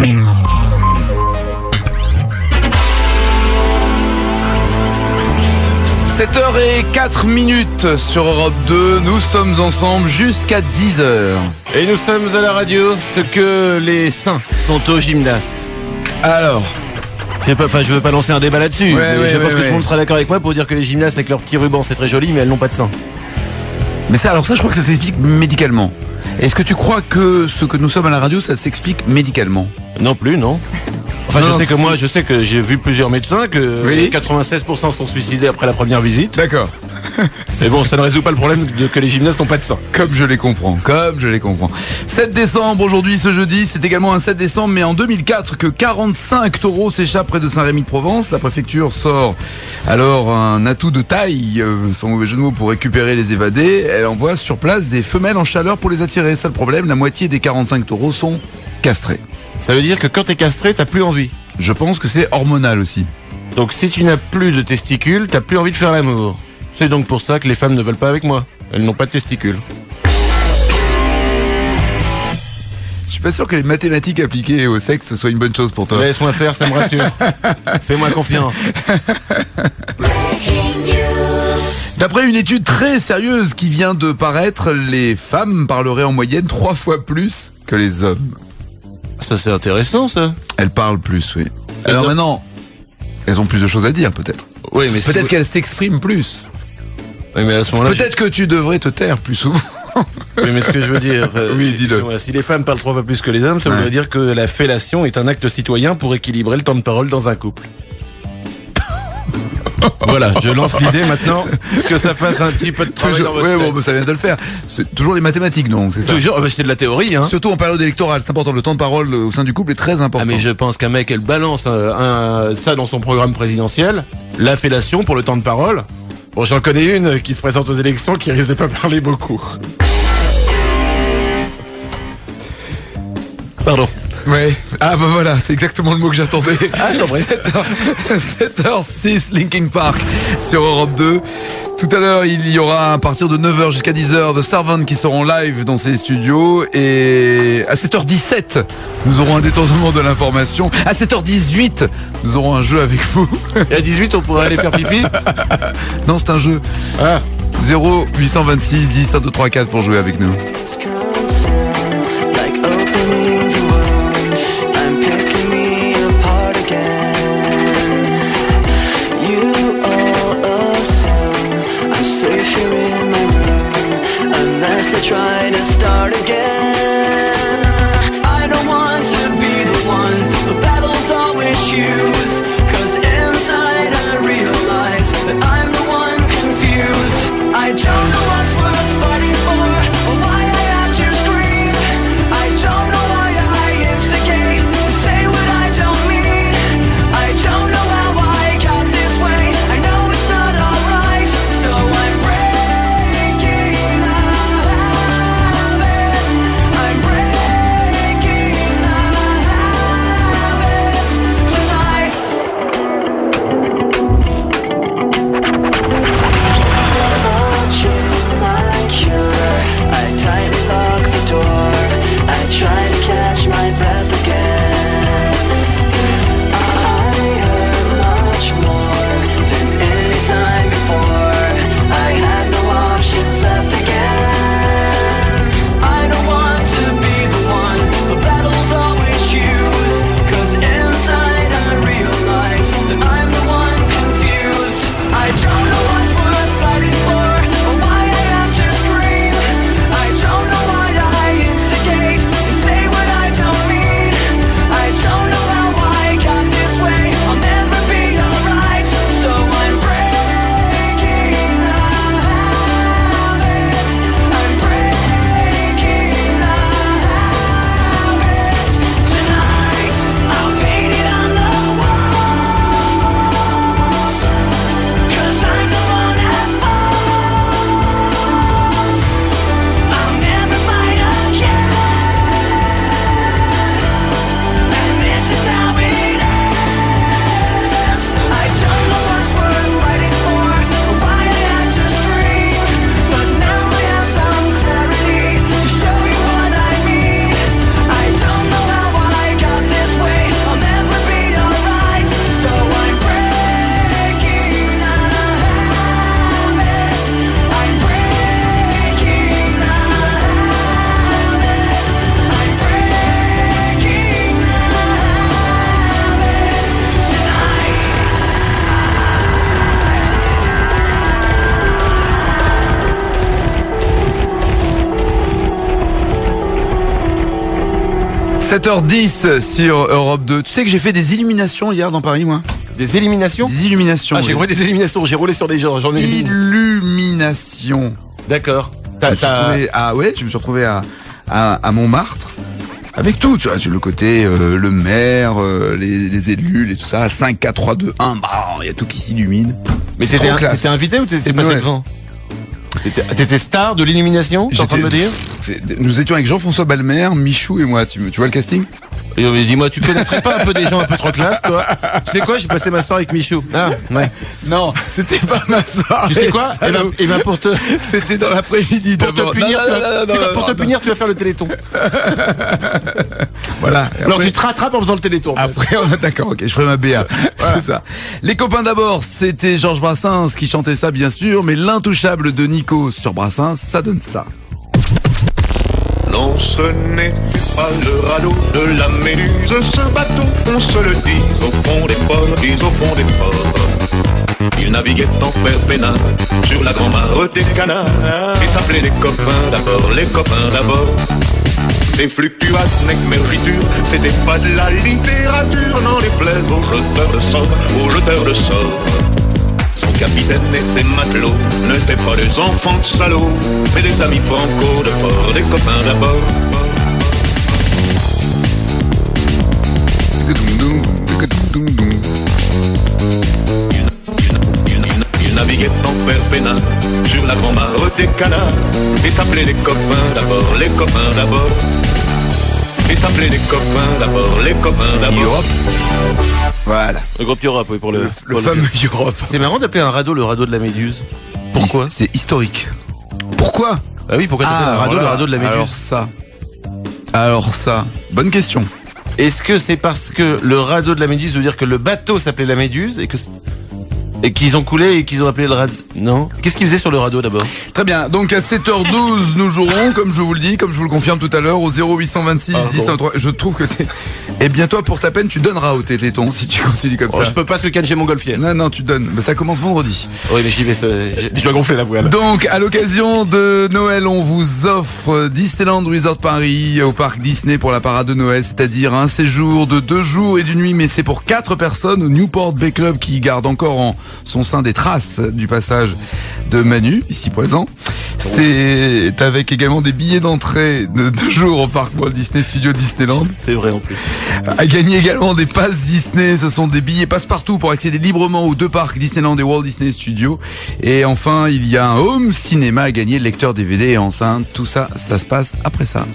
7h04 sur Europe 2, nous sommes ensemble jusqu'à 10h. Et nous sommes à la radio, ce que les saints sont aux gymnastes. Alors, je veux pas lancer un débat là-dessus, je pense que tout le monde sera d'accord avec moi pour dire que les gymnastes avec leurs petits rubans c'est très joli, mais elles n'ont pas de seins. Mais ça, je crois que ça s'explique médicalement. Est-ce que tu crois que ce que nous sommes à la radio, ça s'explique médicalement? Non plus, non. Enfin, je sais que j'ai vu plusieurs médecins que 96% sont suicidés après la première visite. D'accord. Mais bon, ça ne résout pas le problème que les gymnastes n'ont pas de seins. Comme je les comprends. 7 décembre aujourd'hui, ce jeudi, c'est également un 7 décembre, mais en 2004 que 45 taureaux s'échappent près de Saint-Rémy-de-Provence. La préfecture sort alors un atout de taille, sans mauvais jeu de mots, pour récupérer les évadés. Elle envoie sur place des femelles en chaleur pour les attirer. Ça, le problème, la moitié des 45 taureaux sont castrés. Ça veut dire que quand t'es castré, t'as plus envie. Je pense que c'est hormonal aussi. Donc si tu n'as plus de testicules, t'as plus envie de faire l'amour. C'est donc pour ça que les femmes ne veulent pas avec moi. Elles n'ont pas de testicules. Je suis pas sûr que les mathématiques appliquées au sexe soient une bonne chose pour toi. Laisse-moi faire, ça me rassure. Fais-moi confiance. D'après une étude très sérieuse qui vient de paraître, les femmes parleraient en moyenne 3 fois plus que les hommes. Ça c'est intéressant ça. Elles parlent plus, oui. Alors maintenant, elles ont plus de choses à dire peut-être. Oui, mais peut-être qu'elles s'expriment plus. Oui, mais à ce moment-là, peut-être que tu devrais te taire plus souvent. Oui, mais ce que je veux dire, dis-le. Si les femmes parlent 3 fois plus que les hommes, ça voudrait dire que la fellation est un acte citoyen pour équilibrer le temps de parole dans un couple. Voilà, je lance l'idée maintenant que ça fasse un petit peu de travail dans votre tête. Bon, ça vient de le faire. C'est toujours les mathématiques, donc c'est ça. Toujours, c'est de la théorie, hein. Surtout en période électorale, c'est important. Le temps de parole au sein du couple est très important. Ah, mais je pense qu'un mec, elle balance ça dans son programme présidentiel, la fellation pour le temps de parole. Bon, j'en connais une qui se présente aux élections qui risque de pas parler beaucoup. Pardon. Ouais. Ah bah voilà, c'est exactement le mot que j'attendais. Ah, j'en prie. 7h06, Linkin Park sur Europe 2. Tout à l'heure, il y aura à partir de 9h jusqu'à 10h The Servant qui seront live dans ces studios. Et à 7h17, nous aurons un détournement de l'information. À 7h18, nous aurons un jeu avec vous. Et à 18, on pourrait aller faire pipi? Non, c'est un jeu. Ah. 0826 10 1 2 3 4 pour jouer avec nous. Try to start again. I don't want to be the one the battles always choose. 'Cause inside I realize that I'm the one confused. I don't know what's worth fighting for, or why I have to scream. I don't know why I instigate and say what I don't mean. I don't know how I got this way. I know it's not alright, so I'm breaking out. 7h10 sur Europe 2. Tu sais que j'ai fait des illuminations hier dans Paris, moi. Des éliminations? Des illuminations. Ah, j'ai compris des éliminations. J'ai roulé sur des gens. J'en ai éliminé. Illumination. D'accord. Je me suis retrouvé je me suis retrouvé à Montmartre. Avec tout, tu vois, le côté, le maire, les élus, et tout ça, 5, 4, 3, 2, 1, il y a tout qui s'illumine. Mais C'est trop classe. t'étais invité ou t'étais C'est passé Noël. devant? T'étais star de l'illumination? T'es en train de me dire? Nous étions avec Jean-François Balmer, Michou et moi. Tu vois le casting? Mais dis-moi, tu connaîtrais pas un peu des gens un peu trop classe, toi? Tu sais quoi, j'ai passé ma soirée avec Michou. Ah, ouais. Non, c'était pas ma soirée. Tu sais quoi? Eh ben, pour te C'était dans l'après-midi. punir, pour te punir, tu vas faire le téléthon. Voilà. Et Alors après- tu te rattrapes en faisant le téléthon. en fait. Après, on a d'accord, ok, je ferai ma BA. C'est ça. Les copains d'abord, c'était Georges Brassens qui chantait ça, bien sûr, mais l'intouchable de Nico sur Brassens, ça donne ça. Non, ce n'est pas le radeau de la Méduse, ce bateau, on se le dit, au fond des ports, dis au fond des ports. Il naviguait en fer peinard sur la grand-mare des canards, et s'appelait les copains d'abord, les copains d'abord. Ces fluctuates, mergitures, c'était pas de la littérature, n'en déplaise aux jeteurs de sorts, aux jeteurs de sorts. Son capitaine et ses matelots n'étaient pas des enfants de salauds, mais des amis franco de port, des copains d'abord. Il naviguait en fer peinard sur la grand-mare des canards, et s'appelait les copains d'abord, les copains d'abord. Et s'appelait les copains d'abord, les copains d'abord. Europe. Voilà. Le groupe Europe, oui, pour le fameux Europe. C'est marrant d'appeler un radeau le radeau de la Méduse. Pourquoi? C'est historique. Pourquoi? Ah oui, pourquoi t'appelles un radeau voilà. le radeau de la Méduse? Alors ça. Bonne question. Est-ce que c'est parce que le radeau de la Méduse veut dire que le bateau s'appelait la Méduse et qu'ils ont coulé et qu'ils ont appelé le radeau? Non. Qu'est-ce qu'ils faisaient sur le radeau d'abord? Très bien, donc à 7h12 nous jouerons, comme je vous le dis, comme je vous le confirme tout à l'heure, au 0826 10 3. Je trouve que t'es... Eh bien toi, pour ta peine, tu donneras au téléthon si tu continues comme ça. Je peux pas ce week-end chez Montgolfier. Non, tu donnes. Mais ça commence vendredi. Oui, mais j'y vais, je dois gonfler la voile. Donc, à l'occasion de Noël, on vous offre Disneyland Resort Paris au parc Disney pour la parade de Noël, c'est-à-dire un séjour de 2 jours et d'une nuit, mais c'est pour 4 personnes au Newport Bay Club qui garde encore en son sein des traces du passage de Manu, ici présent. C'est avec également des billets d'entrée de 2 jours au parc Walt Disney Studio Disneyland. C'est vrai en plus. À gagner également des passes Disney, ce sont des billets passe-partout pour accéder librement aux 2 parcs Disneyland et Walt Disney Studio. Et enfin, il y a un home cinéma à gagner, lecteur DVD et enceinte. Tout ça, ça se passe après ça.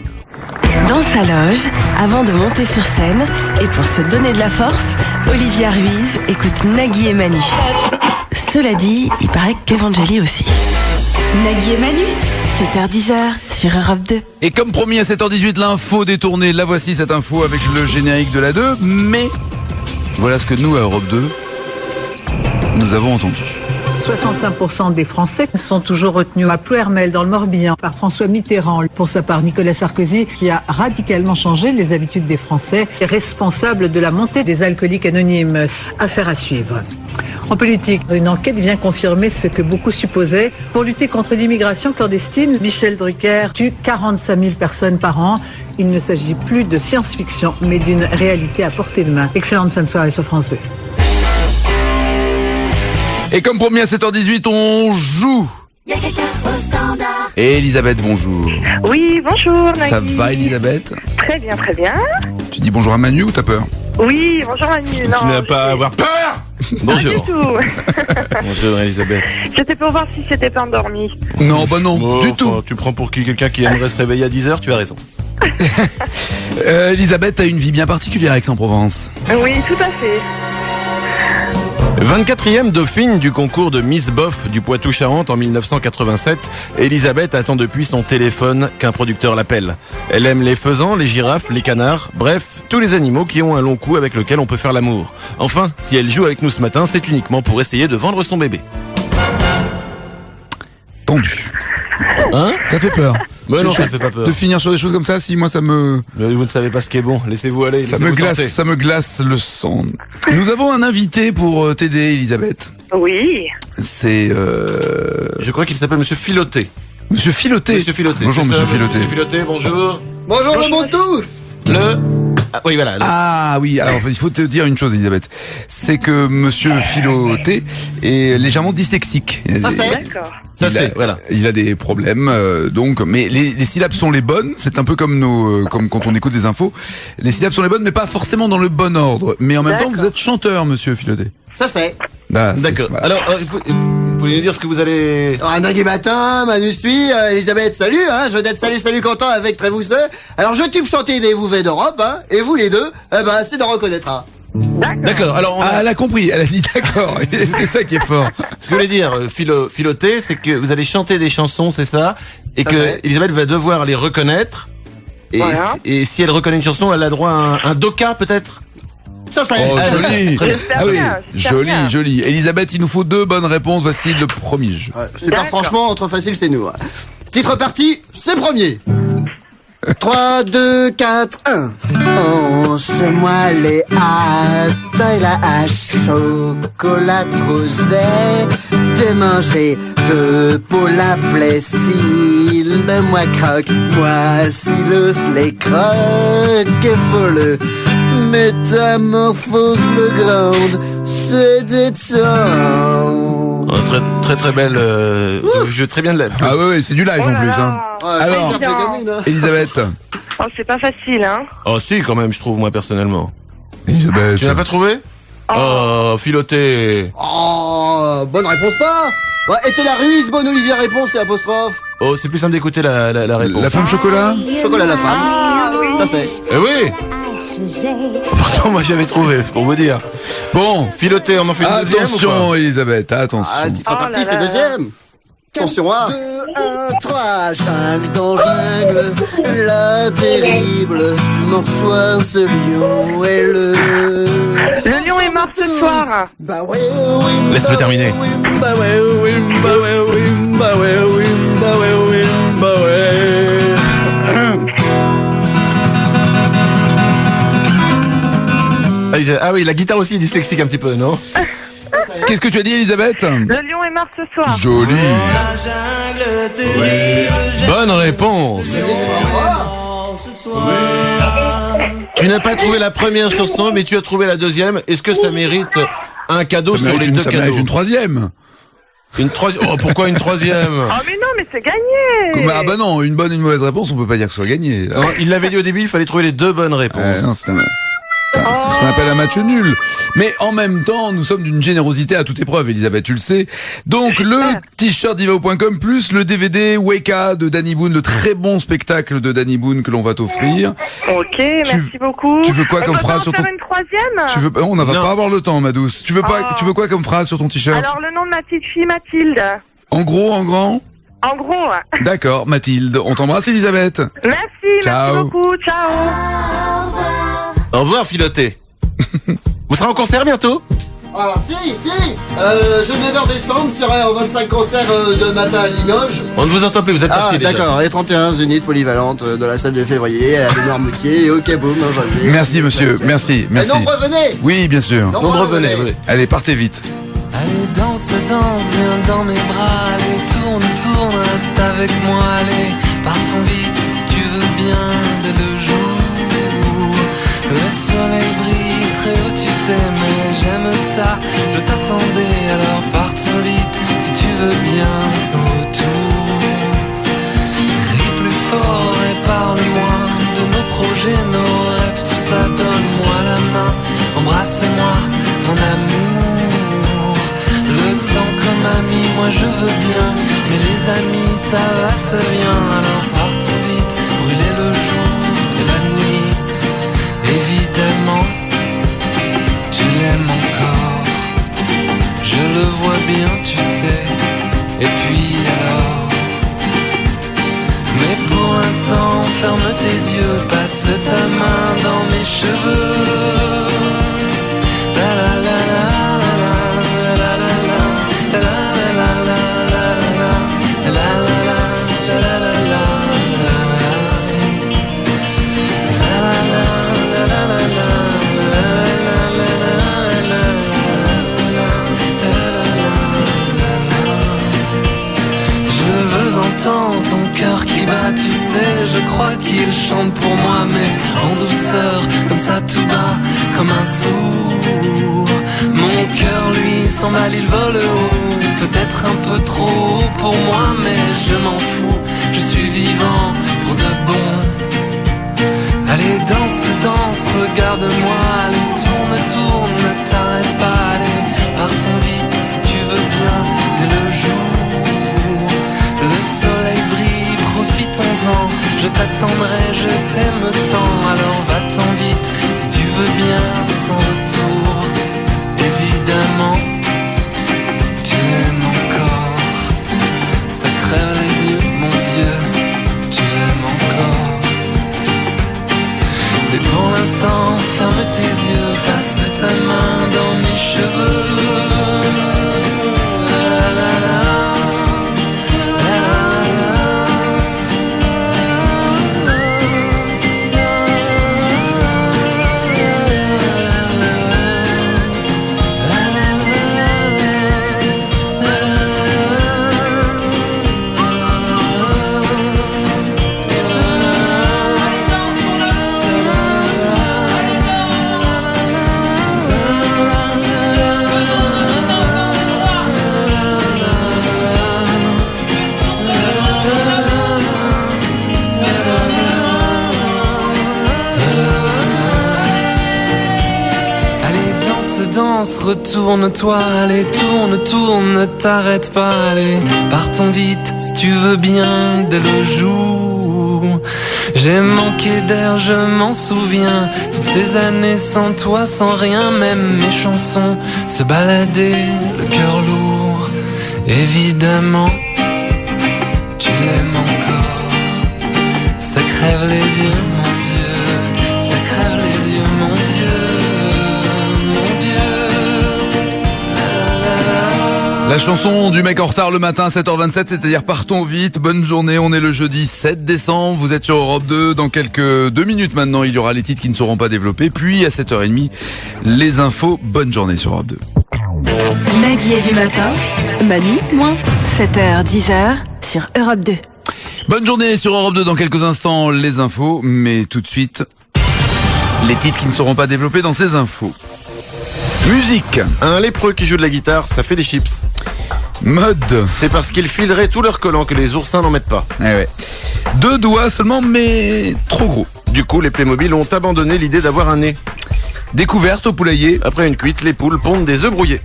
Dans sa loge, avant de monter sur scène, et pour se donner de la force, Olivia Ruiz écoute Nagui et Manu. Cela dit, il paraît qu'Evangélie aussi. Nagui et Manu, 7h-10h sur Europe 2. Et comme promis à 7h18, l'info détournée, la voici cette info avec le générique de la 2, mais voilà ce que nous à Europe 2, nous avons entendu. 65% des Français sont toujours retenus à Plouermel dans le Morbihan par François Mitterrand. Pour sa part, Nicolas Sarkozy, qui a radicalement changé les habitudes des Français, est responsable de la montée des alcooliques anonymes. Affaire à suivre. En politique, une enquête vient confirmer ce que beaucoup supposaient. Pour lutter contre l'immigration clandestine, Michel Drucker tue 45 000 personnes par an. Il ne s'agit plus de science-fiction, mais d'une réalité à portée de main. Excellente fin de soirée sur France 2. Et comme promis à 7h18, on joue. Y'a quelqu'un au standard. Et Elisabeth, bonjour. Oui, bonjour Nagui. Ça va Elisabeth? Très bien, très bien. Tu dis bonjour à Manu ou t'as peur? Oui, bonjour Manu. Tu n'as pas à avoir peur. Pas du Bonjour. tout. Bonjour Elisabeth. J'étais pour voir si c'était pas endormi. Non, bah non, Oh, du enfin, tout. Tu prends pour qui quelqu'un qui aimerait se réveiller à 10h, tu as raison. Elisabeth a une vie bien particulière à Aix-en-Provence. Oui, tout à fait. 24e dauphine du concours de Miss Boff du Poitou-Charentes en 1987, Elisabeth attend depuis son téléphone qu'un producteur l'appelle. Elle aime les faisans, les girafes, les canards, bref, tous les animaux qui ont un long cou avec lequel on peut faire l'amour. Enfin, si elle joue avec nous ce matin, c'est uniquement pour essayer de vendre son bébé. Tendu. Hein? Ça fait peur. Mais non, ça ne fait pas peur. De finir sur des choses comme ça, si moi ça me... Mais vous ne savez pas ce qui est bon, laissez-vous aller, Ça me glace le sang. Nous avons un invité pour t'aider, Elisabeth. Oui. C'est Je crois qu'il s'appelle Monsieur Filoté. Monsieur Filoté. Monsieur Filoté. Bonjour c'est Monsieur ça, Filoté. Monsieur Filoté, bonjour. Bonjour le Montou. Le Ah, oui, voilà. Ah oui, alors il faut te dire une chose, Elisabeth. C'est que Monsieur Philoté est légèrement dyslexique. Ça, c'est D'accord. Ça, c'est, voilà. Il a des problèmes, donc, mais les syllabes sont les bonnes. C'est un peu comme comme quand on écoute des infos. Les syllabes sont les bonnes, mais pas forcément dans le bon ordre. Mais en même temps, vous êtes chanteur, Monsieur Philoté. Ça, c'est. Ah, c'est- D'accord. voilà. Alors, vous pouvez nous dire ce que vous allez... Un Nagui matin, Manu suit, Elisabeth, salut, je veux d'être salut Quentin avec Trévousseux. Alors, je tube chanter des Vouvets d'Europe, et vous les deux, c'est de reconnaître. D'accord. Alors, on a... Ah, elle a compris. Elle a dit d'accord. Et c'est ça qui est fort. Ce que je voulais dire, Philoté, c'est que vous allez chanter des chansons, c'est ça, et Ça que fait. Elisabeth va devoir les reconnaître. Et, Voilà. et si elle reconnaît une chanson, elle a droit à un doka, peut-être. Ça, c'est. Oh, joli. J'espère Ah oui, bien, j'espère joli, bien. joli. Elisabeth, il nous faut 2 bonnes réponses. Voici le premier jeu. C'est pas D'accord. franchement, trop facile, c'est nous. Titre parti, c'est premier. 3, 2, 4, 1. Once-moi les hâtes, la hache, chocolat rosé, démanger de peau la plaisir, moi croque, moi silos les croques, que faut le métamorphose le grande, c'est des temps. Un très belle jeu, très bien de la... Ah oui, c'est du live Oh en là plus. là. Hein. Ouais, Alors, c'est bien, commune, hein. Elisabeth. Oh, c'est pas facile, hein. Oh si, quand même, je trouve, moi, personnellement. Elisabeth. Tu n'as pas trouvé? Oh, Philoté. Oh, bonne réponse pas. Ouais, était la ruse, bonne Olivier réponse et apostrophe. Oh, c'est plus simple d'écouter la réponse. La femme chocolat. Chocolat à la femme. Ah oui. Ça c'est. Eh oui. Pourtant, moi, j'avais trouvé, pour vous dire. Bon, Philoté, on en fait une deuxième ou Attention, Elisabeth. Attention. Ah, titre Oh parti, là c'est là. deuxième. Attention, 1, 2, 1, 3, jungle dans jungle, la terrible, morsoir ce lion et le... Le lion est mort ce soir. Bah ouais, oui, Laisse-le terminer. Oui, bah ouais, oui, bah ouais, oui, bah ouais, oui, bah ouais, oui, bah ouais. Ah oui, la guitare aussi est dyslexique un petit peu, non? Qu'est-ce que tu as dit, Elisabeth? Le lion est mort ce soir. Joli. Bonne réponse. Tu n'as pas trouvé la première chanson, mais tu as trouvé la deuxième. Est-ce que ça mérite un cadeau Ça sur mérite les deux ça mérite cadeaux? une troisième. Une troisième. Oh, pourquoi une troisième? Oh mais non, mais c'est gagné. Ah bah non, une bonne et une mauvaise réponse, on peut pas dire que ce soit gagné. Non, il l'avait dit au début, il fallait trouver les deux bonnes réponses. Non, c'est c'est ce qu'on appelle un match nul. Mais en même temps, nous sommes d'une générosité à toute épreuve, Elisabeth, tu le sais. Donc, le t-shirt divao.com plus le DVD Weka de Danny Boone, le très bon spectacle de Danny Boone que l'on va t'offrir. Ok, merci beaucoup. tu veux quoi comme On peut phrase en sur faire ton- une troisième? Tu veux on n'a Non. pas avoir le temps, ma douce. Tu veux pas Oh. tu veux quoi comme phrase sur ton t-shirt? Alors le nom de ma petite fille Mathilde. En gros, en grand? En gros. D'accord, Mathilde. On t'embrasse, Elisabeth. Merci, Ciao. merci beaucoup. Ciao. Au revoir, Philoté. Vous serez en concert bientôt? Ah si, je 9h décembre serai en 25 concerts de matin à Limoges. On ne vous entend plus, vous êtes Ah parti déjà. d'accord, et 31 Zénith polyvalente de la salle de février à Noirmoutier et au Kaboom en janvier. Merci, monsieur. Merci, merci. Et nombreux venez. Oui, bien sûr. Nombreux venez, oui. Allez, partez vite. Allez, danse, viens dans mes bras. Allez, tourne, reste avec moi. Allez, partons vite, si tu veux bien, dès le jour. Le soleil brille très haut, tu sais, mais j'aime ça. Je t'attendais, alors partons vite, si tu veux bien, sans retour. Ris plus fort et parle-moi de nos projets, nos rêves, tout ça, donne-moi la main. Embrasse-moi, mon amour. Le temps comme ami, moi je veux bien, mais les amis ça va, ça vient. Alors partons vite, brûler le jour et la nuit. Évidemment, tu l'aimes encore. Je le vois bien, tu sais. Et puis alors. Mais pour l'instant, ferme tes yeux, passe ta main dans mes cheveux. La la la la la la la la la la la la la la la la la la la la. comme un sourd. Mon cœur lui s'emballe, il vole haut, peut-être un peu trop haut pour moi, mais je m'en fous, je suis vivant pour de bon. Allez danse, danse, regarde-moi, allez tourne, tourne, ne t'arrête pas, allez partons vite si tu veux bien, dès le jour. Le soleil brille, profitons-en, je t'attendrai, je t'aime tant, alors va-t'en vite si tu veux bien, sans retour. Évidemment, tu l'aimes encore, ça crève les yeux, mon Dieu, tu l'aimes encore. Mais pour l'instant, ferme tes yeux, passe ta main dans mes cheveux. La la la, la retourne-toi, allez, tourne, tourne, ne t'arrête pas, allez, partons vite, si tu veux bien, dès le jour. J'ai manqué d'air, je m'en souviens, toutes ces années sans toi, sans rien, même mes chansons se baladaient, le cœur lourd, évidemment, tu l'aimes encore, ça crève les yeux, mon Dieu, ça crève les yeux, mon Dieu. La chanson du mec en retard le matin, 7h27, c'est-à-dire partons vite, bonne journée, on est le jeudi 7 décembre, vous êtes sur Europe 2, dans quelques 2 minutes maintenant, il y aura les titres qui ne seront pas développés, puis à 7h30, les infos, bonne journée sur Europe 2. Nagui est du matin, Manu, moins 7h, 10h sur Europe 2. Bonne journée sur Europe 2, dans quelques instants, les infos, mais tout de suite, les titres qui ne seront pas développés dans ces infos. Musique. Un lépreux qui joue de la guitare, ça fait des chips. Mode. C'est parce qu'ils fileraient tous leurs collants que les oursins n'en mettent pas. Eh ouais. 2 doigts seulement, mais trop gros. Du coup, les Playmobil ont abandonné l'idée d'avoir un nez. Découverte au poulailler. Après une cuite, les poules pondent des œufs brouillés.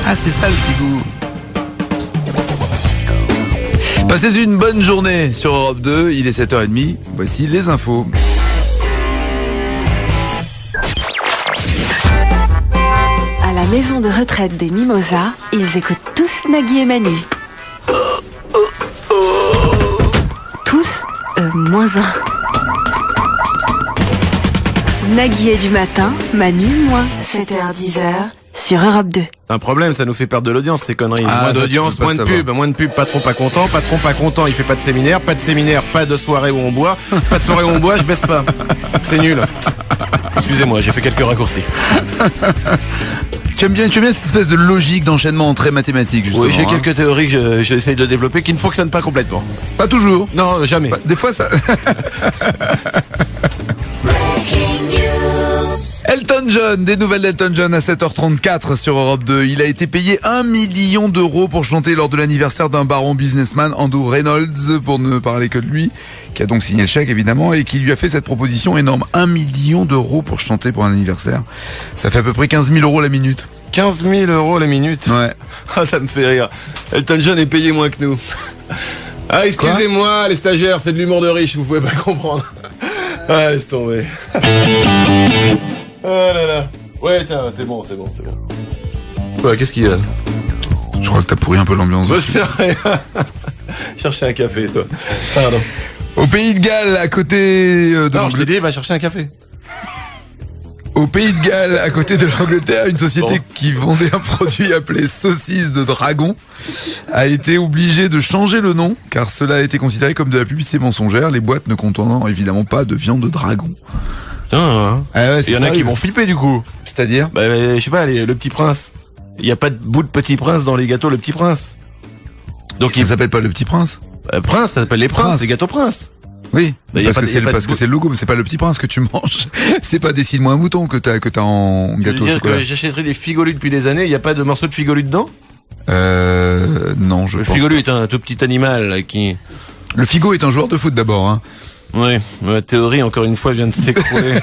Ah, c'est ça le petit goût. Passez une bonne journée sur Europe 2, il est 7h30, voici les infos. À la maison de retraite des Mimosas, ils écoutent tous Nagui et Manu. Tous, moins un. Nagui est du matin, Manu, moins 7h, 10h, sur Europe 2. Un problème, ça nous fait perdre de l'audience, ces conneries. Ah, moins ça, d'audience, tu peux pas moins de pub, patron pas content, il fait pas de séminaire, pas de soirée où on boit, pas de soirée où on boit, je baisse pas. C'est nul. Excusez-moi, j'ai fait quelques raccourcis. Tu aimes bien cette espèce de logique d'enchaînement très mathématique, justement. Oui, j'ai quelques théories que j'essaye de développer qui ne fonctionnent pas complètement. Pas toujours. Non, jamais. Des fois, ça... Elton John, des nouvelles d'Elton John à 7h34 sur Europe 2. Il a été payé 1 million d'euros pour chanter lors de l'anniversaire d'un baron businessman, Andrew Reynolds, pour ne parler que de lui, qui a donc signé le chèque évidemment, et qui lui a fait cette proposition énorme. 1 million d'euros pour chanter pour un anniversaire. Ça fait à peu près 15 000 euros la minute. 15 000 euros la minute. Ouais. Ah, ça me fait rire. Elton John est payé moins que nous. Ah, excusez-moi, les stagiaires, c'est de l'humour de riche, vous pouvez pas comprendre. Ah, laisse tomber. Oh là là. Ouais, tiens, c'est bon. Ouais, qu'est-ce qu'il y a? Je crois que t'as pourri un peu l'ambiance. Bah, dessus. c'est rien. Chercher un café, toi. Pardon. Au Pays de Galles, à côté de Non, je l'ai dit, va chercher un café. Au Pays de Galles, à côté de l'Angleterre, une société qui vendait un produit appelé saucisse de dragon a été obligée de changer le nom, car cela a été considéré comme de la publicité mensongère, les boîtes ne contenant évidemment pas de viande de dragon. Putain, ouais, il y en a qui vont flipper du coup. C'est-à-dire je sais pas, le Petit Prince. Il n'y a pas de bout de Petit Prince dans les gâteaux Le Petit Prince. Donc il s'appelle pas Le Petit Prince. Prince, ça s'appelle les Princes, les gâteaux Prince. Oui, Bah, y a parce pas que de- c'est y a pas de parce que goût. c'est le logo, mais c'est pas le Petit Prince que tu manges. C'est pas Dessine-moi un mouton que t'as en Tu veux gâteau au dire chocolat. que j'achèterai des figolus depuis des années, il n'y a pas de morceau de figolu dedans? Non, je Le pense. figolu est un tout petit animal qui... Le Figo est un joueur de foot d'abord. Hein. Oui, ma théorie, encore une fois, vient de s'écrouler.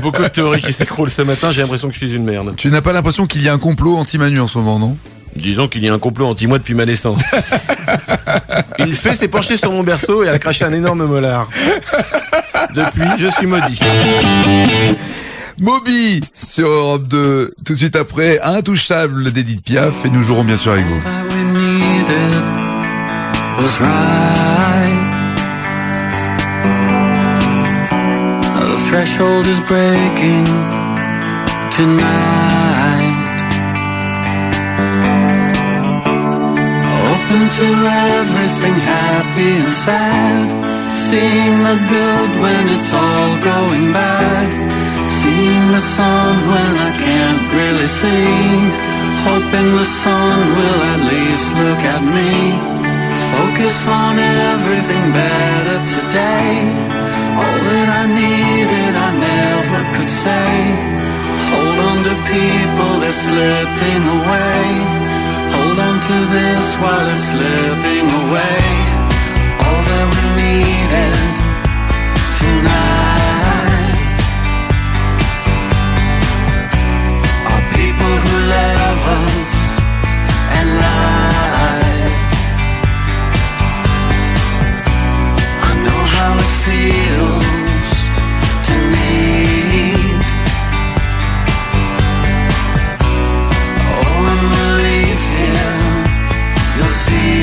Beaucoup de théories qui s'écroulent ce matin, j'ai l'impression que je suis une merde. Tu n'as pas l'impression qu'il y a un complot anti-Manu en ce moment, non? Disons qu'il y a un complot anti-moi depuis ma naissance. Une fée s'est penchée sur mon berceau et elle a craché un énorme molar. Depuis, je suis maudit. Moby sur Europe 2, tout de suite après, Intouchable d'Edith Piaf, et nous jouerons bien sûr avec vous. That we needed was right. The threshold is breaking tonight. Open to everything, happy and sad. Seeing the good when it's all going bad. Seeing the sun when I can't really see. Hoping the sun will at least look at me. Focus on everything better today. All that I needed I never could say. Hold on to people, they're slipping away. Hold on to this while it's slipping away. All that we needed tonight are people who love us and lie. I know how it feels to need. Oh, when we leave here, you'll see.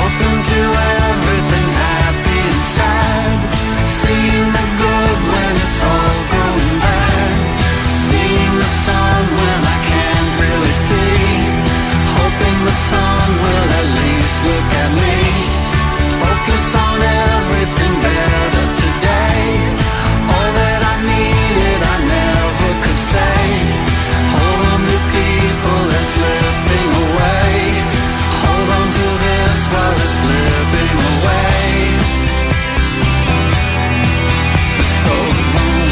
Open to everything, happy and sad. Seeing the good when it's all going bad. Seeing the sun when I can't really see. Hoping the sun will at least look at me. Focus on everything better today. All that I needed I never could say. Hold on to people, they're slipping away. Hold on to this while it's slipping away. So long,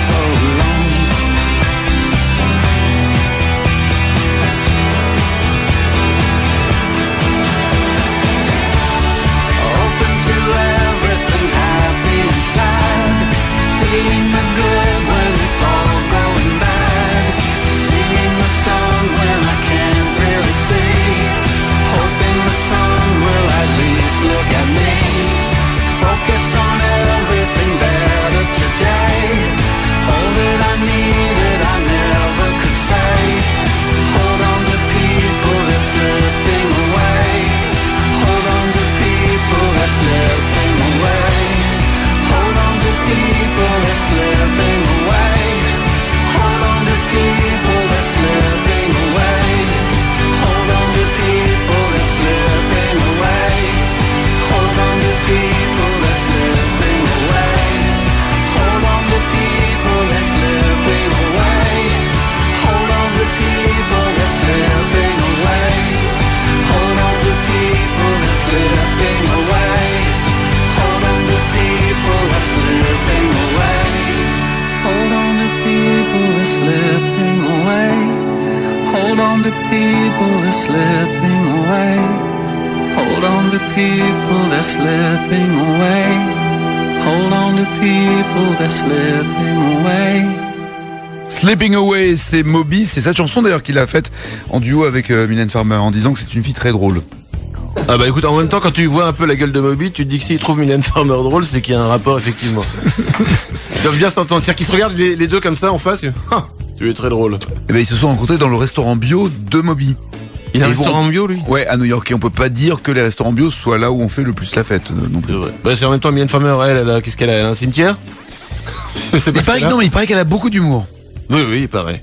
so long. Open to everything, happy and sad. Seeing the good when it's all going bad. Seeing the sun when I can't really see. Hoping the sun will at least look at me. Focus on everything better today. All that I needed I never could say. Hold on to people that's slipping away. Hold on to people that's slipping away. Hold on to people that's slipping away. Hold on to people that's slipping away. Hold on to people that's slipping away. Hold on to people that's slipping away. Hold on to people that's slipping away. Hold on to people that's slipping away. Hold on to people that's slipping away. Hold on to people that's slipping away. Hold on to people that's slipping away. Hold on to people that's slipping away. Hold on to people that's slipping away. Hold on to people that's slipping away. Sleeping Away, c'est Moby, c'est cette chanson d'ailleurs qu'il a faite en duo avec Mylène Farmer en disant que c'est une fille très drôle. Ah bah écoute, en même temps, quand tu vois un peu la gueule de Moby, tu te dis que s'il trouve Mylène Farmer drôle, c'est qu'il y a un rapport, effectivement. Ils doivent bien s'entendre. C'est-à-dire qu'ils se regardent les deux comme ça en face. Tu es très drôle. Et ben ils se sont rencontrés dans le restaurant bio de Moby. Il a un Et bon, restaurant bio, lui? Ouais, à New York. Et on peut pas dire que les restaurants bio soient là où on fait le plus la fête non plus. C'est vrai. Bah, c'est en même temps, Mylène Farmer, qu'est-ce qu'elle a? Elle a un cimetière? Je sais pas. Il paraît que non, mais il paraît qu'elle a beaucoup d'humour. Oui, il paraît.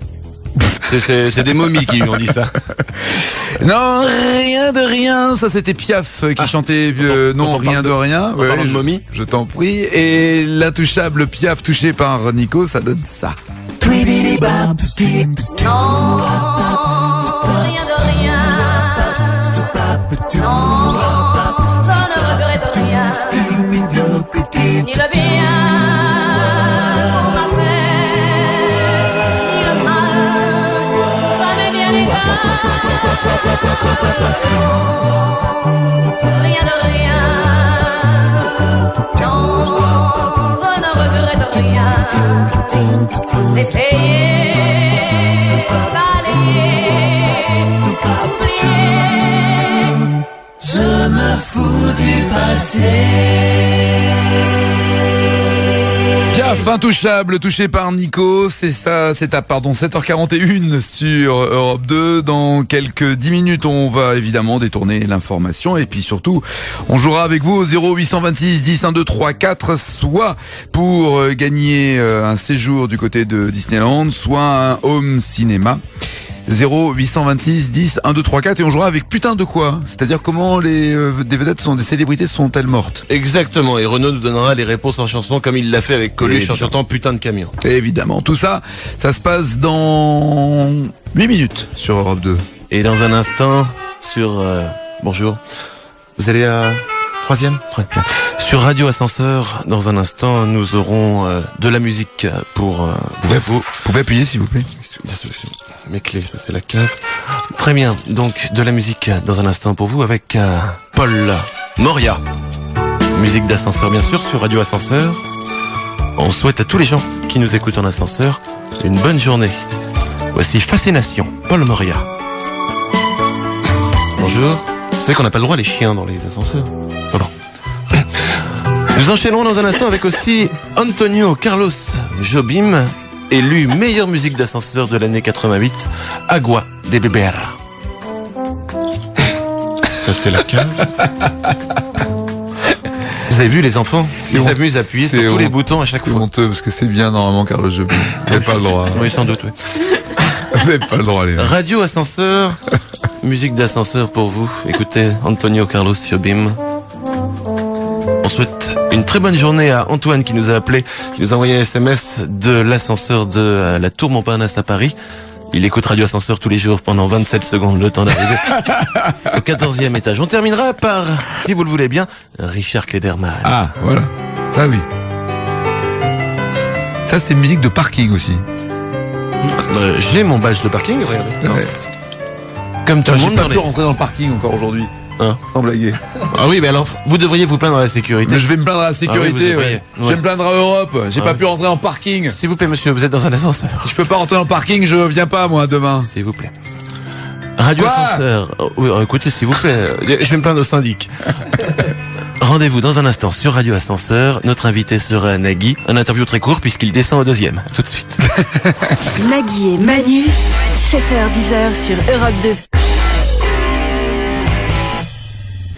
C'est des momies qui lui ont dit ça. Non, rien de rien. Ça, c'était Piaf qui chantait non, rien de rien. En parlant de momie. Je t'en prie. Et l'intouchable Piaf touché par Nico, ça donne ça. Non, rien de Non, je ne regrette rien, ni le bien qu'on m'a fait, ni le mal, ça m'est bien égal. Rien de rien, non, je ne regrette rien. Essayer, balayer, oublier. Je me fous du passé. Piaf, intouchable, touché par Nico, c'est ça, c'est à 7h41 sur Europe 2. Dans quelques 10 minutes, on va évidemment détourner l'information et puis surtout, on jouera avec vous au 0826 10 1 2 3 4, soit pour gagner un séjour du côté de Disneyland, soit un home cinéma. 0826 10 1 2 3 4 et on jouera avec putain de quoi, c'est-à-dire comment des vedettes des célébrités sont-elles mortes. Exactement, et Renaud nous donnera les réponses en chanson comme il l'a fait avec Coluche en chantant putain de camion. Évidemment, tout ça, ça se passe dans 8 minutes sur Europe 2. Et dans un instant, sur... bonjour, vous allez à 3e ? Très bien. Sur Radio Ascenseur, dans un instant, nous aurons de la musique pour vous. Vous pouvez appuyer s'il vous plaît. Mes clés, ça c'est la cave. Très bien, donc de la musique dans un instant pour vous avec Paul Moria. Musique d'ascenseur bien sûr sur Radio Ascenseur. On souhaite à tous les gens qui nous écoutent en ascenseur une bonne journée. Voici Fascination, Paul Moria. Bonjour. Vous savez qu'on n'a pas le droit les chiens dans les ascenseurs. Pardon. Nous enchaînerons dans un instant avec aussi Antonio Carlos Jobim, élu meilleure musique d'ascenseur de l'année 88, Agua de Beber. Ça c'est la cave. Vous avez vu les enfants, ils s'amusent à appuyer sur tous les boutons à chaque fois. C'est honteux parce que c'est bien normalement Carlos Jobim. Vous n'avez pas le droit. Oui, sans doute, oui. Vous n'avez pas le droit, les gars. Radio Ascenseur, musique d'ascenseur pour vous. Écoutez Antonio Carlos Jobim. On souhaite une très bonne journée à Antoine qui nous a appelé, qui nous a envoyé un SMS de l'ascenseur de la Tour Montparnasse à Paris. Il écoute Radio Ascenseur tous les jours pendant 27 secondes, le temps d'arriver au 14e étage. On terminera par, si vous le voulez bien, Richard Klederman. Ah, voilà. Ça, oui. Ça, c'est une musique de parking aussi. J'ai mon badge de parking, regardez. Ouais. Comme tout le monde. J'ai pas pu rentrer dans le parking encore aujourd'hui. Hein, sans blaguer. Ah oui, mais alors, vous devriez vous plaindre à la sécurité. Mais je vais me plaindre à la sécurité, ouais. Je vais me plaindre à Europe. J'ai pas pu rentrer en parking. S'il vous plaît, monsieur, vous êtes dans un ascenseur. Si je peux pas rentrer en parking, je viens pas, moi, demain. S'il vous plaît. Radio Ascenseur. Oui, écoutez, s'il vous plaît, je vais me plaindre au syndic. Rendez-vous dans un instant sur Radio Ascenseur. Notre invité sera Nagui. Un interview très court puisqu'il descend au 2e. Tout de suite. Nagui et Manu, 7h-10h sur Europe 2.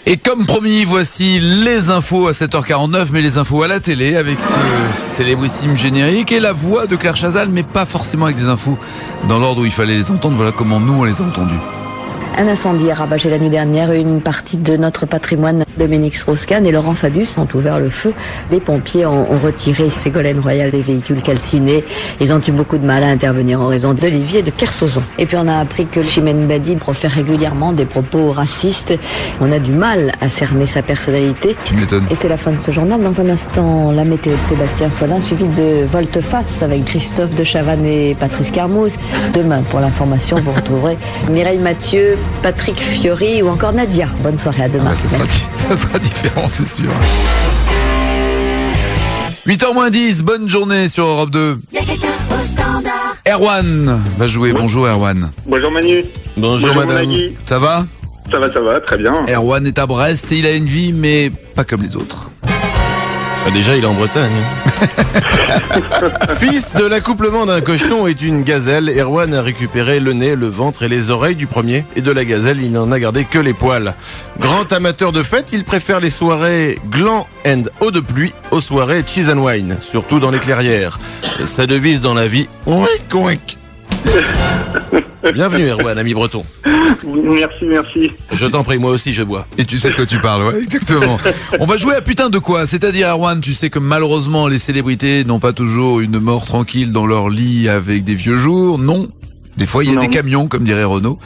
Et comme promis, voici les infos à 7h49, mais les infos à la télé avec ce célébrissime générique et la voix de Claire Chazal, mais pas forcément avec des infos dans l'ordre où il fallait les entendre. Voilà comment nous on les a entendues. Un incendie a ravagé la nuit dernière une partie de notre patrimoine. Dominique Strauss-Kahn et Laurent Fabius ont ouvert le feu. Les pompiers ont retiré Ségolène Royal des véhicules calcinés. Ils ont eu beaucoup de mal à intervenir en raison d'Olivier et de Kersozon. Et puis on a appris que Chimène Badi profère régulièrement des propos racistes. On a du mal à cerner sa personnalité. Tu m'étonnes. Et c'est la fin de ce journal. Dans un instant, la météo de Sébastien Follin, suivi de Volte-Face avec Christophe de Chavannes et Patrice Carmouze. Demain, pour l'information, vous retrouverez Mireille Mathieu, Patrick Fiori ou encore Nadia. Bonne soirée, à demain. Ça sera différent, c'est sûr. 8h-10, bonne journée sur Europe 2. Erwan va jouer. Bonjour Erwan. Bonjour Manu. Bonjour madame. Nagui. Ça va ? Ça va, très bien. Erwan est à Brest et il a une vie, mais pas comme les autres. Déjà, il est en Bretagne. Fils de l'accouplement d'un cochon et d'une gazelle, Erwan a récupéré le nez, le ventre et les oreilles du premier. Et de la gazelle, il n'en a gardé que les poils. Grand amateur de fêtes, il préfère les soirées gland and eau de pluie aux soirées cheese and wine, surtout dans les clairières. Sa devise dans la vie, oink oink. Bienvenue Erwan, ami breton. Merci. Je t'en prie, moi aussi je bois. Et tu sais de quoi tu parles, ouais, exactement. On va jouer à putain de quoi ? C'est-à-dire, Erwan, tu sais que malheureusement, les célébrités n'ont pas toujours une mort tranquille dans leur lit avec des vieux jours. Non. Des fois, il y a des camions, comme dirait Renaud.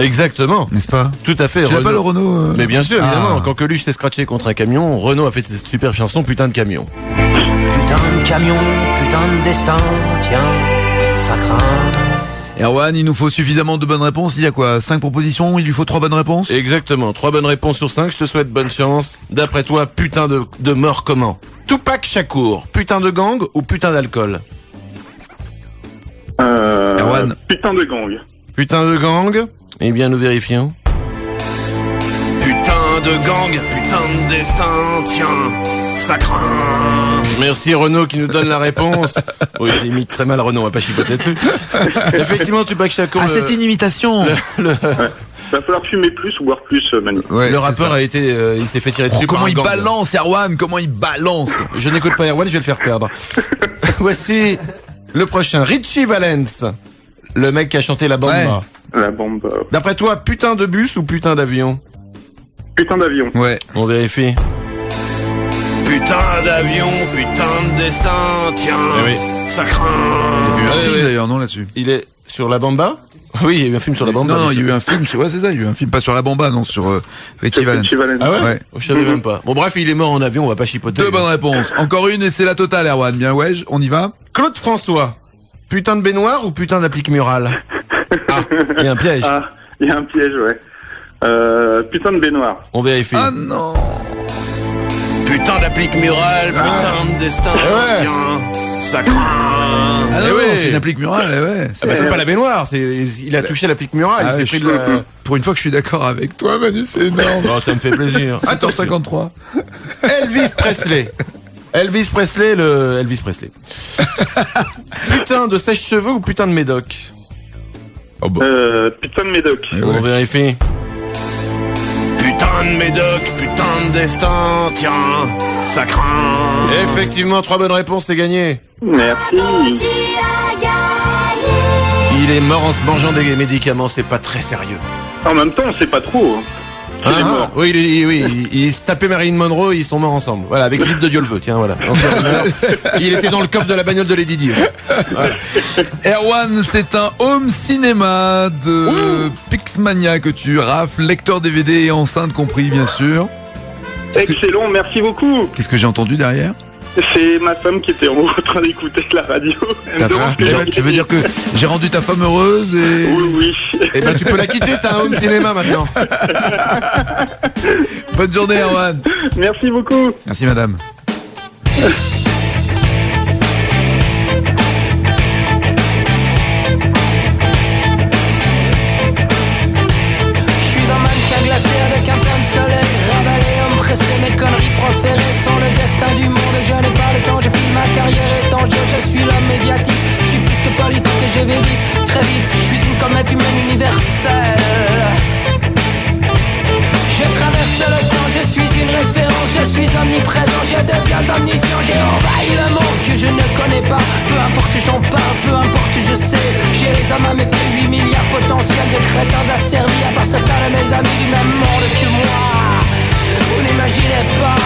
Exactement. N'est-ce pas? Tout à fait. Tu l'as pas le Renault Mais bien sûr, évidemment. Ah. Quand Coluche s'est scratché contre un camion, Renault a fait cette super chanson Putain de camion. Putain de camion, putain de destin, tiens, ça craint. Erwan, il nous faut suffisamment de bonnes réponses. Il y a quoi? 5 propositions, il lui faut 3 bonnes réponses? Exactement. 3 bonnes réponses sur 5. Je te souhaite bonne chance. D'après toi, putain de mort comment? Tupac Shakur, putain de gang ou putain d'alcool? Erwan. Putain de gang. Putain de gang? Eh bien, nous vérifions. Putain de gang, putain de destin, tiens, ça craint. Merci Renaud qui nous donne la réponse. Oui, je l'imite très mal Renaud, on va pas chipoter dessus. Effectivement, Tupac Shakur. Ah, c'est une imitation. Va falloir fumer plus ou boire plus, Manu. Ouais, le c'est rappeur ça. a été, il s'est fait tirer dessus par Comment un il gang. balance, Erwan? Comment il balance? Je n'écoute pas Erwan, je vais le faire perdre. Voici le prochain, Richie Valens, le mec qui a chanté La Bamba. Ouais. La bombe. D'après toi, putain de bus ou putain d'avion? Putain d'avion. Ouais. On vérifie. Putain d'avion, putain de destin, tiens, ça craint. Il y a eu un Ouais, film ouais. d'ailleurs, non, là-dessus? Il est sur La Bamba? Oui, il y a eu un film sur La Bamba. Non, il y a dessus. eu un film, ouais, c'est ça, il y a eu un film, pas sur la Bamba, non, sur Richie Valens. Richie Valens. Ah ouais, Ouais. Je savais même pas. Bon bref, il est mort en avion, on va pas chipoter. 2 bonnes réponses. Encore une et c'est la totale, Erwan. Bien, ouais, on y va? Claude François, putain de baignoire ou putain d'applique murale? Ah, il y a un piège. Ah, il y a un piège, ouais. Putain de baignoire. On vérifie. Ah non. Putain d'applique murale, putain de destin, tiens, ça craint. Ah Eh non, ouais. c'est une applique murale, ouais. Ah bah c'est pas la baignoire, il a touché l'applique murale, Ah il ouais, s'est pris je de la... Pour une fois que je suis d'accord avec toi, Manu, c'est énorme. Oh, ça me fait plaisir. Attention. 7h53. Elvis Presley. Elvis Presley. Putain de sèche-cheveux ou putain de médoc? Oh bah. Putain de médoc. On vérifie. Putain de médoc, putain de destin, tiens, ça craint. Effectivement, 3 bonnes réponses, c'est gagné. Merci. Il est mort en se mangeant des médicaments, c'est pas très sérieux. En même temps, on sait pas trop. Hein. Il est mort. Oui, il se tapait Marilyn Monroe, ils sont morts ensemble. Voilà, avec Philippe de Dieu le veut, tiens, voilà. Il était dans le coffre de la bagnole de Lady Di. Voilà. Erwan, c'est un home cinéma de Pixmania que tu rafles, lecteur DVD et enceinte compris, bien sûr. Excellent, merci beaucoup. Qu'est-ce que j'ai entendu derrière? C'est ma femme qui était en train d'écouter la radio. Elle me demande ce que j'ai Tu veux dire que j'ai rendu ta femme heureuse et... Oui. Eh ben tu peux la quitter, t'as un home cinéma maintenant. Bonne journée, Erwan. Merci beaucoup. Merci, madame. Je suis un mannequin glacé avec un plein de soleil, ravalé, homme pressé, mes conneries proférées sont le destin du monde. Je n'ai pas le temps, je file ma carrière est en jeu, je suis l'homme médiatique. Je suis plus que politique et je vais vite, très vite. Je suis une comète humaine universelle. Je traverse le temps, je suis une référence, je suis omniprésent, je deviens omniscient, j'ai envahi le monde que je ne connais pas. Peu importe j'en parle, peu importe je sais. J'ai les hommes à mes pieds, 8 milliards potentiels de crétins asservis à part certains de mes amis du même monde que moi. Vous n'imaginez pas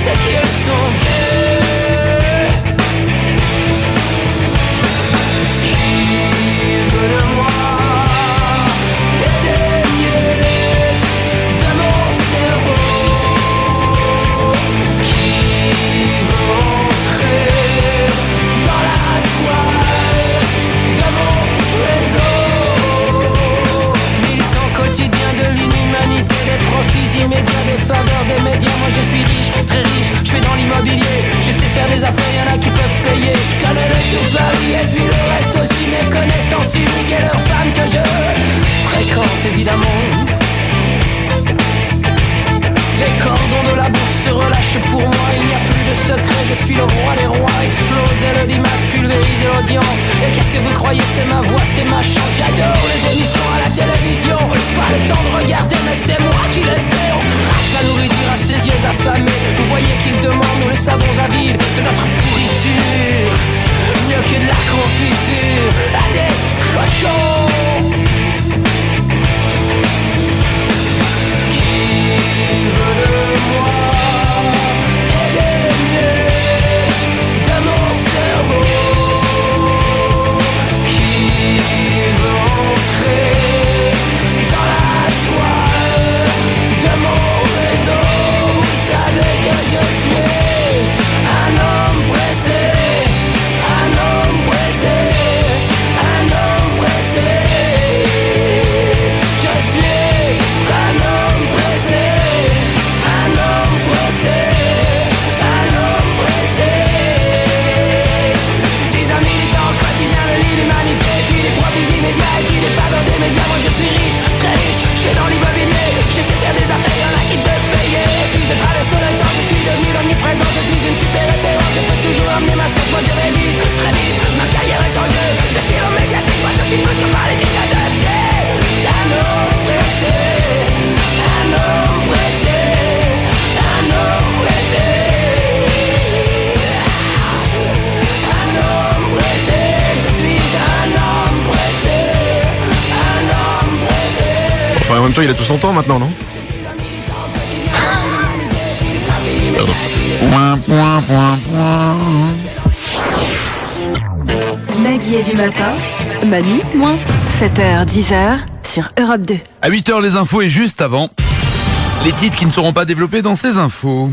ce qu'ils sont gays. Qui veut de moi et des miettes de mon cerveau? Qui veut entrer dans la toile de mon réseau? Militant quotidien de l'inhumanité, des profits immédiats, des faveurs des médias. Moi je suis riche, très riche, je suis dans l'immobilier. Je sais faire des affaires, y'en a qui peuvent payer. Je connais le tout Paris et puis le reste aussi. Mes connaissances uniques et leurs femmes que je fréquente évidemment. Les cordons de la bourse se relâchent pour moi, il n'y a plus de secret, je suis le roi des rois. Exploser le dimat, pulvériser l'audience. Et qu'est-ce que vous croyez, c'est ma voix, c'est ma chance. J'adore les émissions à la télévision, pas le temps de regarder mais c'est moi qui les fais. On crache la nourriture à ses yeux affamés. Vous voyez qu'ils demandent, nous les savons avides de notre pourriture. Mieux que de la confiture à des cochons. Qui veut de moi et des miettes de mon cerveau? Qui veut entrer dans même temps, il a tout son temps maintenant, non? Nagui est du matin, Manu, moins 7h, 10h sur Europe 2. À 8h, les infos et juste avant, les titres qui ne seront pas développés dans ces infos.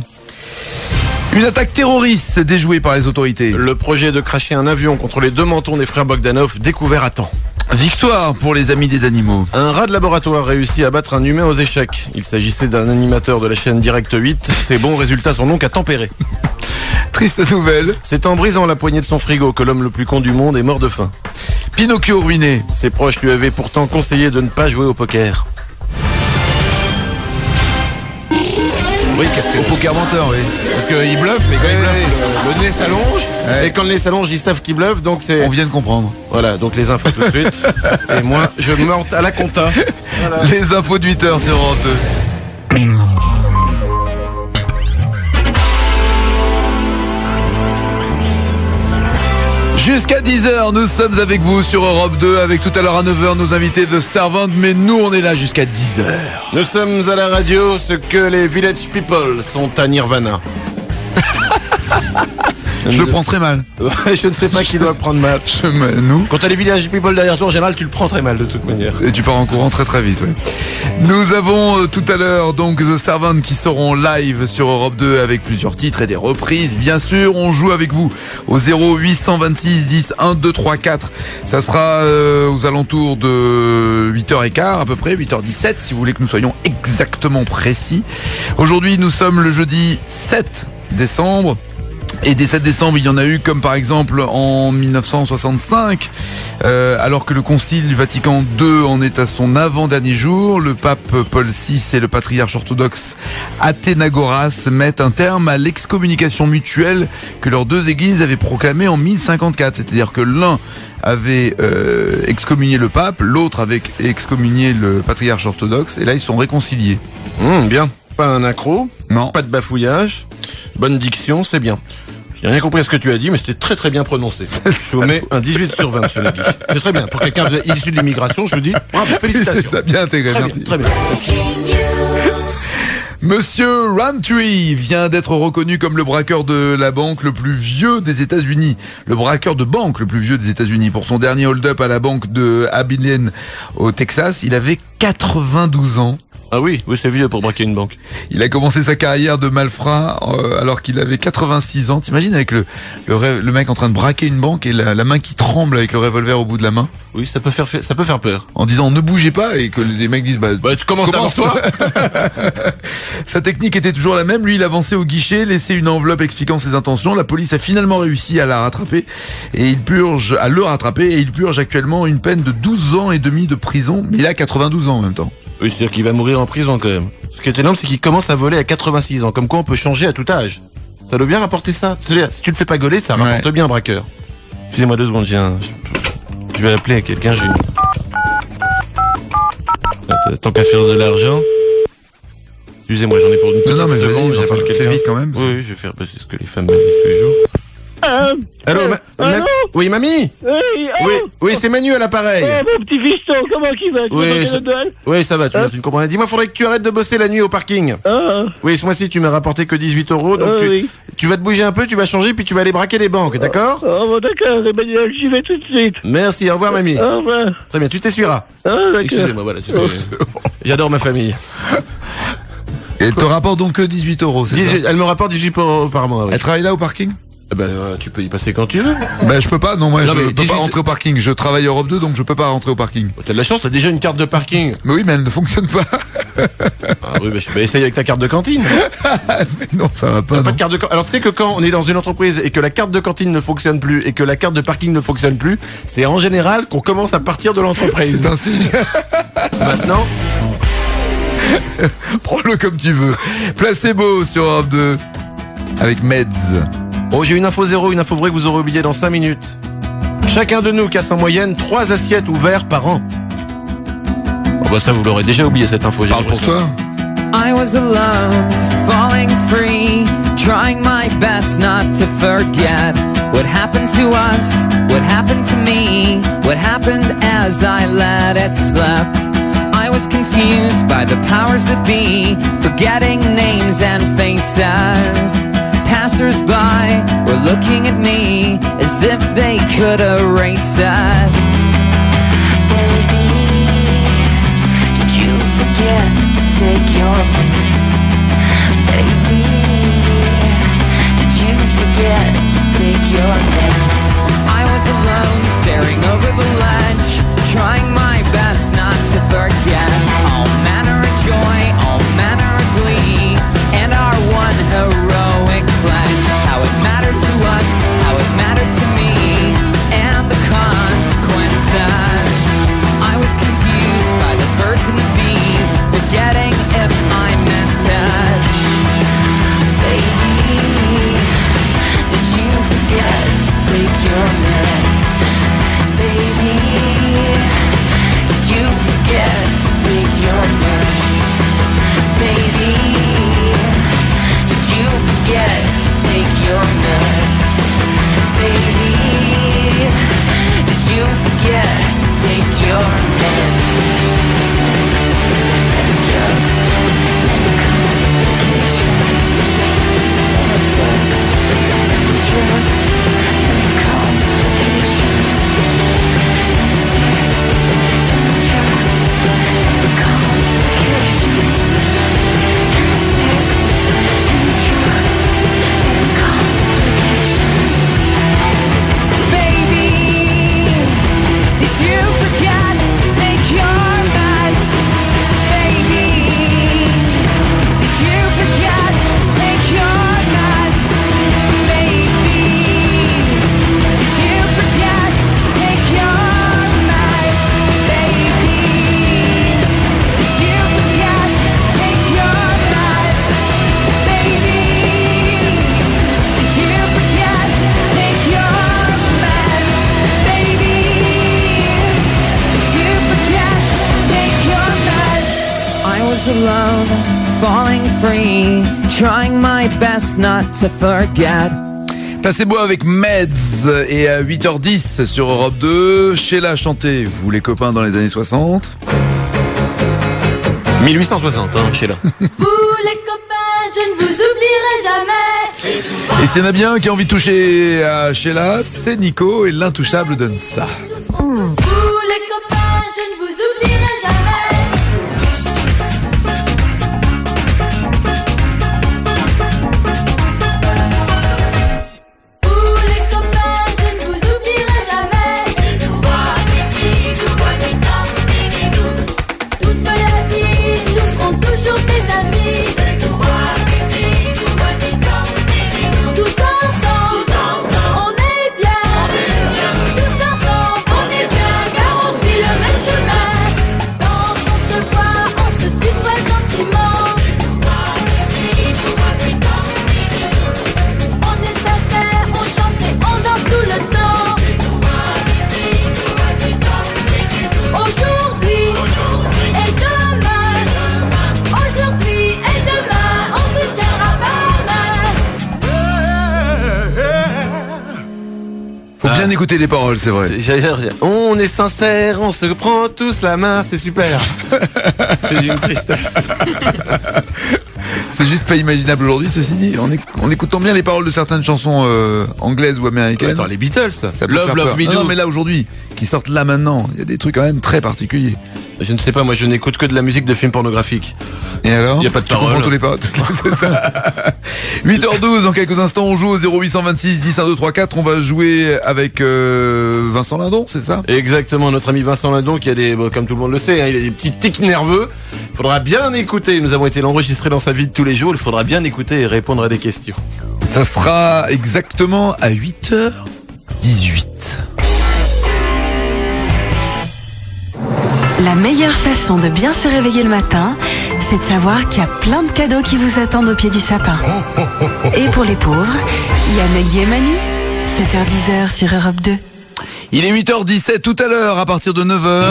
Une attaque terroriste déjouée par les autorités. Le projet de cracher un avion contre les 2 mentons des frères Bogdanov découvert à temps. Victoire pour les amis des animaux. Un rat de laboratoire réussit à battre un humain aux échecs. Il s'agissait d'un animateur de la chaîne Direct 8. Ses bons résultats sont donc à tempérer. Triste nouvelle. C'est en brisant la poignée de son frigo que l'homme le plus con du monde est mort de faim. Pinocchio ruiné. Ses proches lui avaient pourtant conseillé de ne pas jouer au poker. Oui, qu'est-ce que... Au poker menteur, oui. Parce qu'il bluffe, mais quand il bluffe, le nez s'allonge. Ouais. Et quand le nez s'allonge, ils savent qu'il bluffe, donc c'est... On vient de comprendre. Voilà, donc les infos tout de suite. Et moi, je morte à la compta. Voilà. Les infos de 8h sur Europe 2. Jusqu'à 10h, nous sommes avec vous sur Europe 2, avec tout à l'heure à 9h nos invités de Servante, mais nous on est là jusqu'à 10h. Nous sommes à la radio, ce que les Village People sont à Nirvana. Je le prends très mal. Je ne sais pas qui doit le prendre mal. Nous. Quand t'as les Village People derrière toi, en général, tu le prends très mal de toute manière. Et tu pars en courant très très vite, oui. Nous avons tout à l'heure donc The Servant qui seront live sur Europe 2 avec plusieurs titres et des reprises. Bien sûr, on joue avec vous au 0826 10 1 2 3 4. Ça sera aux alentours de 8h15 à peu près, 8h17 si vous voulez que nous soyons exactement précis. Aujourd'hui, nous sommes le jeudi 7 décembre. Et des 7 décembre, il y en a eu comme par exemple en 1965, alors que le Concile Vatican II en est à son avant-dernier jour. Le pape Paul VI et le patriarche orthodoxe Athénagoras mettent un terme à l'excommunication mutuelle que leurs deux églises avaient proclamée en 1054. C'est-à-dire que l'un avait excommunié le pape, l'autre avait excommunié le patriarche orthodoxe, et là ils sont réconciliés. Bien, pas un accro, non, pas de bafouillage, bonne diction, c'est bien. J'ai rien compris à ce que tu as dit, mais c'était très très bien prononcé. Je vous mets un 18 sur 20, monsieur Nagui. C'est très bien. Pour quelqu'un issu de l'immigration, je vous dis, bravo, félicitations. C'est ça, bien intégré, très merci. Bien, très bien. Monsieur Roundtree vient d'être reconnu comme le braqueur de la banque le plus vieux des États-Unis. Le braqueur de banque le plus vieux des États-Unis. Pour son dernier hold-up à la banque de Abilene au Texas, il avait 92 ans. Ah oui, c'est vieux pour braquer une banque. Il a commencé sa carrière de malfrat alors qu'il avait 86 ans. T'imagines avec le mec en train de braquer une banque et la main qui tremble avec le revolver au bout de la main. Oui, ça peut faire peur. En disant ne bougez pas et que les mecs disent tu commences toi. Sa technique était toujours la même. Lui, il avançait au guichet, laissait une enveloppe expliquant ses intentions. La police a finalement réussi à le rattraper et il purge actuellement une peine de 12 ans et demi de prison. Mais il a 92 ans en même temps. Oui, c'est-à-dire qu'il va mourir en prison quand même. Ce qui est énorme, c'est qu'il commence à voler à 86 ans. Comme quoi on peut changer à tout âge. Ça doit bien rapporter ça. C'est-à-dire, si tu le fais pas gauler, ça rapporte bien, braqueur. Excusez-moi 2 secondes, je vais appeler à quelqu'un, Tant qu'à faire de l'argent. Excusez-moi, j'en ai pour une petite seconde, j'appelle quelqu'un. Fais vite quand même. Oui, je vais faire, c'est ce que les femmes me disent toujours. Allô, oui, mamie. Oui, c'est Manu à l'appareil. Mon petit fiston, comment qu'il va? Oui, ça va, tu ne comprends rien. Dis-moi, faudrait que tu arrêtes de bosser la nuit au parking. Oui, ce mois-ci, tu m'as rapporté que 18 €, donc tu vas te bouger un peu, tu vas changer, puis tu vas aller braquer les banques, d'accord? Bon, d'accord, Emmanuel, j'y vais tout de suite. Merci, au revoir, mamie. Au revoir. Très bien, tu t'essuieras. Excusez-moi, voilà. J'adore ma famille. Et elle te rapporte donc que 18 €, c'est ça? Elle me rapporte 18 € par mois. Oui. Elle travaille là au parking? Tu peux y passer quand tu veux. Je peux pas, non, je peux pas rentrer au parking. Je travaille à Europe 2, donc je peux pas rentrer au parking. T'as de la chance, t'as déjà une carte de parking. Mais oui, mais elle ne fonctionne pas. Je peux essayer avec ta carte de cantine. Mais non, ça va pas. Pas de carte de... Alors tu sais que quand on est dans une entreprise et que la carte de cantine ne fonctionne plus et que la carte de parking ne fonctionne plus, c'est en général qu'on commence à partir de l'entreprise. C'est un signe. Maintenant... Prends-le comme tu veux. Placebo sur Europe 2 avec Meds. Oh, j'ai une info zéro, une info vraie que vous aurez oubliée dans 5 minutes. Chacun de nous casse en moyenne 3 assiettes ou verres par an. Ça vous l'aurez déjà oublié cette info. Parle pour toi. I was alone, falling free, trying my best not to forget what happened to us, what happened to me, what happened as I let it slip. I was confused by the powers that be, forgetting names and faces. Passers-by were looking at me as if they could erase it. Baby, did you forget to take your meds? Baby, did you forget to take your meds? I was alone, staring over the ledge, trying my best not to forget all manner of joy, all manner of glee, and our one heroic pledge. How it mattered to us, how it mattered to me, and the consequences. I was confused by the birds and the bees, forgetting if I meant it. Baby, did you forget to take your meds? Baby, did you forget to take your meds? Baby, did you forget to take your meds? Baby, did you forget to take your meds? And drugs and complications. And sex and drugs and complications. And sex and drugs and complications. And sex and drugs and complications. Baby, did you forget to take your meds? Baby, did you forget to take your meds? Baby, did you forget to take your meds? Baby, did you forget to take your meds? Baby, did you forget to take your meds? Baby, did you forget to take your meds? I was alone, falling free, trying my best not to forget. Placebo avec Meds et à 8h10 sur Europe 2. Sheila chantait, vous les copains, dans les années 60. 1860, hein, Sheila. Vous les copains, je ne vous oublierai jamais. Et s'il y en a bien qui a envie de toucher à Sheila, c'est Nico et l'intouchable donne ça. Vous les copains, je ne vous oublierai jamais. Vous les copains, je ne vous oublierai jamais. Toute la vie, nous serons toujours des amis. Tous ensemble, on est bien. Tous ensemble, on est bien, car on suit le même chemin. Quand on se voit, on se tutoie gentiment. On est sincère, on chante et on danse tout le temps. Aujourd'hui et demain, aujourd'hui et demain, on se tiendra par la main. Faut bien écouter les paroles, c'est vrai. On est sincère, on se prend tous la main, c'est super. C'est d'une tristesse. C'est juste pas imaginable aujourd'hui, ceci dit. En écoutant bien les paroles de certaines chansons anglaises ou américaines. Attends, les Beatles, ça peut Love, faire Love peur. Me Do. Non, mais là aujourd'hui, qui sortent là maintenant, il y a des trucs quand même très particuliers. Je ne sais pas, moi je n'écoute que de la musique de films pornographiques. Et alors? Il n'y a pas de Tu comprends paroles. tous les paroles, c'est ça. 8h12, dans quelques instants, on joue au 0826 10 1 2 3 4. On va jouer avec Vincent Lindon, c'est ça? Exactement, notre ami Vincent Lindon qui a des, bon, comme tout le monde le sait, hein, il a des petits tics nerveux. Il faudra bien écouter. Nous avons été l'enregistrer dans sa vie de tous les jours. Il faudra bien écouter et répondre à des questions. Ça sera exactement à 8h18. La meilleure façon de bien se réveiller le matin, c'est de savoir qu'il y a plein de cadeaux qui vous attendent au pied du sapin. Et pour les pauvres, il y a Nagui et Manu, 7h-10h sur Europe 2. Il est 8h17 tout à l'heure, à partir de 9h.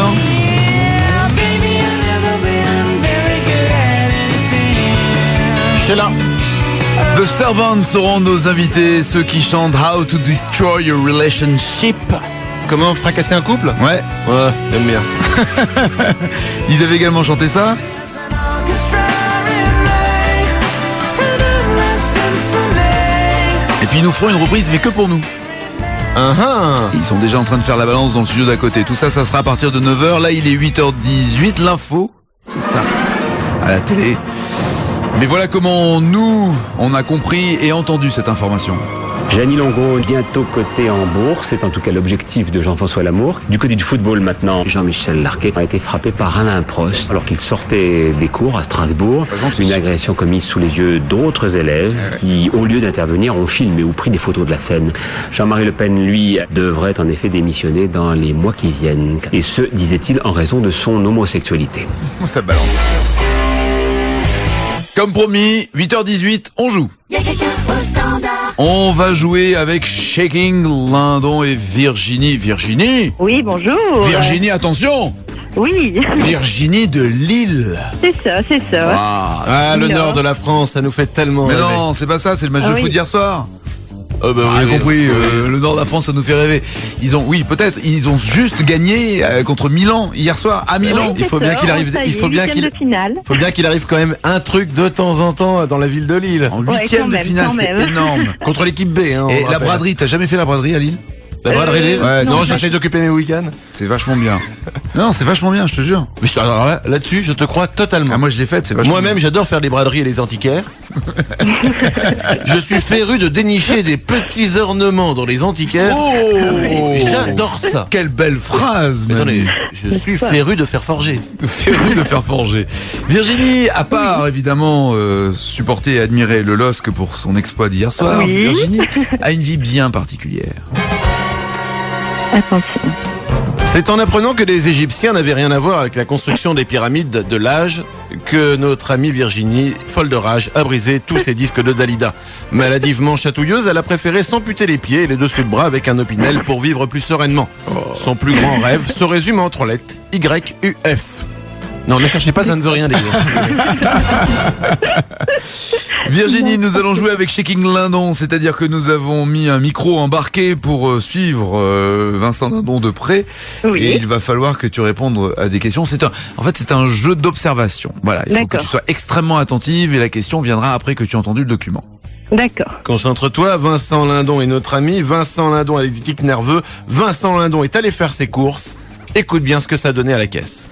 Sheila. The Servants seront nos invités, ceux qui chantent How to Destroy Your Relationship. Comment fracasser un couple? Ouais. Ouais, j'aime bien. Ils avaient également chanté ça. Et puis ils nous feront une reprise, mais que pour nous. Ils sont déjà en train de faire la balance dans le studio d'à côté. Tout ça, ça sera à partir de 9h. Là, il est 8h18. L'info, c'est ça, à la télé. Mais voilà comment nous, on a compris et entendu cette information. Jeannie Longo, bientôt coté en bourse, c'est en tout cas l'objectif de Jean-François Lamour. Du côté du football maintenant, Jean-Michel Larquet a été frappé par Alain Prost alors qu'il sortait des cours à Strasbourg. Une agression commise sous les yeux d'autres élèves qui, au lieu d'intervenir, ont filmé ou pris des photos de la scène. Jean-Marie Le Pen, lui, devrait en effet démissionner dans les mois qui viennent. Et ce, disait-il, en raison de son homosexualité. Ça balance. Comme promis, 8h18, on joue. On va jouer avec Shaking Lindon et Virginie. Virginie? Oui, bonjour. Virginie, attention. Oui. Virginie de Lille. C'est ça. Ah, le nord de la France, ça nous fait tellement Mais rêver. non, c'est pas ça, c'est le match Ah de oui. foot d'hier soir. oui, compris, le nord de la France, ça nous fait rêver. Ils ont juste gagné contre Milan hier soir à Milan. Il faut bien qu'il arrive, il faut bien qu'il arrive quand même un truc de temps en temps dans la ville de Lille. En huitième de finale, c'est énorme. Contre l'équipe B, hein. Et la braderie, t'as jamais fait la braderie à Lille? La braderie Lille? Ouais, non, j'essaie d'occuper mes week-ends. C'est vachement bien. Non, c'est vachement bien, je te jure. Mais alors là-dessus, je te crois totalement. Ah, moi, je l'ai faite, c'est vachement Moi-même, j'adore faire les braderies et les antiquaires. Je suis féru de dénicher des petits ornements dans les antiquaires. Oh, j'adore ça. Quelle belle phrase, mais man. attendez, je suis féru de faire forger. Féru de faire forger. Virginie, à part évidemment supporter et admirer le LOSC pour son exploit d'hier soir, Oui. Virginie a une vie bien particulière. Attention. C'est en apprenant que les Égyptiens n'avaient rien à voir avec la construction des pyramides de l'âge que notre amie Virginie, folle de rage, a brisé tous ses disques de Dalida. Maladivement chatouilleuse, elle a préféré s'amputer les pieds et les dessous de bras avec un opinel pour vivre plus sereinement. Son plus grand rêve se résume en 3 lettres, YUF. Non, ne cherchez pas, ça ne veut rien dire. Virginie, nous allons jouer avec Shaking Lindon, c'est-à-dire que nous avons mis un micro embarqué pour suivre Vincent Lindon de près. Oui. Et il va falloir que tu répondes à des questions. En fait, c'est un jeu d'observation. Voilà, il faut que tu sois extrêmement attentive et la question viendra après que tu aies entendu le document. D'accord. Concentre-toi, Vincent Lindon est notre ami. Vincent Lindon a les tics nerveux. Vincent Lindon est allé faire ses courses. Écoute bien ce que ça donnait à la caisse.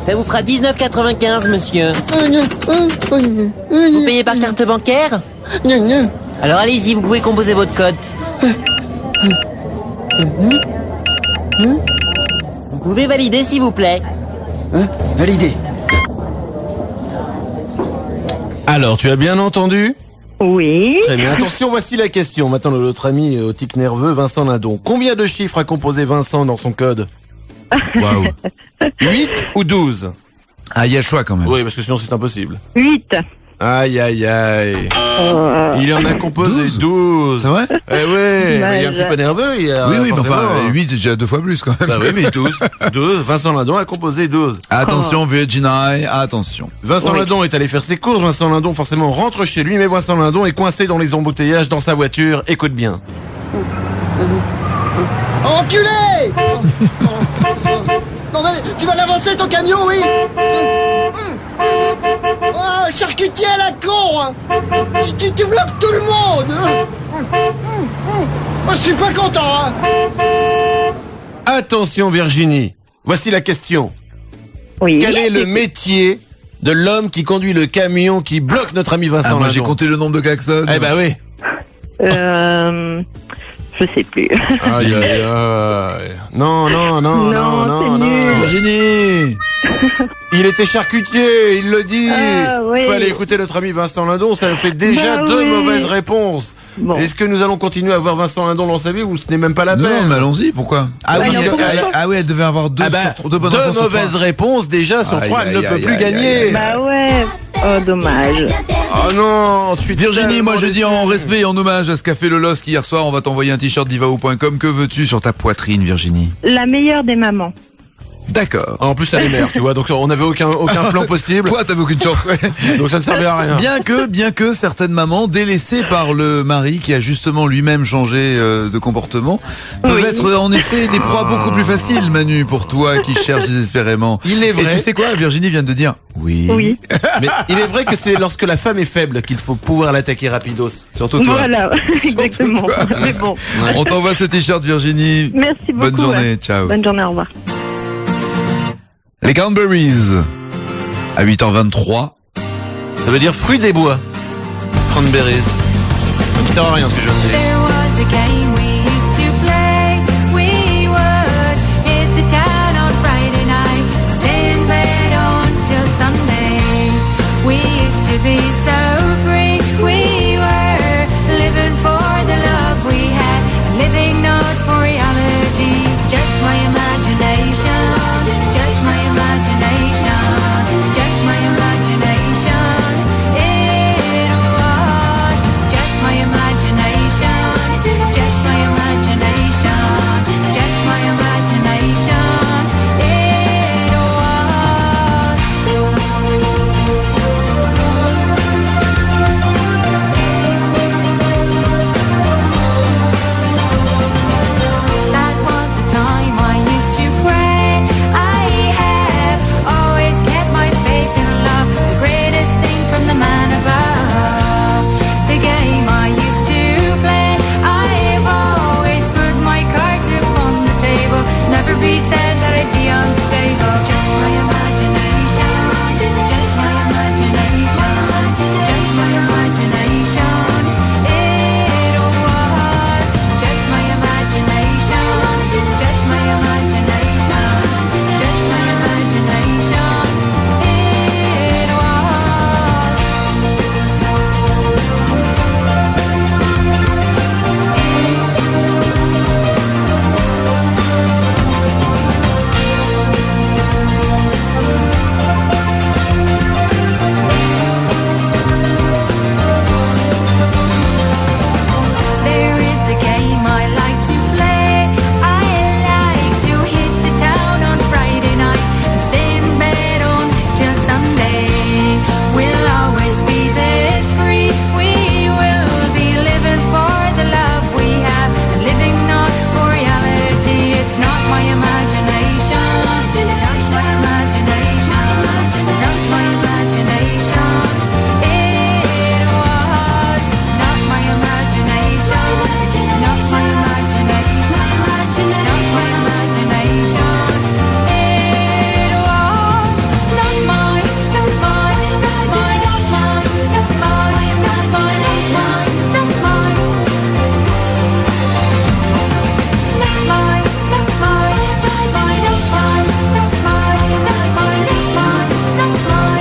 Ça vous fera 19,95, monsieur. Vous payez par carte bancaire? Alors allez-y, vous pouvez composer votre code. Vous pouvez valider, s'il vous plaît. Valider. Alors, tu as bien entendu? Oui. Très bien. Attention, voici la question. Maintenant, notre ami au tic nerveux, Vincent Lindon. Combien de chiffres a composé Vincent dans son code? Waouh. 8 ou 12? Ah, il y a le choix quand même. Oui, parce que sinon c'est impossible. 8. Aïe, aïe, aïe. Il en a composé 12. C'est vrai? Eh oui, mais il est un petit peu nerveux. Oui, mais enfin, 8 c'est déjà 2 fois plus quand même. Bah oui, mais 12. 12. Vincent Lindon a composé 12. Attention, Virginie, attention. Vincent Lindon est allé faire ses courses. Vincent Lindon, forcément, rentre chez lui. Mais Vincent Lindon est coincé dans les embouteillages dans sa voiture. Écoute bien. Enculé! Non mais tu vas l'avancer ton camion, oui? Oh, charcutier à la con, hein. Tu bloques tout le monde. Moi je suis pas content, hein. Attention Virginie, voici la question. Oui. Quel est le métier de l'homme qui conduit le camion qui bloque notre ami Vincent Lindon? Moi j'ai compté le nombre de klaxons. Eh ben oui. Je sais plus. Aïe, aïe, aïe. Non. Virginie. Il était charcutier, il le dit. Ah, oui. Fallait écouter notre ami Vincent Lindon, ça fait déjà 2 mauvaises réponses. Bon. Est-ce que nous allons continuer à voir Vincent Lindon dans sa vie ou ce n'est même pas la peine? Non, mais allons-y, pourquoi? Ah oui, elle devait avoir deux bonnes réponses. 2 mauvaises réponses déjà sur 3, elle ne peut plus gagner. Bah ouais. Oh, dommage. Oh non, Virginie, moi je dis en respect et en hommage à ce qu'a fait le LOSC hier soir, on va t'envoyer un t-shirt divao.com. Que veux-tu sur ta poitrine, Virginie? La meilleure des mamans. D'accord. En plus, elle est mère, tu vois, donc on n'avait aucun plan possible. Toi, t'avais aucune chance, ouais. Donc ça ne servait à rien. Bien que certaines mamans, délaissées par le mari qui a justement lui-même changé de comportement, peuvent être en effet des proies beaucoup plus faciles, Manu, pour toi qui cherches désespérément. Il est vrai. Et tu sais quoi, Virginie vient de dire oui. Oui. Mais il est vrai que c'est lorsque la femme est faible qu'il faut pouvoir l'attaquer rapidos. Surtout toi. Voilà, exactement. toi. Mais bon. On t'envoie ce t-shirt, Virginie. Merci beaucoup. Bonne journée, ouais. ciao. Bonne journée, au revoir. Les Cranberries, à 8h23. Ça veut dire fruit des bois. Cranberries. Ça ne sert à rien ce que je viens de dire. There was a game we used to play. We would hit the town on Friday night, stay in bed until Sunday. We used to be so free. We were living for the love we had, living not for reality. Just my imagination. Just my imagination. Just my imagination. It was just my imagination. Just my imagination. Just my imagination. It was. That was the time I used to pray. I have always kept my faith in love. It's the greatest thing from the man above. The game I used to play. I've always put my cards upon the table. Never be said that I'd be unstable. Just my imagination. Just my imagination. Just my imagination. It was just my imagination. Just my imagination. Just my imagination. It was. There is a game I like to play. I like to hit the town on Friday night and stay in bed until Sunday. We'll always be this free. We will be living for the love we have, living not for reality. It's not my imagination. It's not my imagination. It's not my imagination. It was not my imagination. Not my imagination. Not my imagination. It was not mine. Not mine. Not mine. Not mine. Not mine. Not mine. Not mine. Not mine. Not mine. Not mine. Not mine. Not mine. Not mine. Not mine. Not mine.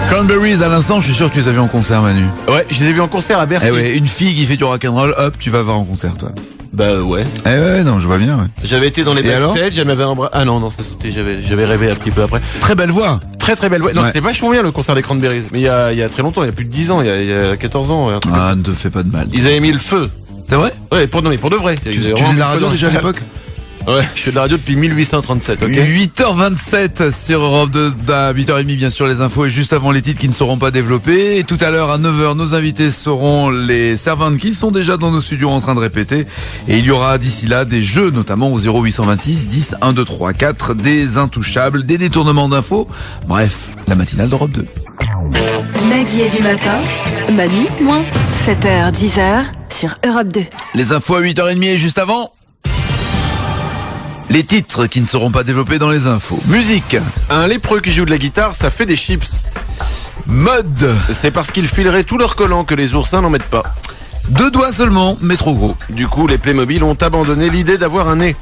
Cranberries à l'instant, je suis sûr que tu les as vus en concert, Manu. Ouais, je les ai vus en concert à Bercy. Eh ouais, une fille qui fait du rock'n'roll, hop, tu vas voir en concert, toi. Bah ouais. Eh ouais, non, je vois bien, ouais. J'avais été dans les Et alors backstage, elle m'avait embrassé. Ah non, ça c'était, j'avais rêvé un petit peu après. Très belle voix. Très très belle voix. Non, Ouais. c'était vachement bien le concert des Cranberries. Mais il y a très longtemps, il y a plus de 10 ans, il y a 14 ans. Un truc comme ça. Ah, ne te fais pas de mal. Ils avaient mis le feu. C'est vrai? Ouais, non mais pour de vrai. Tu faisais de la radio déjà à l'époque? Ouais, je fais de la radio depuis 1837, ok. 8h27 sur Europe 2, à 8h30 bien sûr les infos et juste avant les titres qui ne seront pas développés. Et tout à l'heure à 9h, nos invités seront les servantes qui sont déjà dans nos studios en train de répéter. Et il y aura d'ici là des jeux, notamment au 0826 10 1 2 3 4, des intouchables, des détournements d'infos. Bref, la matinale d'Europe 2. Nagui est du matin, Manu, moins 7h, 10h sur Europe 2. Les infos à 8h30 et juste avant. Les titres qui ne seront pas développés dans les infos. Musique. Un lépreux qui joue de la guitare, ça fait des chips. Mode. C'est parce qu'ils fileraient tous leurs collants que les oursins n'en mettent pas. 2 doigts seulement, mais trop gros. Du coup, les Playmobil ont abandonné l'idée d'avoir un nez.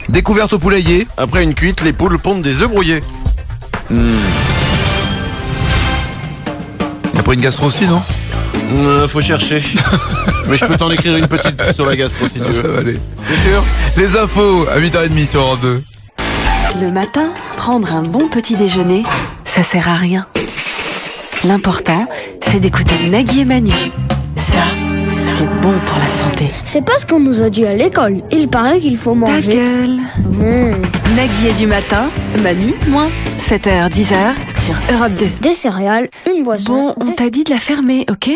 Découverte au poulailler. Après une cuite, les poules pondent des œufs brouillés. Après une gastro aussi, non? Faut chercher. Mais je peux t'en écrire une petite sur la gastro si tu veux. Ça va aller. Bien sûr. Les infos à 8h30 sur Europe 2. Le matin, prendre un bon petit déjeuner, ça sert à rien. L'important, c'est d'écouter Nagui et Manu. Ça, c'est bon pour la santé. C'est pas ce qu'on nous a dit à l'école. Il paraît qu'il faut manger. Ta gueule. Nagui est du matin, Manu, moins 7h, 10h sur Europe 2. Des céréales, une boisson. Bon, on t'a dit de la fermer, ok?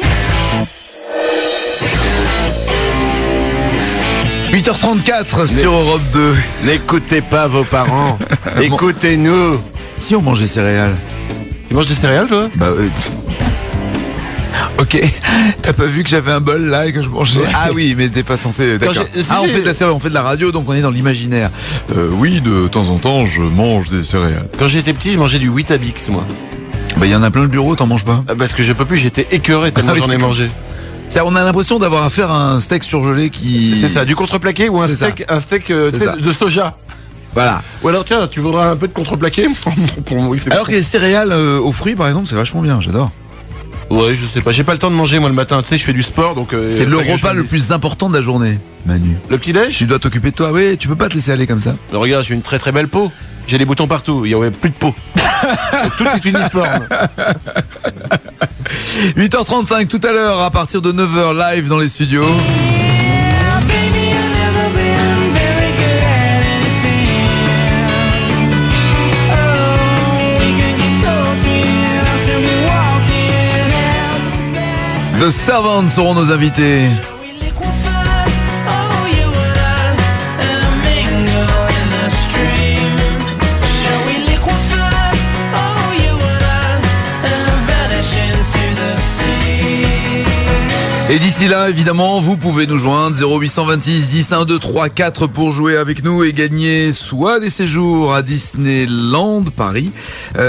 8h34 sur Europe 2. N'écoutez pas vos parents. Écoutez-nous. Si on mange des céréales. Tu manges des céréales, toi? Bah ok, t'as pas vu que j'avais un bol là et que je mangeais? Ah oui, mais t'es pas censé. D'accord. On fait de la céréale, on fait de la radio, donc on est dans l'imaginaire. Oui, de temps en temps, je mange des céréales. Quand j'étais petit, je mangeais du Weetabix, moi. Bah y en a plein le bureau, t'en manges pas? Parce que je peux plus, j'étais écœuré tellement j'en ai mangé. On a l'impression d'avoir affaire à un steak surgelé qui... C'est ça, du contreplaqué ou un steak de soja. Voilà. Ou alors tiens, tu voudras un peu de contreplaqué? Alors que les céréales aux fruits, par exemple, c'est vachement bien, j'adore. Ouais, je sais pas, j'ai pas le temps de manger moi le matin, tu sais, je fais du sport donc... c'est le repas le plus important de la journée, Manu. Le petit-déj? Tu dois t'occuper de toi, oui, tu peux pas te laisser aller comme ça. Alors, regarde, j'ai une très très belle peau, j'ai des boutons partout, il y a plus de peau. Tout est uniforme. 8h35 tout à l'heure, à partir de 9h live dans les studios. The Servants seront nos invités. Et d'ici là, évidemment, vous pouvez nous joindre 0826 10 1 2 3 4 pour jouer avec nous et gagner soit des séjours à Disneyland Paris,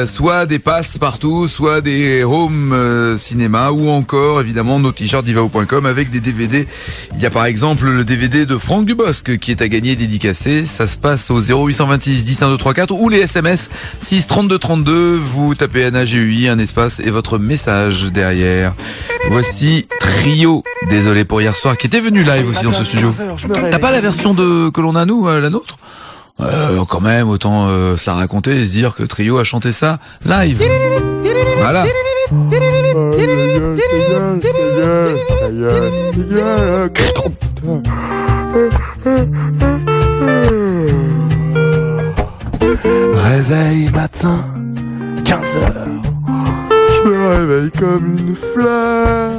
soit des passes partout, soit des home cinéma ou encore évidemment nos t-shirts divao.com avec des DVD. Il y a par exemple le DVD de Franck Dubosc qui est à gagner dédicacé. Ça se passe au 0826 10 1 2 3 4 ou les SMS 6 32 32. Vous tapez NAGUI, un espace et votre message derrière. Voici Trio. Désolé pour hier soir, qui était venu live aussi dans ce studio. T'as pas la version que l'on a nous, la nôtre? Quand même, autant se la raconter et se dire que Trio a chanté ça live. Voilà. Réveil matin, 15h. Je me réveille comme une fleur.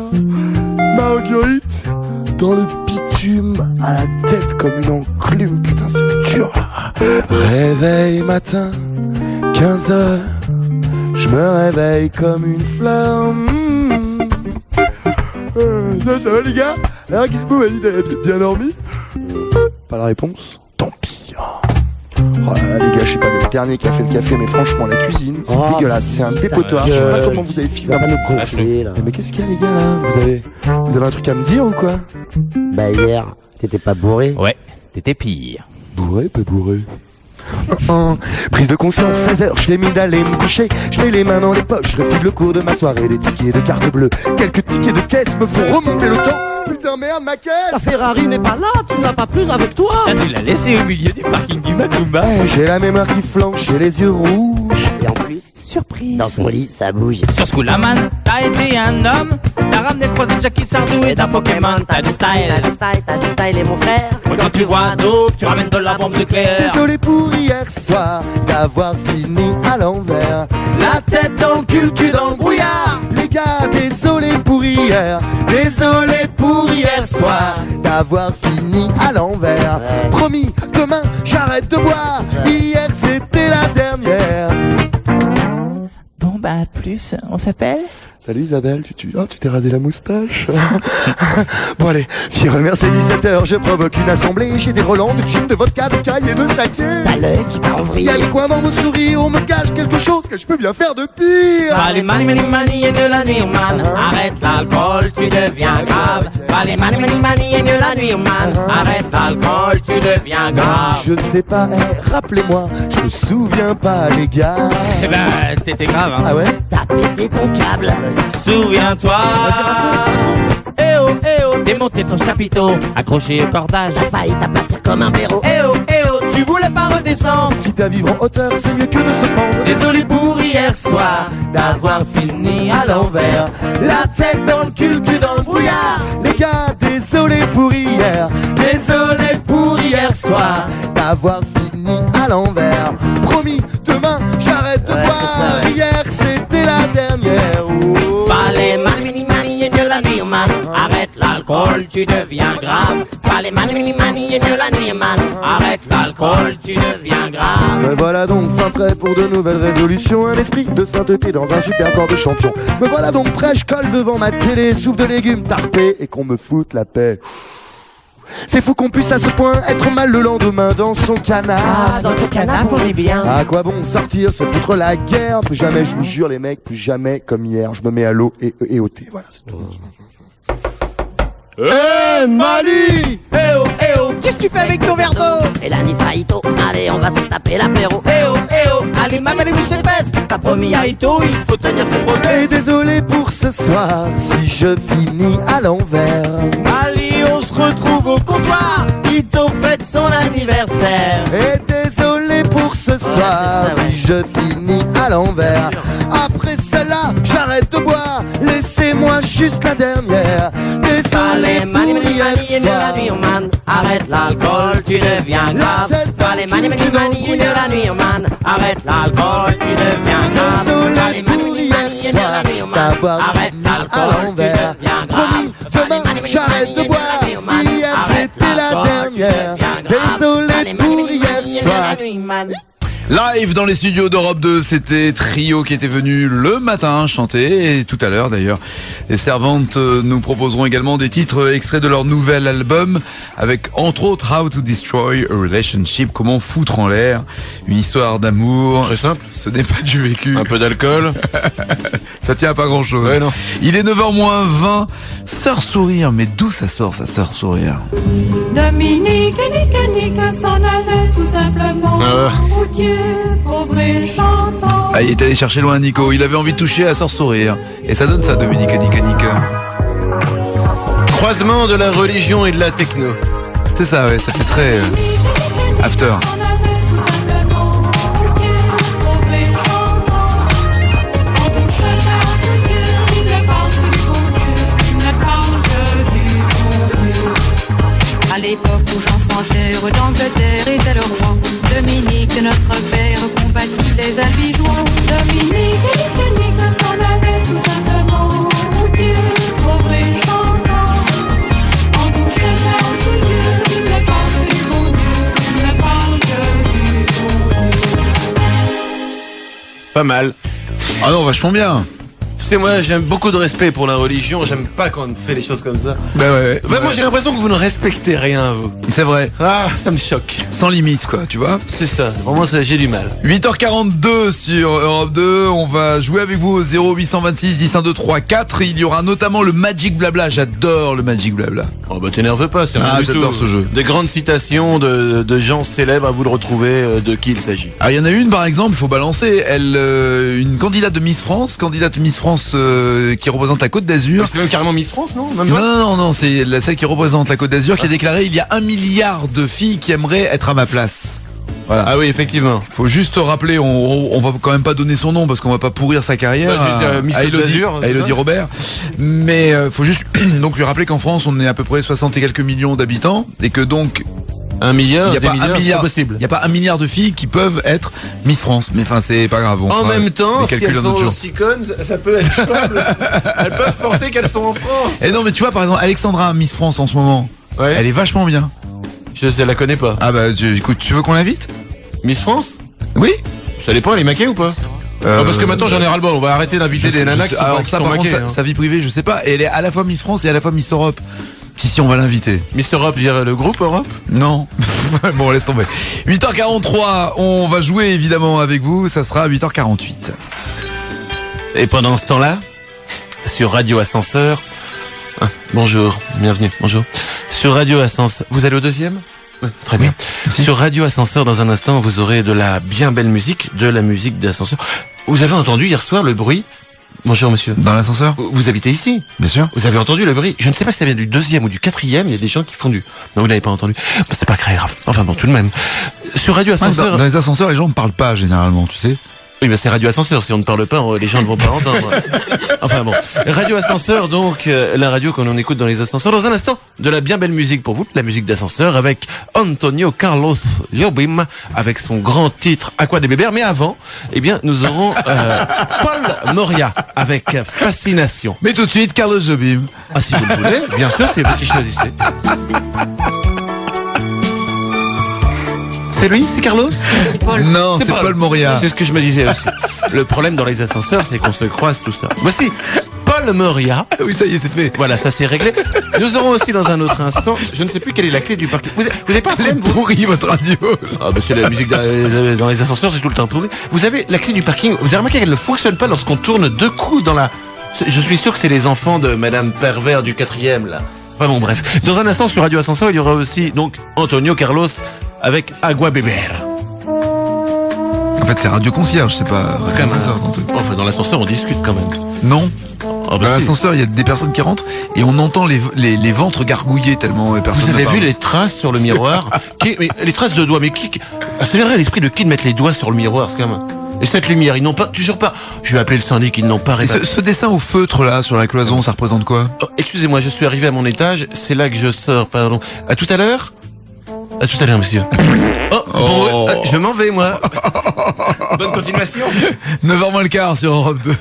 Marguerite dans le bitume, à la tête comme une enclume. Putain, c'est dur là. Réveil matin, 15h. Je me réveille comme une fleur. Ça va les gars? Alors Gizmo m'a dit t'avais bien dormi? Pas la réponse? Tant pis. Oh là là les gars, je sais pas le dernier qui a fait le café, mais franchement la cuisine c'est dégueulasse, c'est un dépotoir. Je sais pas comment vous avez filmé. Mais qu'est-ce qu'il y a les gars là? Vous avez un truc à me dire ou quoi? Bah hier, t'étais pas bourré? Ouais, t'étais pire. Bourré, pas bourré. Prise de conscience, 16h, je fais mine d'aller me coucher. Je mets les mains dans les poches, je refile le cours de ma soirée. Des tickets de carte bleue, quelques tickets de caisse me font remonter le temps. Putain merde, ma caisse! Ta Ferrari n'est pas là, tu l'as pas prise avec toi! Tu l'as laissé au milieu du parking du Macumba. J'ai la mémoire qui flanche et les yeux rouges. Et en plus, surprise! Dans son lit, ça bouge. Sur Schoolaman, t'as été un homme. T'as ramené le croisé de Jackie Sardou et d'un Pokémon. T'as du style, et mon frère. Quand tu vois d'eau, tu ramènes de la bombe nucléaire. Désolé pour hier soir, d'avoir fini à l'envers. La tête dans le cul dans le brouillard. Les gars, désolé pour hier. Désolé pour hier soir, d'avoir fini à l'envers. Promis, demain, j'arrête de boire. Hier, c'était la dernière. Bon bah à plus, on s'appelle? Salut Isabelle, tu t'es rasé la moustache. Bon allez, Firemer c'est 17h, je provoque une assemblée. J'ai des Roland, de gin, de vodka, de caille et de saké. T'as l'œil qui part en Il y a les coins dans vos sourires, on me cache quelque chose que je peux bien faire de pire. Pas les mani mani mani et de la nuit, man. Arrête l'alcool, tu deviens grave. Pas les mani mani mani et de la nuit, man. Arrête l'alcool, tu deviens grave. Je sais pas, rappelez-moi, je me souviens pas les gars. Eh ben, t'étais grave, hein. Ah ouais? T'as pété ton câble. Souviens-toi. Eh oh, démonter son chapiteau, accroché au cordage. T'as failli t'aplatir comme un blaireau. Eh oh, tu voulais pas redescendre. Quitte à vivre en hauteur, c'est mieux que de se pendre. Désolé pour hier soir, d'avoir fini à l'envers. La tête dans le cul dans le brouillard. Les gars, désolé pour hier. Désolé pour hier soir, d'avoir fini à l'envers. Promis, demain, j'arrête de boire. Hier, c'était la dernière. Oh. Fallait mani mani et de la nuit, man. Arrête l'alcool, tu deviens grave. Fallait mani mani et de la nuit, man. Arrête l'alcool, tu deviens grave. Me voilà donc fin prêt pour de nouvelles résolutions. Un esprit de sainteté dans un super corps de champion. Me voilà donc prêt, je colle devant ma télé. Soupe de légumes tarpés et qu'on me foute la paix. C'est fou qu'on puisse à ce point être mal le lendemain dans son canard. Ah, dans ton canard, on est bien. À quoi bon sortir, se foutre la guerre? Plus jamais, je vous jure les mecs, plus jamais comme hier. Je me mets à l'eau et au thé. Voilà, c'est tout. Eh Mali! Eh oh, qu'est-ce que tu fais avec ton verre d'eau? C'est la Nifaito, allez on va se taper l'apéro. Eh oh, allez maman les bouches les fesses. T'as promis à Ito, il faut tenir ses Et promesses. désolé pour ce soir, si je finis à l'envers. Mali, on se retrouve au comptoir. Ito fête son anniversaire. Et désolé pour ce soir, c'est ça, ouais. si je finis à l'envers. Après celle-là, j'arrête de boire, laissez-moi juste la dernière. Désolé Fallait mani pour mani hier mani et de la soir. nuit, man. Arrête l'alcool, tu deviens grave. La tête Fallait mani mani mani et de la nuit, man. Arrête l'alcool, tu deviens grave. Désolé Fallait mani pour mani hier mani et de la soir, nuit, man. d'avoir Arrête fini à l'alcool, tu l'envers. deviens grave. Promis, demain, j'arrête de boire, hier c'était la dernière. Désolé pour hier soir. Live dans les studios d'Europe 2, c'était Trio qui était venu le matin chanter, et tout à l'heure d'ailleurs. Les servantes nous proposeront également des titres extraits de leur nouvel album, avec entre autres How to Destroy a Relationship, comment foutre en l'air une histoire d'amour. Très simple. Ce n'est pas du vécu. Un peu d'alcool. Ça tient à pas grand chose. Ouais, non. Il est 9h moins 20. Sœur Sourire, mais d'où ça sort ça, Sœur Sourire? Dominique et Nick s'en allaient tout simplement Ah. au Dieu, pauvre et chantant. Ah, il est allé chercher loin Nico, il avait envie de toucher à Sœur Sourire. Et ça donne ça, Dominique et Nick. Croisement de la religion et de la techno. C'est ça, ouais, ça fait très after. S'en allaient tout simplement au Dieu, pauvre et chantant. En bouche de Dieu, il ne parle que du bon Dieu, il ne parle que du bon Dieu. À l'époque où Jean Santerre d'Angleterre était le roi, Dominique, notre père, combattit les albigeois. Dominique et Nick s'en allaient tout simplement au Dieu, pauvre et chantant. En bouche de Dieu, il ne parle que du bon Dieu, il ne parle que du bon Dieu. Pas mal. Ah non, vachement bien. Tu sais, moi, j'aime beaucoup de respect pour la religion. J'aime pas quand on fait les choses comme ça. Bah ouais. Vraiment, j'ai l'impression que vous ne respectez rien, vous. C'est vrai. Ah, ça me choque. Sans limite, quoi, tu vois. C'est ça. Vraiment, ça, j'ai du mal. 8h42 sur Europe 2. On va jouer avec vous au 0826 10 1 2 3 4. Il y aura notamment le Magic Blabla. J'adore le Magic Blabla. Oh bah t'énerve pas, c'est rien Ah, du j'adore tout. ce jeu. Des grandes citations de gens célèbres, à vous de retrouver de qui il s'agit. Ah, il y en a une par exemple, il faut balancer. Elle, une candidate Miss France qui représente la Côte d'Azur. C'est même carrément Miss France, non? Même Non, c'est celle qui représente la Côte d'Azur qui a déclaré il y a 1 milliard de filles qui aimeraient être à ma place. Voilà. Ah oui, effectivement. Faut juste rappeler, on va quand même pas donner son nom parce qu'on va pas pourrir sa carrière. Bah, juste, Miss Côte d'Azur, à Elodie Robert. Mais faut juste donc lui rappeler qu'en France on est à peu près 60 et quelques millions d'habitants et que donc 1 milliard, il y a des pas milliards, un milliard, c'est possible. il y a pas 1 milliard de filles qui peuvent être Miss France. Mais enfin c'est pas grave. En même temps, si elles sont jour. aussi connes, ça peut être jouable. Elles peuvent penser qu'elles sont en France. Et non mais tu vois par exemple Alexandra Miss France en ce moment, Ouais. elle est vachement bien. Je la connais pas. Ah bah écoute, tu veux qu'on l'invite? Miss France? Oui. Ça dépend, elle est maquée ou pas? Non, parce que maintenant j'en ai ras le bol, on va arrêter d'inviter des nanas qui sont, alors qui ça sont par contre maquées. sa vie privée je sais pas. Et elle est à la fois Miss France et à la fois Miss Europe. Laetitia, on va l'inviter. Mister Europe, dire le groupe Europe? Non. Bon, laisse tomber. 8h43, on va jouer évidemment avec vous. Ça sera à 8h48. Et pendant ce temps-là, sur Radio Ascenseur... Ah, bonjour, bienvenue, bonjour. Sur Radio Ascenseur... Vous allez au deuxième? Oui, très bien. Sur Radio Ascenseur, dans un instant, vous aurez de la bien belle musique, de la musique d'ascenseur. Vous avez entendu hier soir le bruit? Bonjour monsieur. Dans l'ascenseur? Vous habitez ici? Bien sûr. Vous avez entendu le bruit? Je ne sais pas si ça vient du deuxième ou du quatrième, il y a des gens qui font du... Non, vous l'avez pas entendu. C'est pas très grave. Enfin bon, tout de même. Sur Radio Ascenseur... Dans les ascenseurs, les gens ne parlent pas généralement, tu sais. Oui, mais c'est Radio Ascenseur. Si on ne parle pas, les gens ne vont pas entendre. Enfin bon. Radio Ascenseur, donc, la radio qu'on écoute dans les ascenseurs. Dans un instant, de la bien belle musique pour vous, la musique d'ascenseur avec Antonio Carlos Jobim, avec son grand titre Aqua de Beber. Mais avant, eh bien, nous aurons Paul Moria avec Fascination. Mais tout de suite, Carlos Jobim. Ah, si vous le voulez, bien sûr, c'est vous qui choisissez. C'est lui, c'est Carlos? C'est Paul. Non, c'est Paul Moria. C'est ce que je me disais aussi. Le problème dans les ascenseurs, c'est qu'on se croise tout ça. Voici Paul Moria. Oui, ça y est, c'est fait. Voilà, ça c'est réglé. Nous aurons aussi dans un autre instant, je ne sais plus quelle est la clé du parking. Vous avez pas problème, vous? Pourri, votre radio. Ah, bah c'est la musique dans les ascenseurs, c'est tout le temps pourri. Vous avez la clé du parking. Vous avez remarqué qu'elle ne fonctionne pas lorsqu'on tourne deux coups dans la... Je suis sûr que c'est les enfants de Madame Pervers du 4e, là. Enfin bon, bref. Dans un instant, sur Radio Ascenseur, il y aura aussi, donc, Antonio Carlos avec Agua Beber. En fait, c'est Radio Concierge, c'est pas Radio Ascenseur. Enfin, dans l'ascenseur, on discute quand même. Non. Oh, bah dans l'ascenseur, il y a des personnes qui rentrent et on entend les ventres gargouiller tellement personne. Vous avez vu les traces sur le miroir? Mais les traces de doigts, mais qui... Ça viendrait à l'esprit de qui de mettre les doigts sur le miroir, c'est quand même... Et cette lumière, ils n'ont pas, toujours pas... Je vais appeler le syndic, ils n'ont pas réparé. Ce dessin au feutre là, sur la cloison, ça représente quoi? Oh, excusez-moi, je suis arrivé à mon étage, c'est là que je sors, pardon. À tout à l'heure? À tout à l'heure, monsieur. Bon, je m'en vais, moi. Bonne continuation. 9h moins le quart sur Europe 2.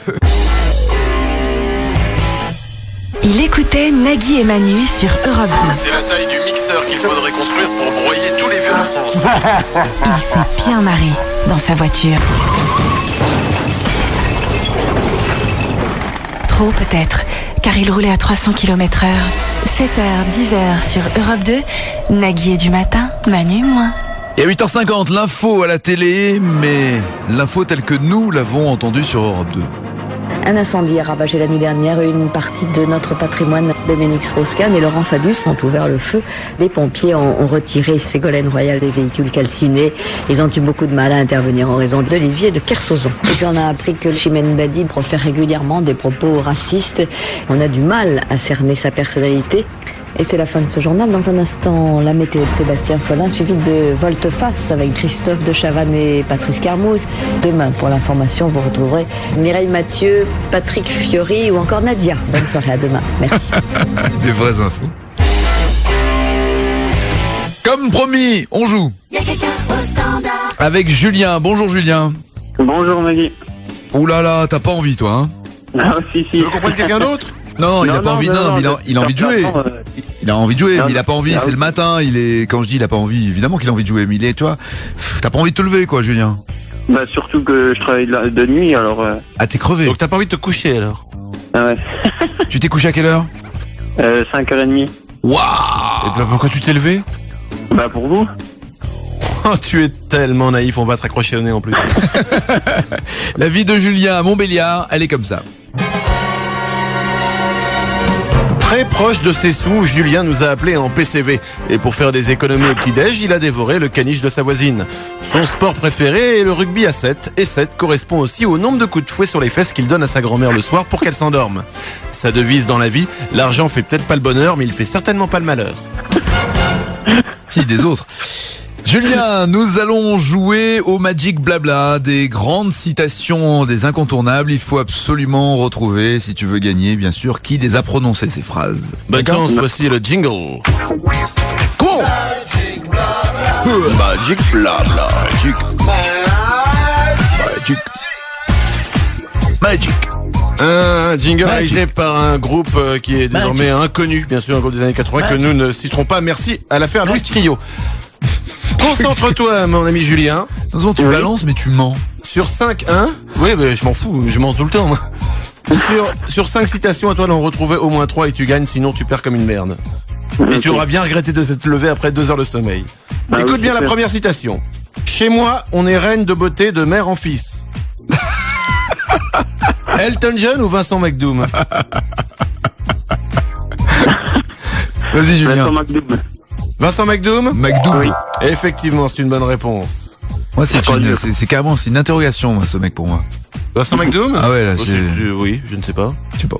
Il écoutait Nagui et Manu sur Europe 2. C'est la taille du mixeur qu'il faudrait construire pour broyer tous les vieux de France. Il s'est bien marré dans sa voiture. Trop peut-être, car il roulait à 300 km/h. 7h, 10h sur Europe 2. Nagui est du matin, Manu moins. Et à 8h50, l'info à la télé, mais l'info telle que nous l'avons entendue sur Europe 2. Un incendie a ravagé la nuit dernière une partie de notre patrimoine. Dominique Strauss-Kahn et Laurent Fabius ont ouvert le feu. Les pompiers ont retiré Ségolène Royal des véhicules calcinés. Ils ont eu beaucoup de mal à intervenir en raison de l'évier de Kersozon. Et puis on a appris que Chimène Badi profère régulièrement des propos racistes. On a du mal à cerner sa personnalité. Et c'est la fin de ce journal. Dans un instant, la météo de Sébastien Follin, suivi de Volte-Face avec Christophe de Chavannes et Patrice Carmouze. Demain, pour l'information, vous retrouverez Mireille Mathieu, Patrick Fiori ou encore Nadia. Bonne soirée, à demain. Merci. Des vraies infos. Comme promis, on joue. Y a quelqu'un au standard. Avec Julien. Bonjour Julien. Bonjour Maggie. Ouh là là, t'as pas envie toi, hein? Ah si. Tu veux qu'on prenne quelqu'un d'autre? Non, il a pas envie. Non, il a envie de jouer. Il a envie de jouer, mais il a pas envie. C'est le matin. Quand je dis il a pas envie, évidemment qu'il a envie de jouer. Mais il est, tu vois, t'as pas envie de te lever, quoi, Julien. Bah surtout que je travaille de nuit, alors. Ah, t'es crevé. Donc t'as pas envie de te coucher alors? Ah ouais. Tu t'es couché à quelle heure? 5h30. Waouh! Et ben pourquoi tu t'es levé? Bah pour vous. Oh, tu es tellement naïf, on va te raccrocher au nez en plus. La vie de Julien à Montbéliard, elle est comme ça. Très proche de ses sous, Julien nous a appelé en PCV. Et pour faire des économies au petit-déj, il a dévoré le caniche de sa voisine. Son sport préféré est le rugby à 7. Et 7 correspond aussi au nombre de coups de fouet sur les fesses qu'il donne à sa grand-mère le soir pour qu'elle s'endorme. Sa devise dans la vie, l'argent fait peut-être pas le bonheur, mais il fait certainement pas le malheur. Si, des autres. Julien, nous allons jouer au Magic Blabla, des grandes citations, des incontournables. Il faut absolument retrouver, si tu veux gagner, bien sûr, qui les a prononcées, ces phrases. Bonne chance, voici le jingle. Comment? Magic Blabla. Magic. Un jingle réalisé par un groupe qui est désormais inconnu, bien sûr, un groupe des années 80 que nous ne citerons pas. Merci à l'affaire Louis Trio. Concentre-toi, mon ami Julien. Attention, tu balances, mais tu mens. Sur 5, hein? Oui, mais je m'en fous, je mens tout le temps, moi. Sur 5 citations, à toi d'en retrouver au moins 3 et tu gagnes, sinon tu perds comme une merde. Et tu auras bien regretté de t'être levé après 2 heures de sommeil. Bah Écoute oui, bien la super. première citation. Chez moi, on est reine de beauté de mère en fils. Elton John ou Vincent McDoom? Vas-y, Julien. Vincent McDoom. Vincent McDoom? McDoom. Oui. Effectivement, c'est une bonne réponse. Moi, c'est carrément, c'est une interrogation, moi, ce mec, pour moi. Vincent McDoom? Ah ouais, là, Oh, oui, je ne sais pas. Je sais pas.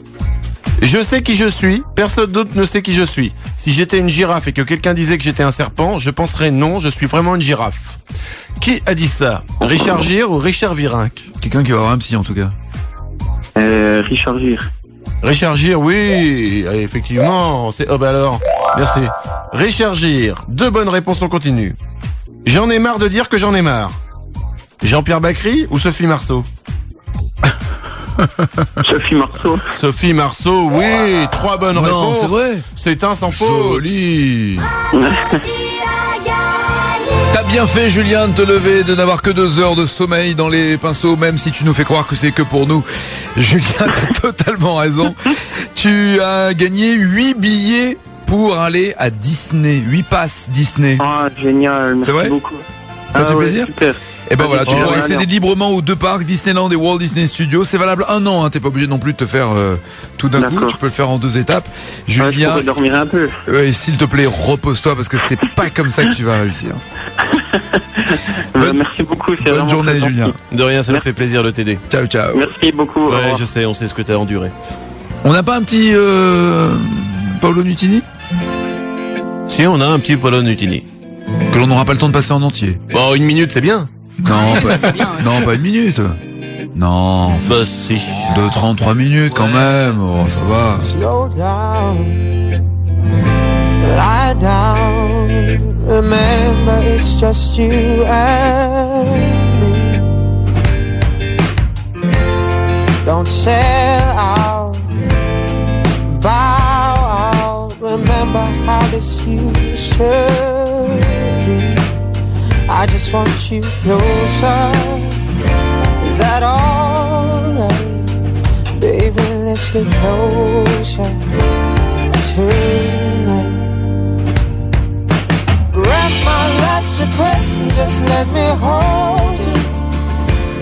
Je sais qui je suis, personne d'autre ne sait qui je suis. Si j'étais une girafe et que quelqu'un disait que j'étais un serpent, je penserais non, je suis vraiment une girafe. Qui a dit ça? Richard Gere ou Richard Virenque? Quelqu'un qui va avoir un psy, en tout cas. Richard Gere. Richard Gere, oui, effectivement. C'est oh bah alors, merci. Richard Gere, 2 bonnes réponses, on continue. J'en ai marre de dire que j'en ai marre. Jean-Pierre Bacry ou Sophie Marceau? Sophie Marceau. Sophie Marceau, oui, 3 bonnes réponses. Non, c'est vrai. C'est un sans faute. Joli. T'as bien fait, Julien, de te lever, de n'avoir que 2 heures de sommeil dans les pinceaux, même si tu nous fais croire que c'est que pour nous. Julien, t'as totalement raison. Tu as gagné 8 billets pour aller à Disney. 8 passes Disney. Ah, génial. Merci C'est vrai beaucoup. Ça te fait ouais, plaisir? super. Et ben voilà, tu pourras ouais, accéder librement aux 2 parcs, Disneyland et Walt Disney Studios. C'est valable 1 an, hein. T'es pas obligé non plus de te faire tout d'un coup. D'accord. Tu peux le faire en 2 étapes. Je Julien, pourrais dormir un peu. s'il te plaît, repose-toi parce que c'est pas comme ça que tu vas réussir. Merci beaucoup. C'est Bonne vraiment journée, très gentil. Julien. De rien, ça nous fait plaisir de t'aider. Ciao, ciao. Merci beaucoup. Au Ouais, revoir. je sais, on sait ce que t'as enduré. On n'a pas un petit Paolo Nutini Si, on a un petit Paolo Nutini. que l'on n'aura pas le temps de passer en entier. Bon, 1 minute, c'est bien. Non, pas 1 minute. Non. Bah si. 2-33 minutes quand même. Oh, ça va. Slow down, lie down. Remember, it's just you and me. Don't sell out, bow out. Remember how this used to be. I just want you closer. Is that alright? Baby, let's get closer tonight. Grant my last request and just let me hold you.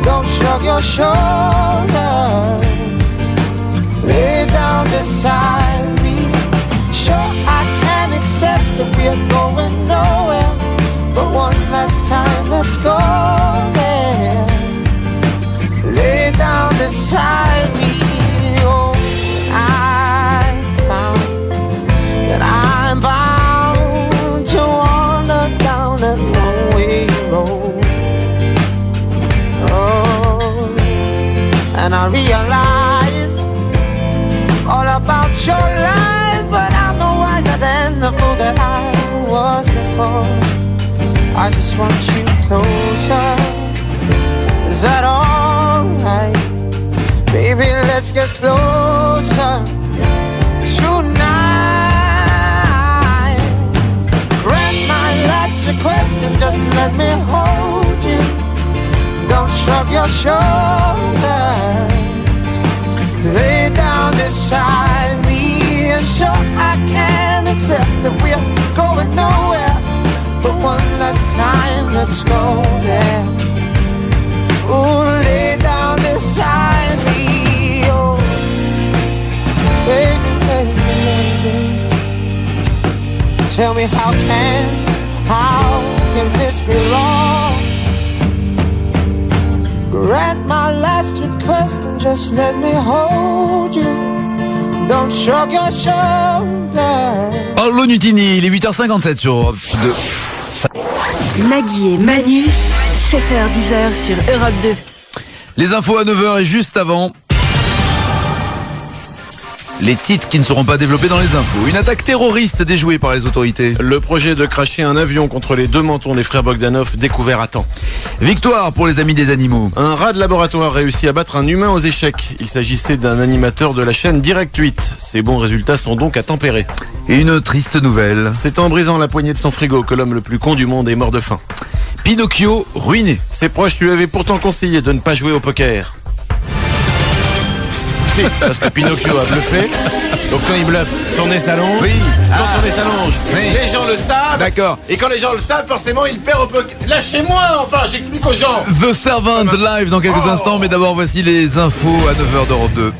Don't shrug your shoulders. Lay down beside me. Sure, I can accept that we're going nowhere, but one last time, let's go there. Lay down beside me. Oh, I found that I'm bound to wander down that lonely road. Oh, and I realize all about your lies, but I'm no wiser than the fool that I was before. I just want you closer. Is that alright? Baby, let's get closer tonight. Grant my last request and just let me hold you. Don't shrug your shoulders. Lay down beside me. And sure, I can accept that we're going nowhere, but one last time, let's go there. Ooh, lay down beside me. Oh, baby, baby, baby. Tell me how can this be wrong? Grant my last request and just let me hold you. Don't shrug your shoulders. Paolo Nutini, il est 8h57 sur Europe 2. Nagui et Manu, 7h-10h sur Europe 2. Les infos à 9h et juste avant, les titres qui ne seront pas développés dans les infos. Une attaque terroriste déjouée par les autorités. Le projet de cracher un avion contre les 2 mentons des frères Bogdanov découvert à temps. Victoire pour les amis des animaux. Un rat de laboratoire réussit à battre un humain aux échecs. Il s'agissait d'un animateur de la chaîne Direct 8. Ses bons résultats sont donc à tempérer. Et une triste nouvelle. C'est en brisant la poignée de son frigo que l'homme le plus con du monde est mort de faim. Pinocchio ruiné. Ses proches lui avaient pourtant conseillé de ne pas jouer au poker. Si, parce que Pinocchio a bluffé. Donc quand il bluffe, son nez s'allonge. Oui. Quand son nez s'allonge, Oui. les gens le savent. D'accord. Et quand les gens le savent, forcément, il perd au peu. Lâchez-moi, enfin, j'explique aux gens. The Servant live dans quelques instants, mais d'abord voici les infos à 9h d'Europe 2.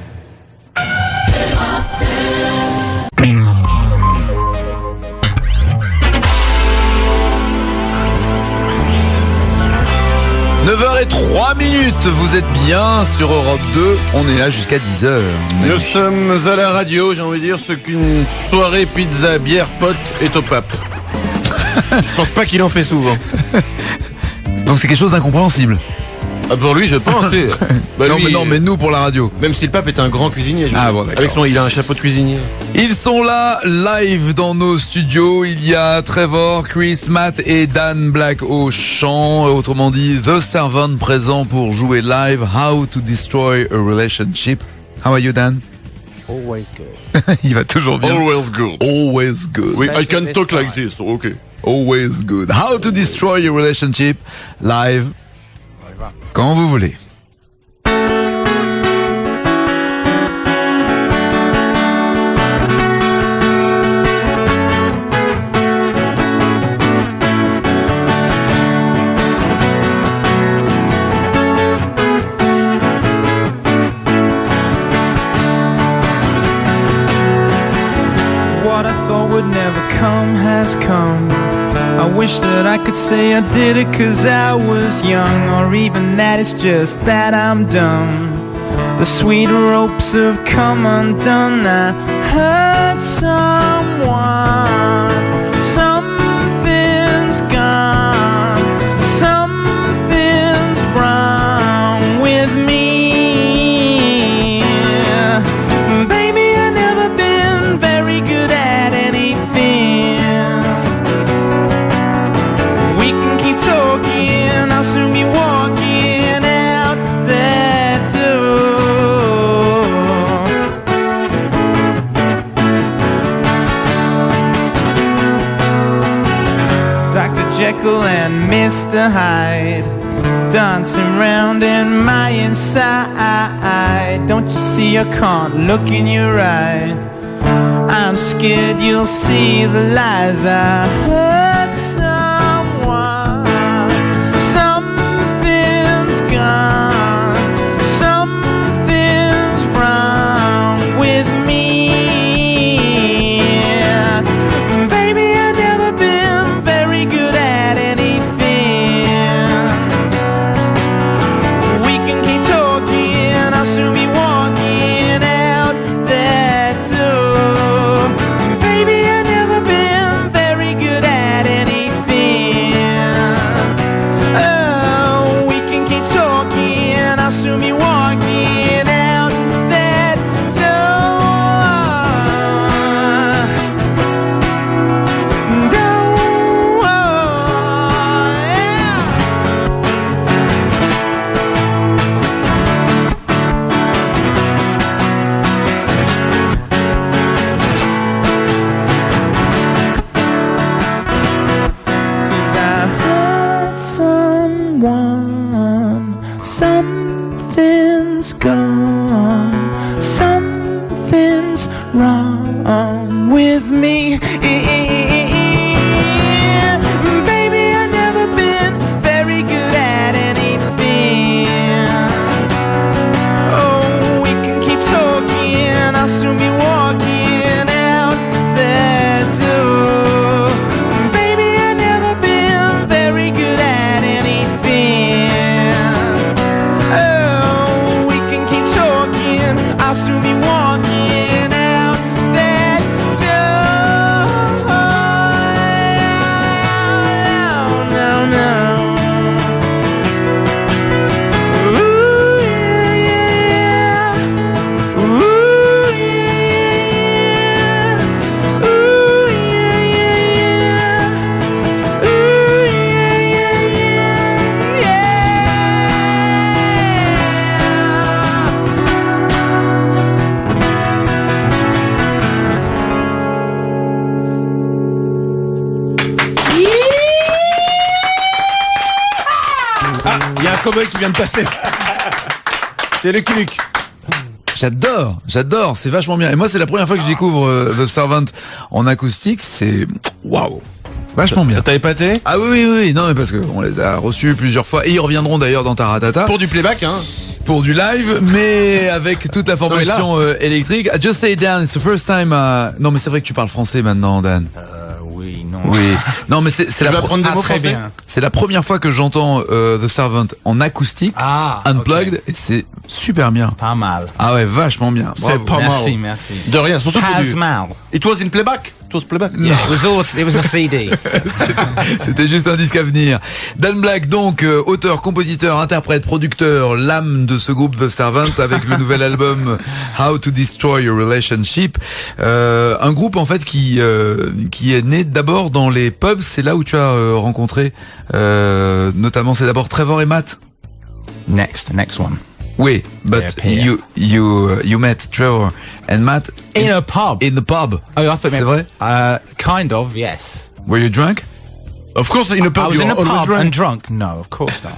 « 9h03, vous êtes bien sur Europe 2, on est là jusqu'à 10h. Nous sommes à la radio, j'ai envie de dire ce qu'une soirée pizza, bière, pote est au pape. Je pense pas qu'il en fait souvent. Donc c'est quelque chose d'incompréhensible. Ah, pour lui, je pense. Bah, non, lui, mais nous pour la radio. Même si le pape est un grand cuisinier. Je veux dire. Bon, d'accord. Avec son, il a un chapeau de cuisinier. Ils sont là, live dans nos studios. Il y a Trevor, Chris, Matt et Dan Black au chant. Autrement dit, The Servant présent pour jouer live How to Destroy a Relationship. How are you, Dan? Always good. Il va toujours bien. Always good. Always good. Oui, I can talk like this, ok. Always good. How to Destroy a Relationship live. Quand vous voulez. What I thought would never come has come. I wish that I could say I did it 'cause I was young, or even that it's just that I'm dumb. The sweet ropes have come undone. I hurt someone. Something's gone. Something's wrong with me. Baby, I've never been very good at anything. We can keep talking, I'll soon be walking out that door. Dr. Jekyll and Mr. Hyde, dancing round in my inside. Don't you see I can't look in your eye? I'm scared you'll see the lies I heard someone. Something's gone. Something's wrong with me. Baby, I've never been very good at anything. We can keep talking, I'll soon be walking out that door. Baby, I've never been very good at anything. Oh, we can keep talking, I'll soon be walking out that Cause I hurt someone. Something's gone. Something's wrong with me. Baby, I've never been very good at anything. Oh, we can keep talking, I'll soon be walking out that door. Baby, I've never been very good at anything. Oh, we can keep talking, I'll soon be walking out that door. No, no. Ooh, yeah, yeah. Ooh, yeah, yeah. Ooh, yeah, yeah, yeah. Ooh, yeah, yeah, Ah, il y a un cowboy qui vient de passer. C'est le Luc. J'adore, c'est vachement bien. Et moi, c'est la première fois que je découvre The Servant en acoustique, c'est waouh. Vachement bien. Ça t'a épaté? Ah oui, non mais parce que on les a reçus plusieurs fois et ils reviendront d'ailleurs dans Taratata. Pour du playback, hein. Pour du live, mais avec toute la formation électrique. I just say Dan, it's the first time. Non mais c'est vrai que tu parles français maintenant, Dan. Oui, non. Oui. Non mais c'est la apprendre des mots très français. bien. C'est la première fois que j'entends The Servant en acoustique, unplugged, et c'est super bien. Pas mal. Ah ouais, vachement bien. C'est pas Merci. mal. De rien, surtout pour du... mal. It was in playback? It was playback? Yeah, it was a CD. C'était juste un disque à venir. Dan Black, donc, auteur, compositeur, interprète, producteur, l'âme de ce groupe The Servant avec le nouvel album How to Destroy Your Relationship. Un groupe, en fait, qui est né d'abord dans les pubs. C'est là où tu as rencontré, notamment, c'est d'abord Trevor et Matt. Next one. Oui, but you met Trevor and Matt in a pub. In the pub. Oh, I thought c'est vrai? Kind of, yes. Were you drunk? Of course, in a pub. I was in a always pub and drunk. No, of course not.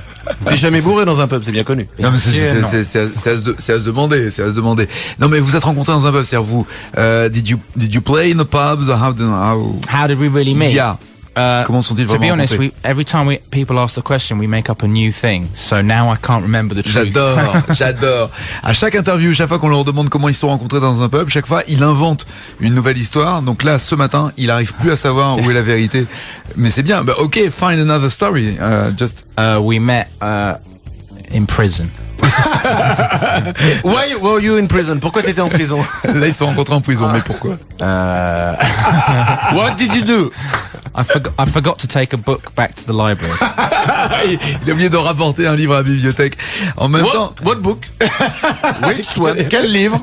T'es jamais bourré dans un pub, c'est bien connu. Non mais c'est à se demander. Non mais vous êtes rencontrés dans un pub, c'est-à-dire vous. Did you play in the pubs? How did we really meet? Yeah. Comment sont-ils To be vraiment honest, rencontrés? every time people ask the question, we make up a new thing. So now I can't remember the truth. J'adore. À chaque interview, chaque fois qu'on leur demande comment ils se sont rencontrés dans un pub, chaque fois, il invente une nouvelle histoire. Donc là, ce matin, il arrive plus à savoir où est la vérité. Mais c'est bien. Bah, ok, find another story. We met in prison. Why were you in prison? Pourquoi t'étais en prison? Là, ils se sont rencontrés en prison, mais pourquoi? What did you do? I forgot to take a book back to the library. Il a oublié de rapporter un livre à la bibliothèque. En même temps. What book? Which one? Quel livre?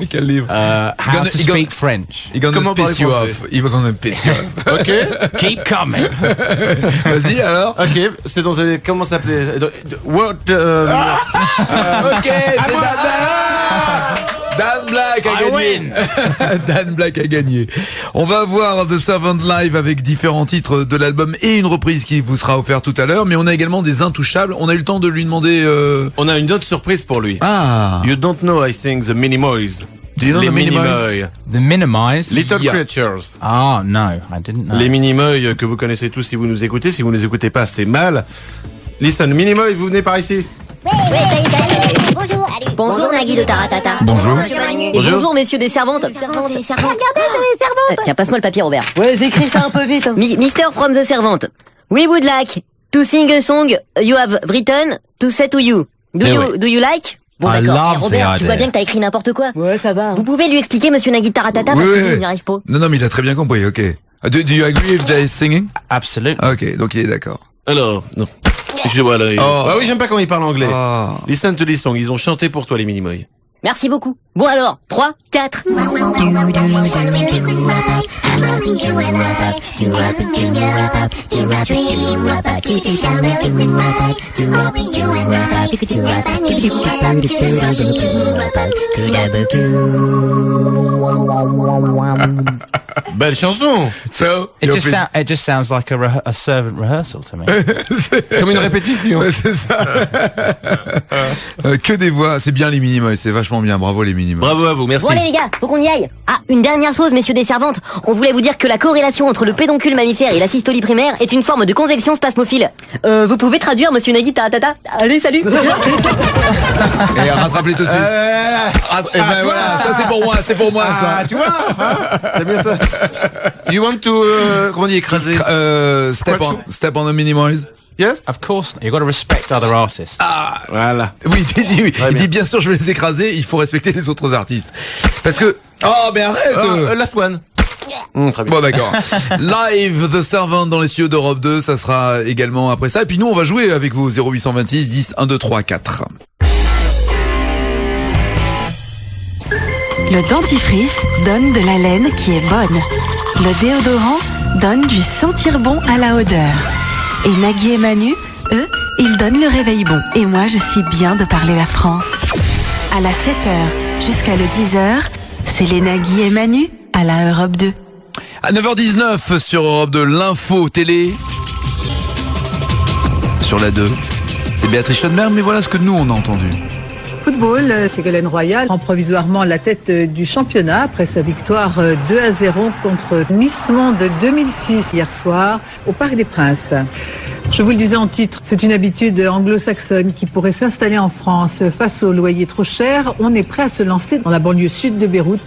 How to speak French. Comment piss you off? Il va gonna piss you off. Ok. Keep coming. Vas-y alors. Ok. C'est dans comment ça s'appelait? What? Ok, c'est Dan Black a gagné. Dan Black a gagné. On va voir The Servant live avec différents titres de l'album et une reprise qui vous sera offerte tout à l'heure. Mais on a également des intouchables. On a eu le temps de lui demander. On a une autre surprise pour lui. Ah. You don't know I sing the Minimoys. Do you know les the Minimoys? The Minimoys? Little Creatures. Oh no, I didn't know. Les Minimoys que vous connaissez tous si vous nous écoutez. Si vous ne les écoutez pas, c'est mal. Listen, Minimoys, vous venez par ici. Bonjour. Bonjour Nagui de Taratata. Bonjour. Et bonjour messieurs des servantes. Regardez des servantes. Tiens, passe-moi le papier Robert. Ouais, écris ça un peu vite. Mister from the Servant. We would like to sing a song you have written to say to you. Do you like? Bon I d'accord. love Robert, the tu vois idea. bien que t'as écrit n'importe quoi. Ouais, ça va. Vous pouvez lui expliquer monsieur Nagui de Taratata parce que je n'y arrive pas. Non, mais il a très bien compris. Ok. Do you agree if they're singing? Absolutely. Ok, donc il est d'accord. Alors, non. Je vois là. Oh. Ah oui, j'aime pas quand ils parlent anglais. Oh. Listen to this song. Ils ont chanté pour toi, les Minimoys. Merci beaucoup. Bon alors, 3, 4. Belle chanson. So, It just sounds like a servant rehearsal to me. Comme une répétition. Ouais, c'est ça. Que des voix. C'est bien les Minimoys. C'est vachement bien. Bravo les Minimoys. Bravo à vous, merci. Bon allez les gars, faut qu'on y aille. Ah, une dernière chose messieurs des servantes. On voulait vous dire que la corrélation entre le pédoncule mammifère et la systolie primaire est une forme de convection spasmophile. Vous pouvez traduire monsieur Nagui Taratata. Allez, salut. Et rattrape-les tout de suite. Et ben voilà, ça c'est pour moi, ça. Tu vois, c'est bien ça. You want to, comment on dit, écraser? Step on the Minimoys. Yes? Of course, you got to respect other artists. Ah, voilà. Oui, il dit bien sûr je vais les écraser, il faut respecter les autres artistes. Parce que... Oh, mais arrête Last one. Très bien. Bon d'accord. Live The Servant dans les studios d'Europe 2, ça sera également après ça. Et puis nous on va jouer avec vous 0826 10 1 2 3 4. Le dentifrice donne de la laine qui est bonne. Le déodorant donne du sentir bon à la odeur. Et Nagui et Manu, eux, ils donnent le réveil bon. Et moi, je suis bien de parler la France. À la 7h jusqu'à le 10h, c'est les Nagui et Manu à la Europe 2. À 9h19 sur Europe 2, l'info télé. Sur la 2. C'est Béatrice Schoenberg, mais voilà ce que nous on a entendu. Football, Ségolène Royal prend provisoirement la tête du championnat après sa victoire 2-0 contre Miss Monde 2006 hier soir au Parc des Princes. Je vous le disais en titre, c'est une habitude anglo-saxonne qui pourrait s'installer en France. Face aux loyers trop chers, on est prêt à se lancer dans la banlieue sud de Beyrouth.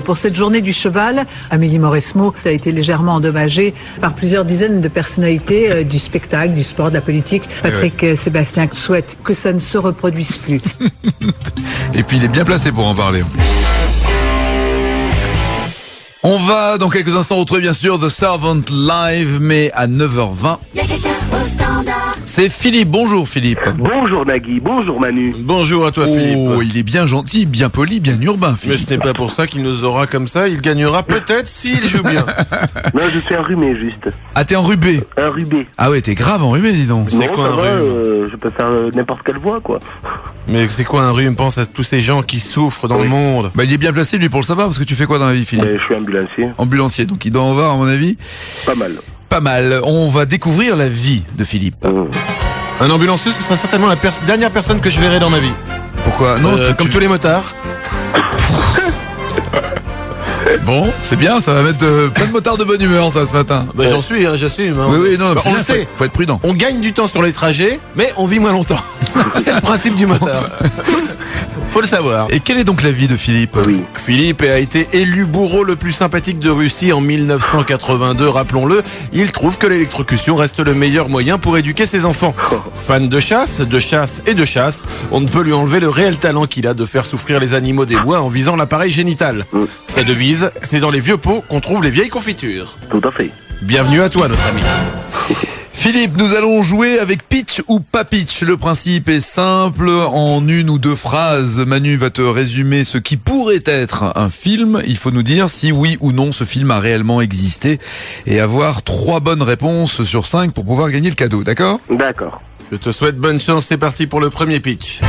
Pour cette journée du cheval, Amélie Mauresmo a été légèrement endommagée par plusieurs dizaines de personnalités du spectacle, du sport, de la politique. Patrick Sébastien souhaite que ça ne se reproduise plus. Et puis il est bien placé pour en parler. On va dans quelques instants retrouver bien sûr The Servant Live, mais à 9h20. C'est Philippe. Bonjour Philippe. Bonjour Nagui, bonjour Manu. Bonjour à toi Philippe. Oh, il est bien gentil, bien poli, bien urbain Philippe. Mais ce n'est pas pour ça qu'il nous aura comme ça, il gagnera peut-être s'il joue bien. Non, je suis enrhumé juste. Ah, t'es enrhumé. Enrhumé. Ah ouais, t'es grave enrhumé, dis donc. C'est quoi un rhume je peux faire n'importe quelle voix quoi. Mais c'est quoi un rhume? Pense à tous ces gens qui souffrent dans le monde. Bah il est bien placé lui pour le savoir, parce que tu fais quoi dans la vie Philippe? Je suis ambulancier. Ambulancier, donc il doit en avoir à mon avis. Pas mal. Pas mal. On va découvrir la vie de Philippe. Un ambulancier, ce sera certainement la dernière personne que je verrai dans ma vie. Pourquoi? Non, comme tous les motards. Bon, c'est bien, ça va mettre plein de motards de bonne humeur ça ce matin. Bah j'en suis, j'assume. Hein. Oui, non, on le sait. Faut être prudent. On gagne du temps sur les trajets, mais on vit moins longtemps. C'est le principe du motard. Faut le savoir. Et quelle est donc la vie de Philippe? Philippe a été élu bourreau le plus sympathique de Russie en 1982, rappelons-le. Il trouve que l'électrocution reste le meilleur moyen pour éduquer ses enfants. Fan de chasse et de chasse, on ne peut lui enlever le réel talent qu'il a de faire souffrir les animaux des bois en visant l'appareil génital. Sa devise, c'est dans les vieux pots qu'on trouve les vieilles confitures. Tout à fait. Bienvenue à toi, notre ami. Philippe, nous allons jouer avec pitch ou pas pitch. Le principe est simple, en une ou deux phrases, Manu va te résumer ce qui pourrait être un film. Il faut nous dire si oui ou non ce film a réellement existé et avoir 3 bonnes réponses sur 5 pour pouvoir gagner le cadeau, d'accord? D'accord. Je te souhaite bonne chance, c'est parti pour le premier pitch.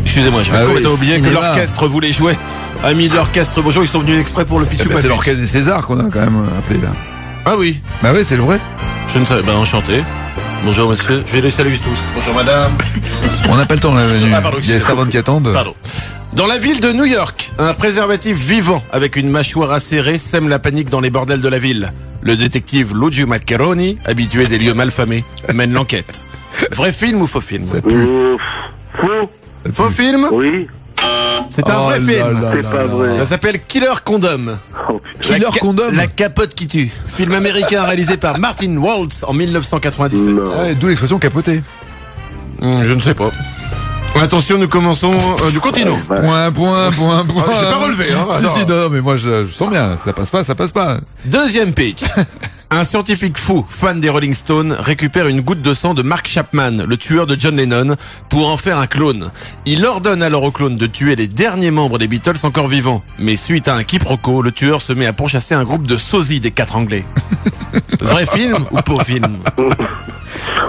Excusez-moi, j'avais complètement oublié que l'orchestre voulait jouer. Amis de l'orchestre, bonjour, ils sont venus exprès pour le pitch ou pas pitch. C'est l'orchestre des Césars qu'on a quand même appelé là. Ah oui. Bah oui, c'est le vrai. Je ne savais pas, enchanté. Bonjour monsieur, je vais les saluer tous. Bonjour madame. On n'a pas le temps là, Manu. Ah, pardon, il y a les servantes qui attendent. Pardon. Dans la ville de New York, un préservatif vivant avec une mâchoire acérée sème la panique dans les bordels de la ville. Le détective Luigi Maccheroni, habitué des lieux malfamés, mène l'enquête. Vrai film ou faux film? Ça pue. Faux. Faux film? Oui. C'est un vrai film. C'est pas vrai. Ça s'appelle Killer Condom. Killer Condom. La capote qui tue. Film américain réalisé par Martin Waltz en 1997. D'où l'expression capoter. Je ne sais pas. Attention, nous commençons. Nous continuons. Point. J'ai pas relevé. Hein, si, non, mais moi je sens bien. Ça passe pas. Deuxième pitch. Un scientifique fou, fan des Rolling Stones, récupère une goutte de sang de Mark Chapman, le tueur de John Lennon, pour en faire un clone. Il ordonne alors au clone de tuer les derniers membres des Beatles encore vivants. Mais suite à un quiproquo, le tueur se met à pourchasser un groupe de sosies des 4 Anglais. Vrai film ou faux film?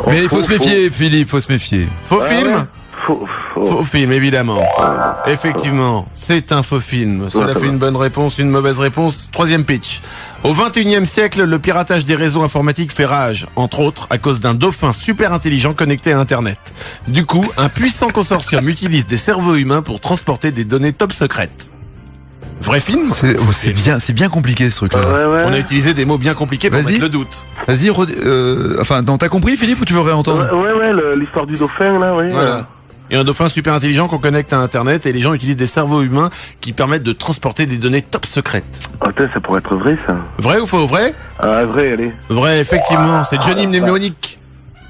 Mais il faut se méfier, Philippe, faut se méfier. Faux film? Faux film, évidemment. Effectivement, c'est un faux film. Cela fait une bonne réponse, une mauvaise réponse. Troisième pitch. Au 21e siècle, le piratage des réseaux informatiques fait rage, entre autres à cause d'un dauphin super intelligent connecté à Internet. Du coup, un puissant consortium utilise des cerveaux humains pour transporter des données top secrètes. Vrai film? C'est bien compliqué ce truc-là. Ouais. On a utilisé des mots bien compliqués pour mettre le doute. Vas-y, t'as compris Philippe ou tu veux réentendre? Ouais, l'histoire du dauphin là, oui. Voilà. Et un dauphin super intelligent qu'on connecte à Internet et les gens utilisent des cerveaux humains qui permettent de transporter des données top secrètes. Attends, ça pourrait être vrai ça. Vrai ou faux? Vrai? Ah, vrai, allez. Vrai, effectivement, c'est Johnny Mnemonic.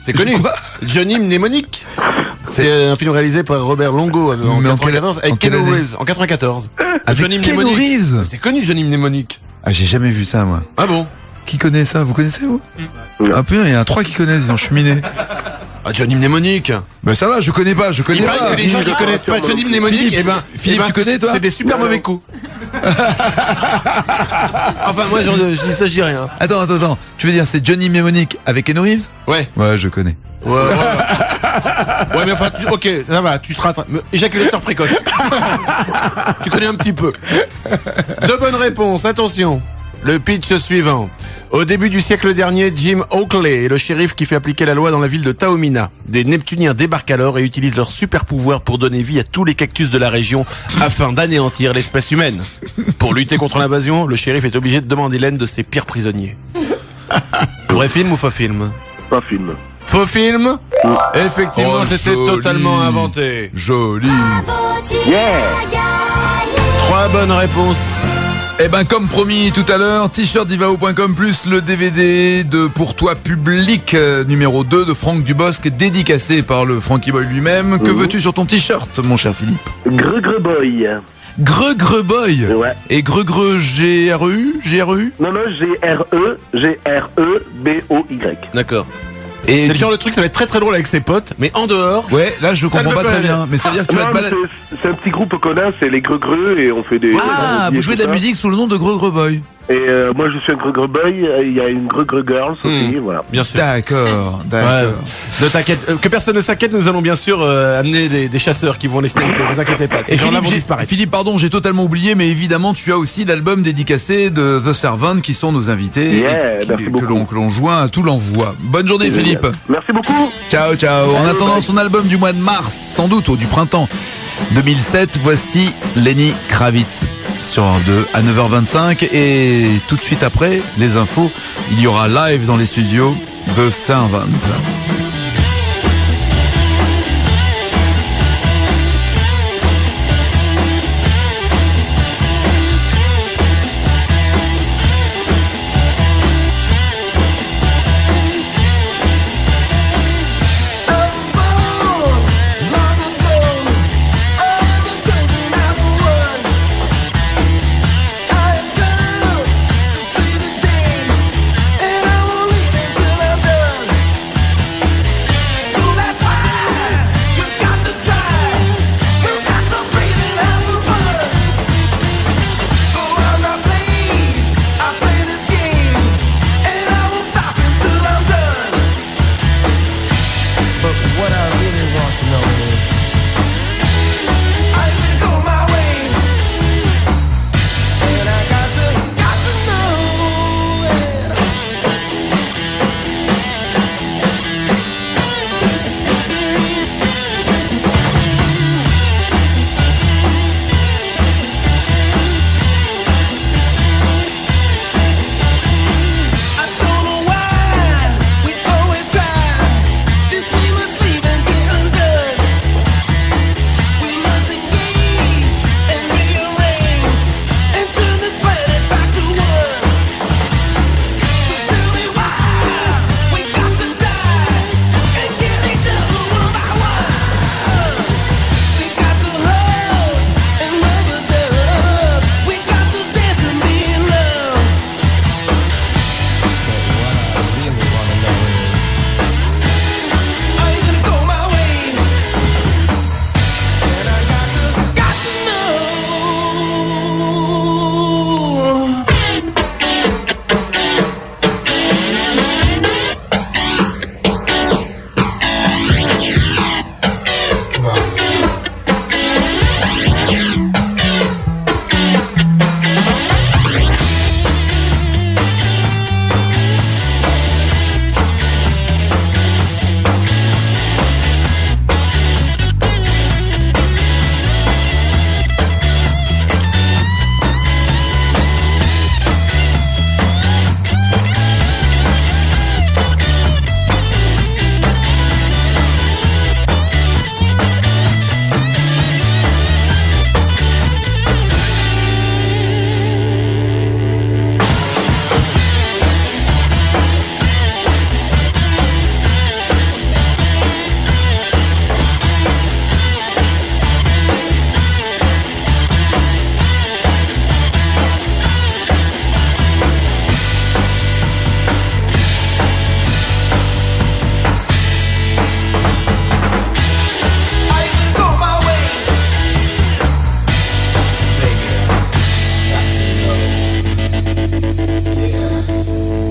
C'est connu. Johnny Mnemonic. C'est un film réalisé par Robert Longo en 94 avec Keanu Reeves en 94. Johnny Mnemonic. C'est connu Johnny Mnemonic. Ah, j'ai jamais vu ça moi. Ah bon? Qui connaît ça? Vous connaissez vous? Ah putain, il y en a 3 qui connaissent, ils ont cheminé. Ah, Johnny Mnemonic. Ben ça va, je connais pas. Il paraît que les gens qui connaissent pas Johnny Mnemonic, Philippe, tu connais toi? C'est des super mauvais coups. Enfin, moi je dis ça, je dis rien. Attends. Tu veux dire c'est Johnny Mnemonic avec Keanu Reeves? Ouais. Ouais, je connais. Ouais, mais enfin, ok, ça va, tu te rattrapes. Éjaculateur précoce. Tu connais un petit peu. 2 bonnes réponses, attention. Le pitch suivant. Au début du siècle dernier, Jim Oakley est le shérif qui fait appliquer la loi dans la ville de Taormina. Des Neptuniens débarquent alors et utilisent leur super pouvoir pour donner vie à tous les cactus de la région afin d'anéantir l'espèce humaine. Pour lutter contre l'invasion, le shérif est obligé de demander l'aide de ses pires prisonniers. Vrai film ou faux film? Pas film. Faux film? Effectivement, Oh, c'était joli. totalement inventé. Joli. Yeah. 3 bonnes réponses. Eh ben comme promis tout à l'heure, t-shirt-divao.com plus le DVD de Pour toi public numéro 2 de Franck Dubosc, dédicacé par le Frankie Boy lui-même. Que veux-tu sur ton t-shirt, mon cher Philippe? Greux Boy. Greux Boy. Ouais. Et Greux GREU? Non, G-R-E-B-O-Y. D'accord. Et c'est le genre de truc, ça va être très très drôle avec ses potes, mais en dehors. Ouais, là je comprends pas très bien. Mais ça veut dire que tu vas te balader. C'est un petit groupe qu'on a, c'est les Greux et on fait des. Ah, vous jouez de la musique sous le nom de Greux Boy. Et moi je suis un Greux Boy, il y a une Greux Girls aussi, voilà. Bien sûr. D'accord. Ouais. Ne t'inquiète, que personne ne s'inquiète, nous allons bien sûr amener des chasseurs qui vont les sniper, ne vous inquiétez pas. Ces Et gens-là Philippe, vont disparaître. Philippe, pardon, j'ai totalement oublié, mais évidemment, tu as aussi l'album dédicacé de The Servant, qui sont nos invités, Yeah, merci beaucoup. que l'on joint à tout l'envoi. Bonne journée, C'est Philippe. génial. Merci beaucoup. Ciao, ciao. En Salut, attendant bye. son album du mois de mars, sans doute, ou du printemps 2007, voici Lenny Kravitz sur Europe 2 à 9h25. Et tout de suite après, les infos, il y aura live dans les studios The Servant.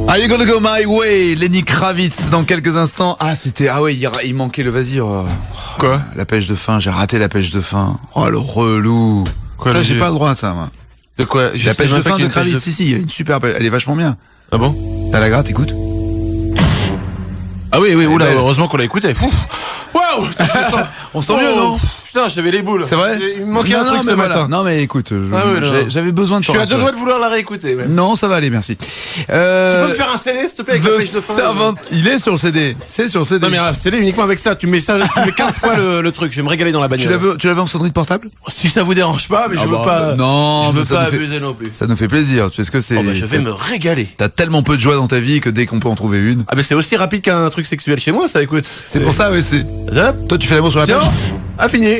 Are you gonna go my way? Lenny Kravitz dans quelques instants. Ah c'était, ah ouais, il manquait le vas-y. Quoi? La pêche de fin, j'ai raté la pêche de fin. Oh le relou. Quoi, ça le j'ai jeu pas le droit à ça moi. De quoi? La pêche de fin de Kravitz, si, il y a une super, elle est vachement bien. Ah bon? T'as la gratte, écoute. Ah oui, oula, heureusement qu'on l'a écouté. Waouh. On sent mieux, non? Putain, j'avais les boules. C'est vrai? Il me manquait un truc ce matin. Non mais écoute, j'avais besoin de Je suis à 2 doigts de vouloir la réécouter. Même. Non, ça va aller, merci. Tu peux me faire un CD, s'il te plaît, avec la page de fin? Servant, il est sur le CD. C'est sur le CD. Non mais un CD uniquement avec ça. Tu mets 15 fois le truc. Je vais me régaler dans la bagnole. Tu l'avais en sonnerie de portable? Si ça vous dérange pas, mais je veux pas. Non, je veux pas abuser non plus. Ça nous fait plaisir. Tu sais ce que c'est? Je vais me régaler. T'as tellement peu de joie dans ta vie que dès qu'on peut en trouver une. Ah mais c'est aussi rapide qu'un truc sexuel chez moi, ça. Écoute. C'est pour ça, oui. C'est. Toi, tu fais l'amour sur la plage? Fini.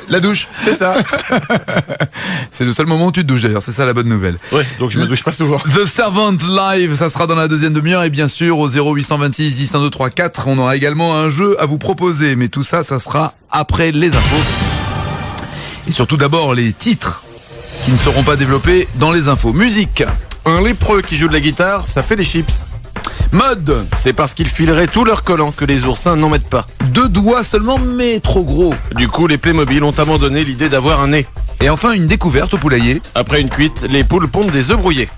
La douche. C'est ça. C'est le seul moment où tu te douches d'ailleurs, c'est ça la bonne nouvelle. Ouais, donc je me douche pas souvent. The Servant Live, ça sera dans la deuxième demi-heure et bien sûr au 0826 10 12 3 4, on aura également un jeu à vous proposer, mais tout ça, ça sera après les infos. Et surtout d'abord les titres qui ne seront pas développés dans les infos. Musique. Un lépreux qui joue de la guitare, ça fait des chips. Mode. C'est parce qu'ils fileraient tous leurs collants que les oursins n'en mettent pas. 2 doigts seulement, mais trop gros. Du coup, les Playmobil ont abandonné l'idée d'avoir un nez. Et enfin, une découverte au poulailler. Après une cuite, les poules pondent des œufs brouillés.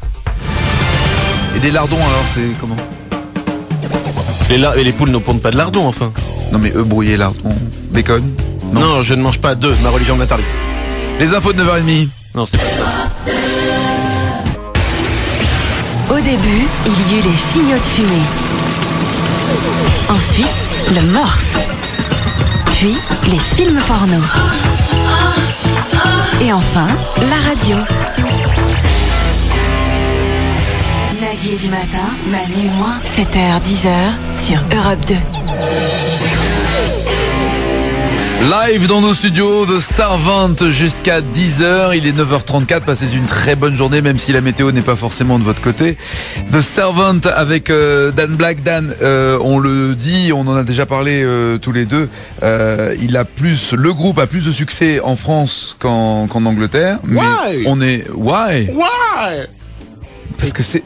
Et des lardons, alors, c'est comment? Et les poules ne pondent pas de lardons, enfin. Non mais œufs brouillés, lardons, bacon. Non, je ne mange pas d'œufs, ma religion m'interdit. Les infos de 9h30. Non, c'est pas ça. Au début, il y eut les signaux de fumée. Ensuite, le morse. Puis, les films porno. Et enfin, la radio. Nagui du matin, Manu moins 7h, 10h sur Europe 2. Live dans nos studios, The Servant jusqu'à 10h, il est 9h34, passez une très bonne journée même si la météo n'est pas forcément de votre côté. The Servant avec Dan Black. Dan, on le dit, on en a déjà parlé tous les deux, le groupe a plus de succès en France qu'en Angleterre. Mais on est... Why? Parce que c'est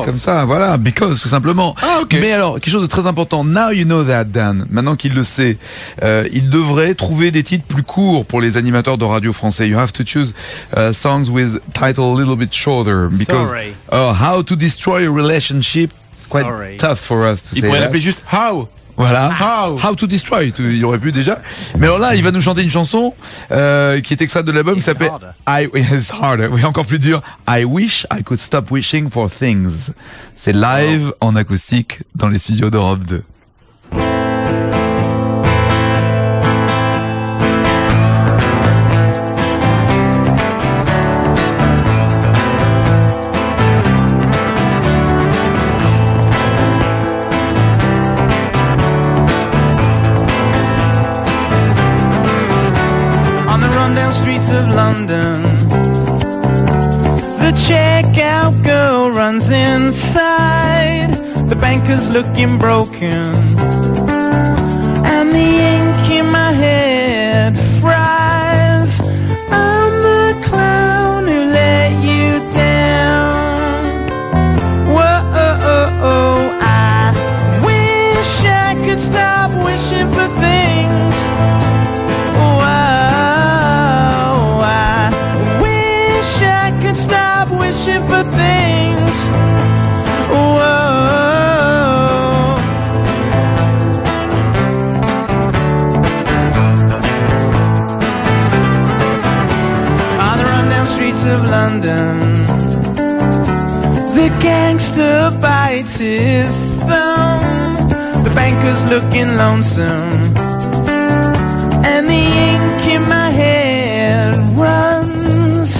comme ça, voilà, because tout simplement. Ah, ok. Mais alors, quelque chose de très important. Now you know that, Dan. Maintenant qu'il le sait, il devrait trouver des titres plus courts pour les animateurs de radio français. You have to choose songs with title a little bit shorter because how to destroy a relationship is quite tough for us to say. Il pourrait l'appeler juste How. Voilà. How to destroy. Il aurait pu déjà. Mais alors là, il va nous chanter une chanson qui est extraite de l'album qui s'appelle It's harder. Oui, encore plus dur. I wish I could stop wishing for things. C'est live en acoustique dans les studios d'Europe 2. London. The checkout girl runs inside. The banker's looking broken. And the ink in my head fries. I'm the clown who let you down. Whoa, I wish I could stop wishing for things. Stop wishing for things. Whoa. On the rundown streets of London, the gangster bites his thumb. The banker's looking lonesome, and the ink in my head runs.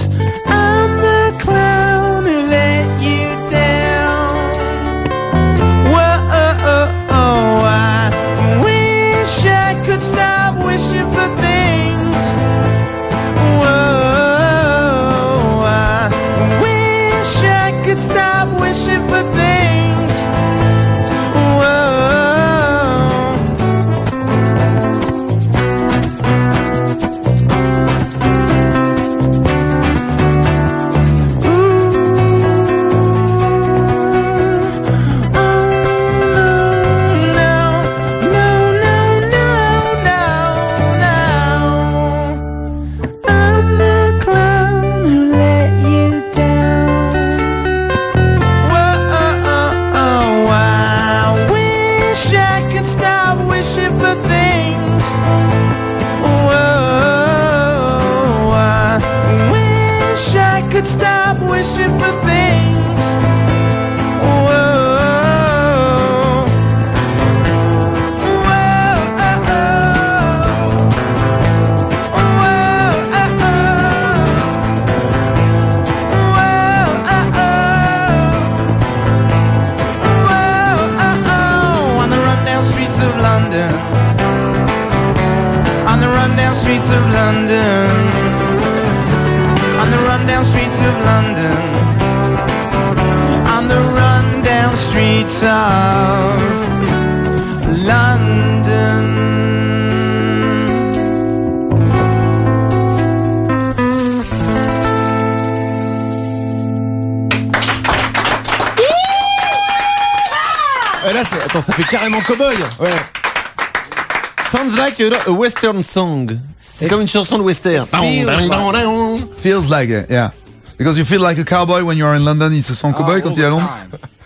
Clown who let you down. Whoa, I wish I could stop wishing for things. Whoa, I wish I could stop wishing for things. Whoa. attends, ça fait carrément cowboy. Ouais. Sounds like a western song. C'est comme une chanson de western. Feels like it, yeah. Because you feel like a cowboy when you are in London. Il se sent cowboy quand il est à Londres.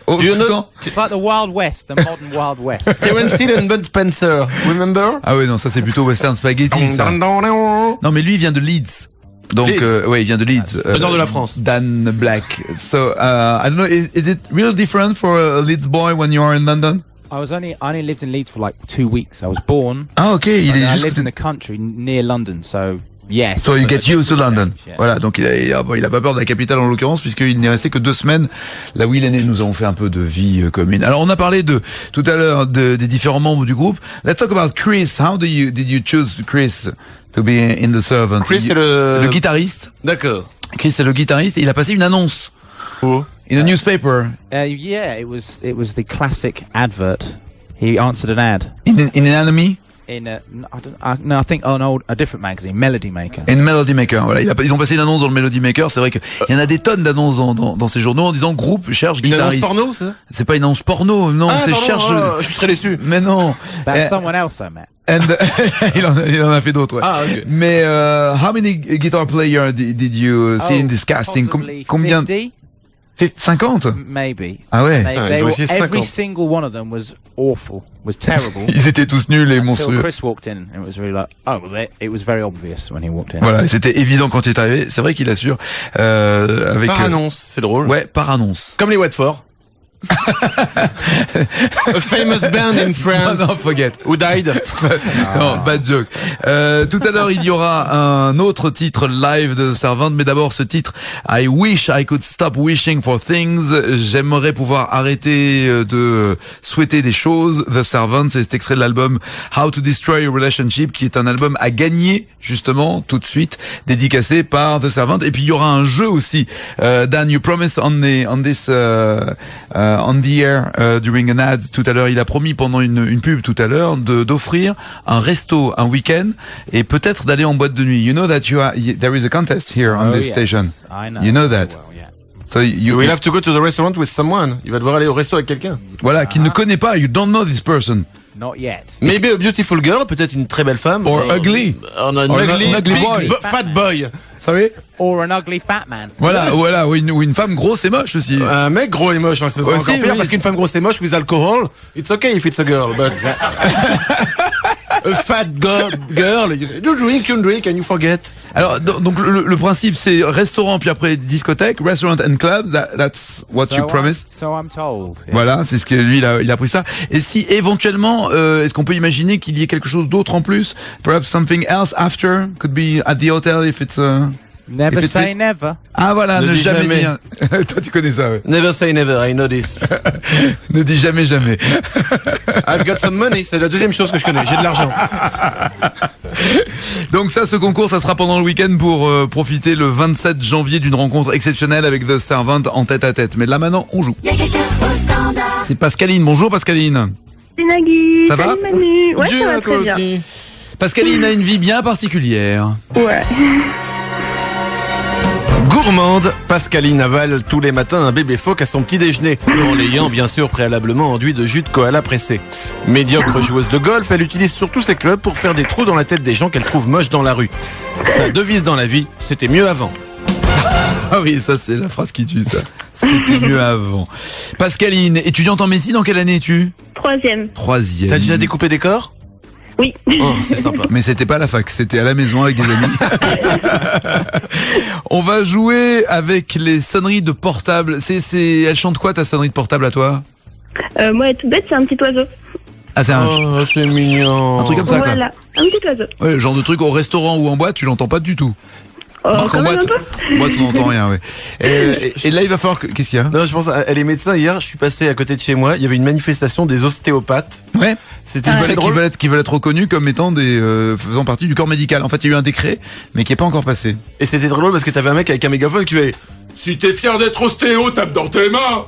Oh, Do you tout le know- temps. It's like the Wild West, the modern Wild West. Terence Hill and Bud Spencer, remember? Ah ouais, non, ça c'est plutôt western spaghetti. Ça. Non, mais lui il vient de Leeds. Donc, Leeds. ouais, il vient de Leeds. Le nord de la France. Dan Black. So, I don't know, is it real different for a Leeds boy when you are in London? I only lived in Leeds for like 2 weeks. I was born. Ah, ok, il and est I juste. lived in the country near London, so yes. So you get used to London. Yeah. Voilà, donc il a pas peur de la capitale en l'occurrence puisqu'il n'est resté que 2 semaines là où il est né. Nous avons fait un peu de vie commune. Alors on a parlé tout à l'heure des différents membres du groupe. Let's talk about Chris. How did you choose Chris to be in the Servant? Chris c'est le guitariste. D'accord. Chris c'est le guitariste et il a passé une annonce. In a newspaper. Yeah, it was the classic advert. He answered an ad In an enemy. in a, I think a different magazine, Melody Maker. In Melody Maker, voilà. Ils ont passé une annonce dans le Melody Maker. C'est vrai qu'il y en a des tonnes d'annonces dans ces journaux en disant groupe cherche Une annonce guitariste. porno, c'est ça? C'est pas une annonce porno, non, c'est pardon, cherche. je suis très déçu. Mais non. That's someone else I met. And il en a fait d'autres. Ouais. Ah, ok. Mais how many guitar players did you see in this casting? Possibly Combien? 50? 50? Maybe. Ah ouais. They ils ont were, essayé every 50. single one of them was awful, was terrible. Ils étaient tous nuls et Until monstrueux. Chris walked in, and it was really like, oh, well, it was very obvious when he walked in. Voilà, c'était évident quand il est arrivé. C'est vrai qu'il assure avec Par annonce, c'est drôle. Ouais, par annonce. Comme les Watford. A famous band in France. Non, forget. Who died? Non, bad joke. Tout à l'heure, il y aura un autre titre live de Servant, mais d'abord ce titre, I wish I could stop wishing for things. J'aimerais pouvoir arrêter de souhaiter des choses. The Servant, c'est cet extrait de l'album How to Destroy a Relationship, qui est un album à gagner, justement, tout de suite, dédicacé par The Servant. Et puis il y aura un jeu aussi. Dan, you promised on the air during an ad tout à l'heure. Il a promis pendant une pub tout à l'heure d'offrir un resto un week-end et peut-être d'aller en boîte de nuit. You know that there is a contest here on this station. I know. You know that. Well, yeah. So You will have to go to the restaurant with someone. Il va devoir aller au resto avec quelqu'un. voilà, qu'il ne connaît pas. You don't know this person. Not yet. Maybe a beautiful girl, peut-être une très belle femme. Or ugly. An Or ugly, an ugly big, boy. fat boy. Sorry? Or an ugly fat man. Voilà, ou une femme grosse et moche aussi. Un mec gros et moche, hein, c'est Aussi, encore pire oui. parce qu'une femme grosse et moche with alcohol, it's okay if it's a girl, but a fat girl, you drink and you forget. Alors, donc le principe c'est restaurant puis après discothèque, restaurant and club, that's what you promised. So I'm told. Yeah. Voilà, c'est ce que lui il a pris ça. Et si éventuellement, est-ce qu'on peut imaginer qu'il y ait quelque chose d'autre en plus? Perhaps something else after could be at the hotel if it's. Never if it say fits. never. Ah voilà, Ne ne dis jamais jamais. dire. Toi tu connais ça, ouais. Never say never, I know this. Ne dis jamais jamais. I've got some money, c'est la deuxième chose que je connais, j'ai de l'argent. Donc ça, ce concours, ça sera pendant le week-end pour profiter le 27 janvier d'une rencontre exceptionnelle avec The Servant en tête à tête. Mais là maintenant, on joue. C'est Pascaline. Bonjour Pascaline. C'est Nagui. Ça va Salut Manu. Ouais, Dieu ça va à toi très bien. aussi. Pascaline a une vie bien particulière. Ouais. Gourmande, Pascaline avale tous les matins un bébé phoque à son petit déjeuner, en l'ayant bien sûr préalablement enduit de jus de koala pressé. Médiocre joueuse de golf, elle utilise surtout ses clubs pour faire des trous dans la tête des gens qu'elle trouve moches dans la rue. Sa devise dans la vie, c'était mieux avant. Ah oui, ça c'est la phrase qui tue ça. C'était mieux avant. Pascaline, étudiante en médecine, en quelle année es-tu? 3e. 3e. T'as déjà découpé des corps? Oui. Oh, c'est sympa. Mais c'était pas à la fac, c'était à la maison avec des amis. On va jouer avec les sonneries de portable. Elle chante quoi ta sonnerie de portable à toi? Moi, elle est toute bête, c'est un petit oiseau. Ah c'est Oh, c'est mignon. un truc comme ça quoi. Voilà, un petit oiseau. Ouais, le genre de truc au restaurant ou en boîte, tu l'entends pas du tout. Oh, Marc, quand en même boîte, un peu. en boîte, on n'entend rien, ouais. Et là, il va falloir qu'est-ce qu'il y a? Non, je pense, elle est médecin. Hier, je suis passé à côté de chez moi. Il y avait une manifestation des ostéopathes. Ouais. C'était Qui très veulent, drôle. qui veulent être reconnus comme étant faisant partie du corps médical. En fait, il y a eu un décret, mais qui est pas encore passé. Et c'était drôle parce que t'avais un mec avec un mégaphone qui fait Si t'es fier d'être ostéo, tape dans tes mains.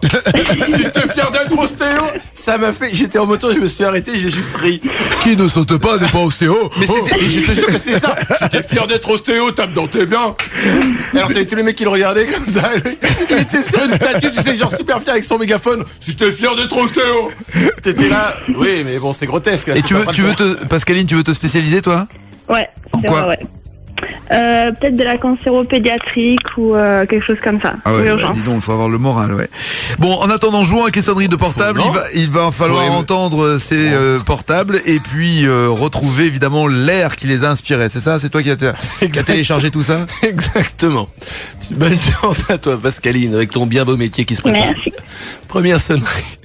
Si t'es fier d'être ostéo, ça m'a fait. J'étais en moto, je me suis arrêté, j'ai juste ri. Qui ne saute pas n'est pas ostéo. Mais je te jure que c'était ça. Si t'es fier d'être ostéo, tape dans tes mains. Alors t'avais tous les mecs qui le regardaient comme ça. Il était sur une statue, tu sais, genre super fier avec son mégaphone. Si t'es fier d'être ostéo. T'étais là. Oui, mais bon, c'est grotesque. Là, et Pascaline, tu veux te spécialiser, toi? Ouais. En quoi? Ouais. Peut-être de la cancéro-pédiatrique ou quelque chose comme ça. Ah ouais, Urgence. dis donc, il faut avoir le moral, ouais. Bon, en attendant, jouons à caissonnerie de portable. Il va falloir entendre ces portables et puis retrouver évidemment l'air qui les a inspirés. C'est ça? C'est toi qui as téléchargé tout ça? Exactement. Bonne chance à toi, Pascaline, avec ton bien beau métier qui se prépare. Merci. Première sonnerie.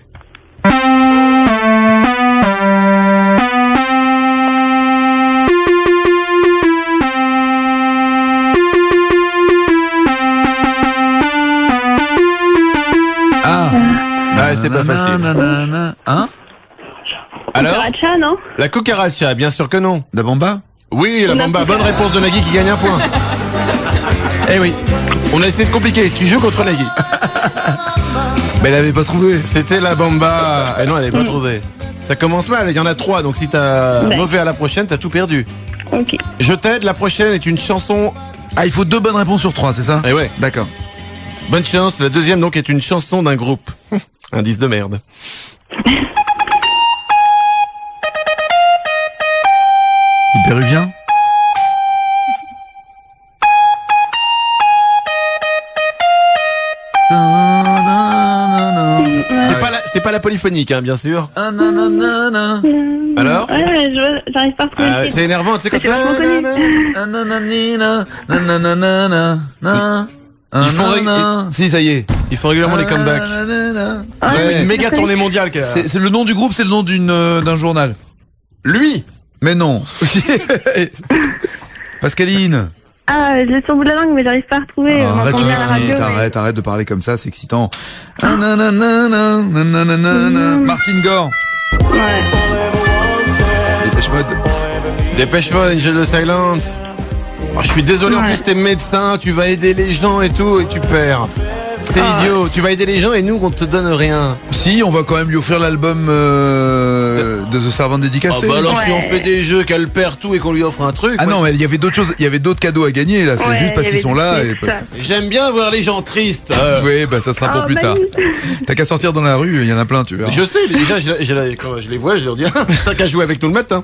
Ah, c'est pas facile. Hein? Alors? Cucaracha, non? La cucaracha, bien sûr que non. La bamba? Oui, la bamba. Bonne réponse de Nagui qui gagne un point. Eh oui. On a essayé de compliquer. Tu joues contre Nagui. Mais elle avait pas trouvé. C'était la bamba. Eh non, elle avait pas trouvé. Ça commence mal. Il y en a 3. Donc si t'as mauvais à la prochaine, t'as tout perdu. Ok. Je t'aide. La prochaine est une chanson. Ah, il faut 2 bonnes réponses sur 3, c'est ça? Eh ouais. D'accord. Bonne chance. La deuxième donc est une chanson d'un groupe. Indice de merde. Du péruvien? C'est pas la polyphonique, hein, bien sûr. Alors? Ouais, j'arrive pas à retrouver. C'est énervant, tu sais, quand tu... Si, ça y est. Ils font régulièrement les comebacks. Ils ont fait une méga tournée mondiale. C'est le nom du groupe, c'est le nom d'un journal. Lui? Mais non. Pascaline. Ah, je l'ai sur le bout de la langue, mais j'arrive pas à retrouver. Arrête, tu m'excites, arrête de parler comme ça, c'est excitant. Martin Gore. Ouais. Dépêche Mode. Dépêche Mode, Angel of Silence. Oh, je suis désolé, en plus t'es médecin, tu vas aider les gens et tout, et tu perds. C'est idiot, tu vas aider les gens et nous on te donne rien. Si, on va quand même lui offrir l'album de The Servant dédicacé. Ah bah alors si on fait des jeux qu'elle perd tout et qu'on lui offre un truc. Ah non, mais il y avait d'autres choses, il y avait d'autres cadeaux à gagner là, c'est juste parce qu'ils sont là. Et J'aime bien voir les gens tristes. Oui, bah ça sera pour plus tard. T'as qu'à sortir dans la rue, il y en a plein, tu verras. Je sais, mais déjà quand je les vois, je leur dis t'as qu'à jouer avec nous le matin.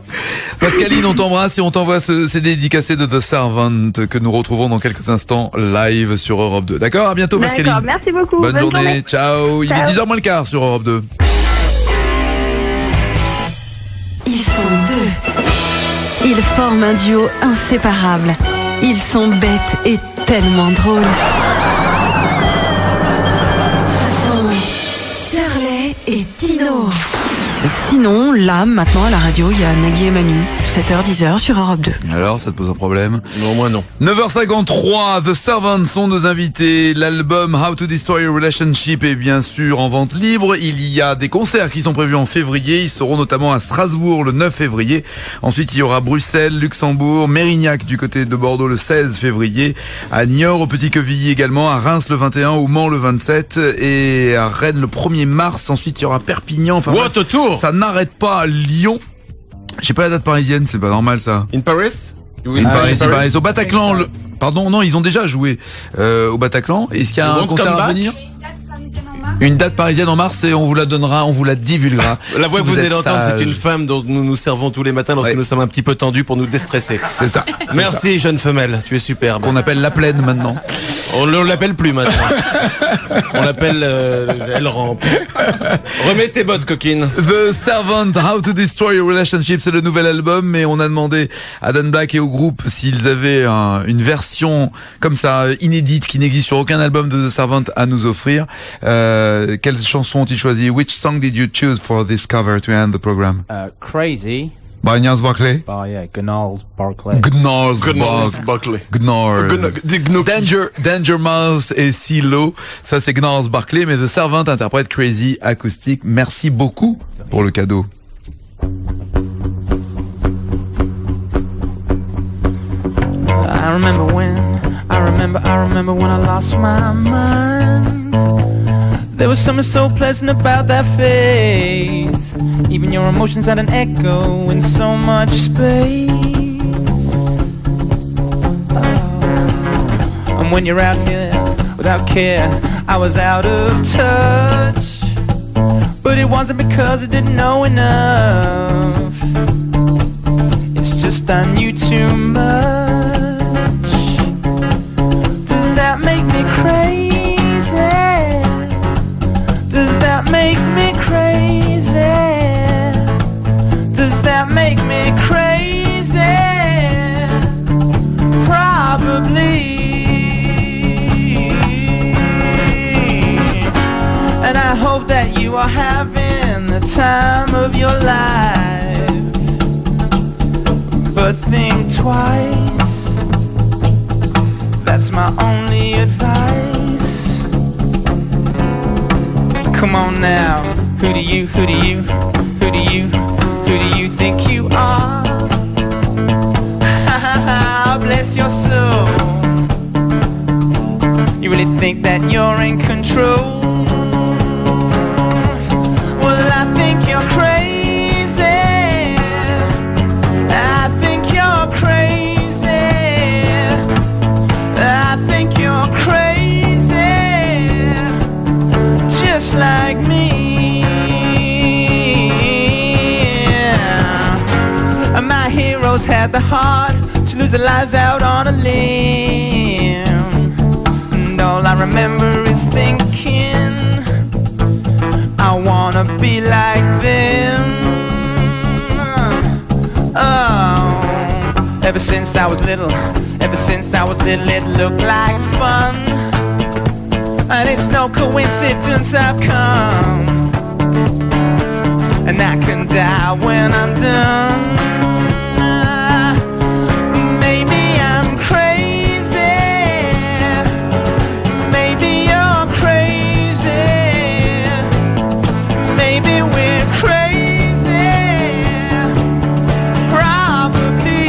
Pascaline, on t'embrasse et on t'envoie ce CD dédicacé de The Servant que nous retrouvons dans quelques instants live sur Europe 2. D'accord, à bientôt Pascaline. Merci beaucoup. Bonne journée. Ciao. Il est 10h moins le quart sur Europe 2. Ils sont 2. Ils forment un duo inséparable. Ils sont bêtes et tellement drôles. Ce sont Shirley et Tino. Sinon, là, maintenant, à la radio, il y a Nagui et Manu. 7h, 10h sur Europe 2. Alors, ça te pose un problème? Non, moi non. 9h53, The Servants sont nos invités. L'album How to Destroy a Relationship est bien sûr en vente libre. Il y a des concerts qui sont prévus en février. Ils seront notamment à Strasbourg le 9 février. Ensuite, il y aura Bruxelles, Luxembourg, Mérignac du côté de Bordeaux le 16 février. À Niort, au Petit-Quevilly également. À Reims le 21, au Mans le 27 et à Rennes le 1er mars. Ensuite, il y aura Perpignan. Enfin, What a tour! Ça n'arrête pas à Lyon. J'ai pas la date parisienne, c'est pas normal ça. In Paris? In Paris. Au Bataclan. Pardon, non, ils ont déjà joué au Bataclan. Est-ce qu'il y a un concert à venir? Une date parisienne en mars et on vous la donnera, on vous la divulguera. La voix si que vous venez d'entendre, sage. c'est une femme dont nous nous servons tous les matins lorsque nous sommes un petit peu tendus pour nous déstresser. C'est ça. Merci, jeune femelle, tu es superbe. Qu'on appelle la plaine maintenant. On ne l'appelle plus maintenant. On l'appelle elle rampe. Remets tes bottes, coquine. The Servant, How to Destroy a Relationship, c'est le nouvel album, mais on a demandé à Dan Black et au groupe s'ils avaient une version comme ça, inédite, qui n'existe sur aucun album de The Servant à nous offrir. Quelle chanson ont-ils choisi? Which song did you choose for this cover to end the program? Crazy. By Gnarls Barkley. By Gnarls Barkley. Gnarls Barkley. Danger Mouse et CeeLo. Ça c'est Gnarls Barkley, mais The Servant interprète Crazy acoustique. Merci beaucoup pour le cadeau. I remember remember when I lost my mind. There was something so pleasant about that face. Even your emotions had an echo in so much space. Oh. And when you're out here without care, I was out of touch. But it wasn't because I didn't know enough. It's just I knew too much. Does that make me crazy? Does that make me crazy? Does that make me crazy? Probably. And I hope that you are having the time of your life. But think twice. That's my only advice. Come on now. Who do you think you are? Bless your soul. You really think that you're in control? Well, I think you're crazy. I think you're crazy. I think you're crazy. Just like me. My heroes had the heart to lose their lives out on a limb. And all I remember is thinking, I wanna be like them. Oh, ever since I was little, it looked like fun. And it's no coincidence I've come. And I can die when I'm done. Maybe I'm crazy. Maybe you're crazy. Maybe we're crazy. Probably.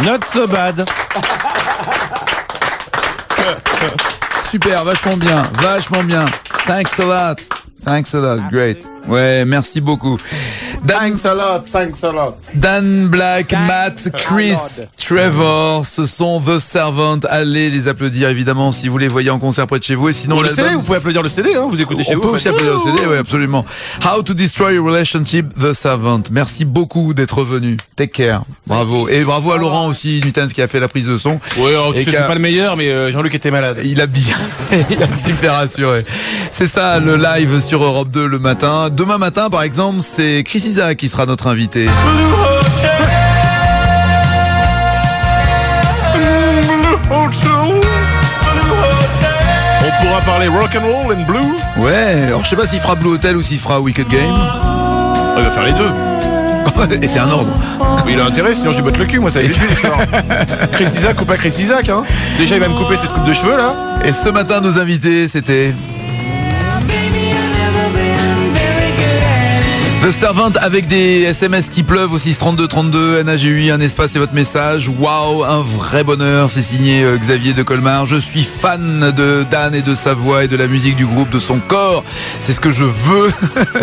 Not so bad. Super, vachement bien. Thanks a lot, great. Ouais, merci beaucoup. Thanks a lot. Dan Black, Matt, Chris, Trevor, ce sont The Servant. Allez les applaudir évidemment si vous les voyez en concert près de chez vous. Et sinon, le CD, vous pouvez applaudir le CD, hein, vous écoutez chez vous. On peut aussi applaudir le CD, oui, absolument. How to Destroy a Relationship, The Servant. Merci beaucoup d'être venu. Take care. Bravo. Et bravo à Laurent aussi, Nutens, qui a fait la prise de son. Oui, c'est pas le meilleur, mais Jean-Luc était malade. Il a bien, il a super assuré. C'est ça, le live sur Europe 2 le matin. Demain matin, par exemple, c'est Chris Isaak qui sera notre invité. On pourra parler rock and roll and blues. Ouais, alors je sais pas s'il fera Blue Hotel ou s'il fera Wicked Game. Il va faire les deux. Et c'est un ordre. Mais il a intérêt, sinon je lui botte le cul, moi ça y est l'histoire. Chris Isaak ou pas Chris Isaak, hein. Déjà il va me couper cette coupe de cheveux là. Et ce matin nos invités c'était The Servant avec des SMS qui pleuvent au 63232, NAGUI, un espace et votre message. Waouh, un vrai bonheur, c'est signé Xavier de Colmar. Je suis fan de Dan et de sa voix et de la musique du groupe, de son corps. C'est ce que je veux.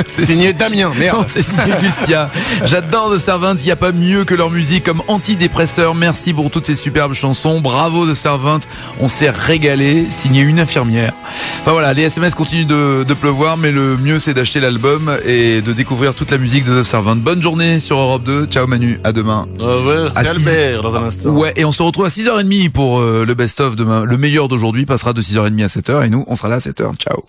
C'est signé Damien, merde. Non, c'est signé Lucia. J'adore The Servant, il n'y a pas mieux que leur musique comme antidépresseur. Merci pour toutes ces superbes chansons. Bravo The Servant, on s'est régalé. Signé une infirmière. Enfin voilà, les SMS continuent de pleuvoir, mais le mieux c'est d'acheter l'album et de découvrir toute la musique de The Servant. Bonne journée sur Europe 2. Ciao Manu, à demain. Au revoir, c'est Albert dans un instant. Ouais, et on se retrouve à 6h30 pour le best-of demain. Le meilleur d'aujourd'hui passera de 6h30 à 7h et nous, on sera là à 7h. Ciao.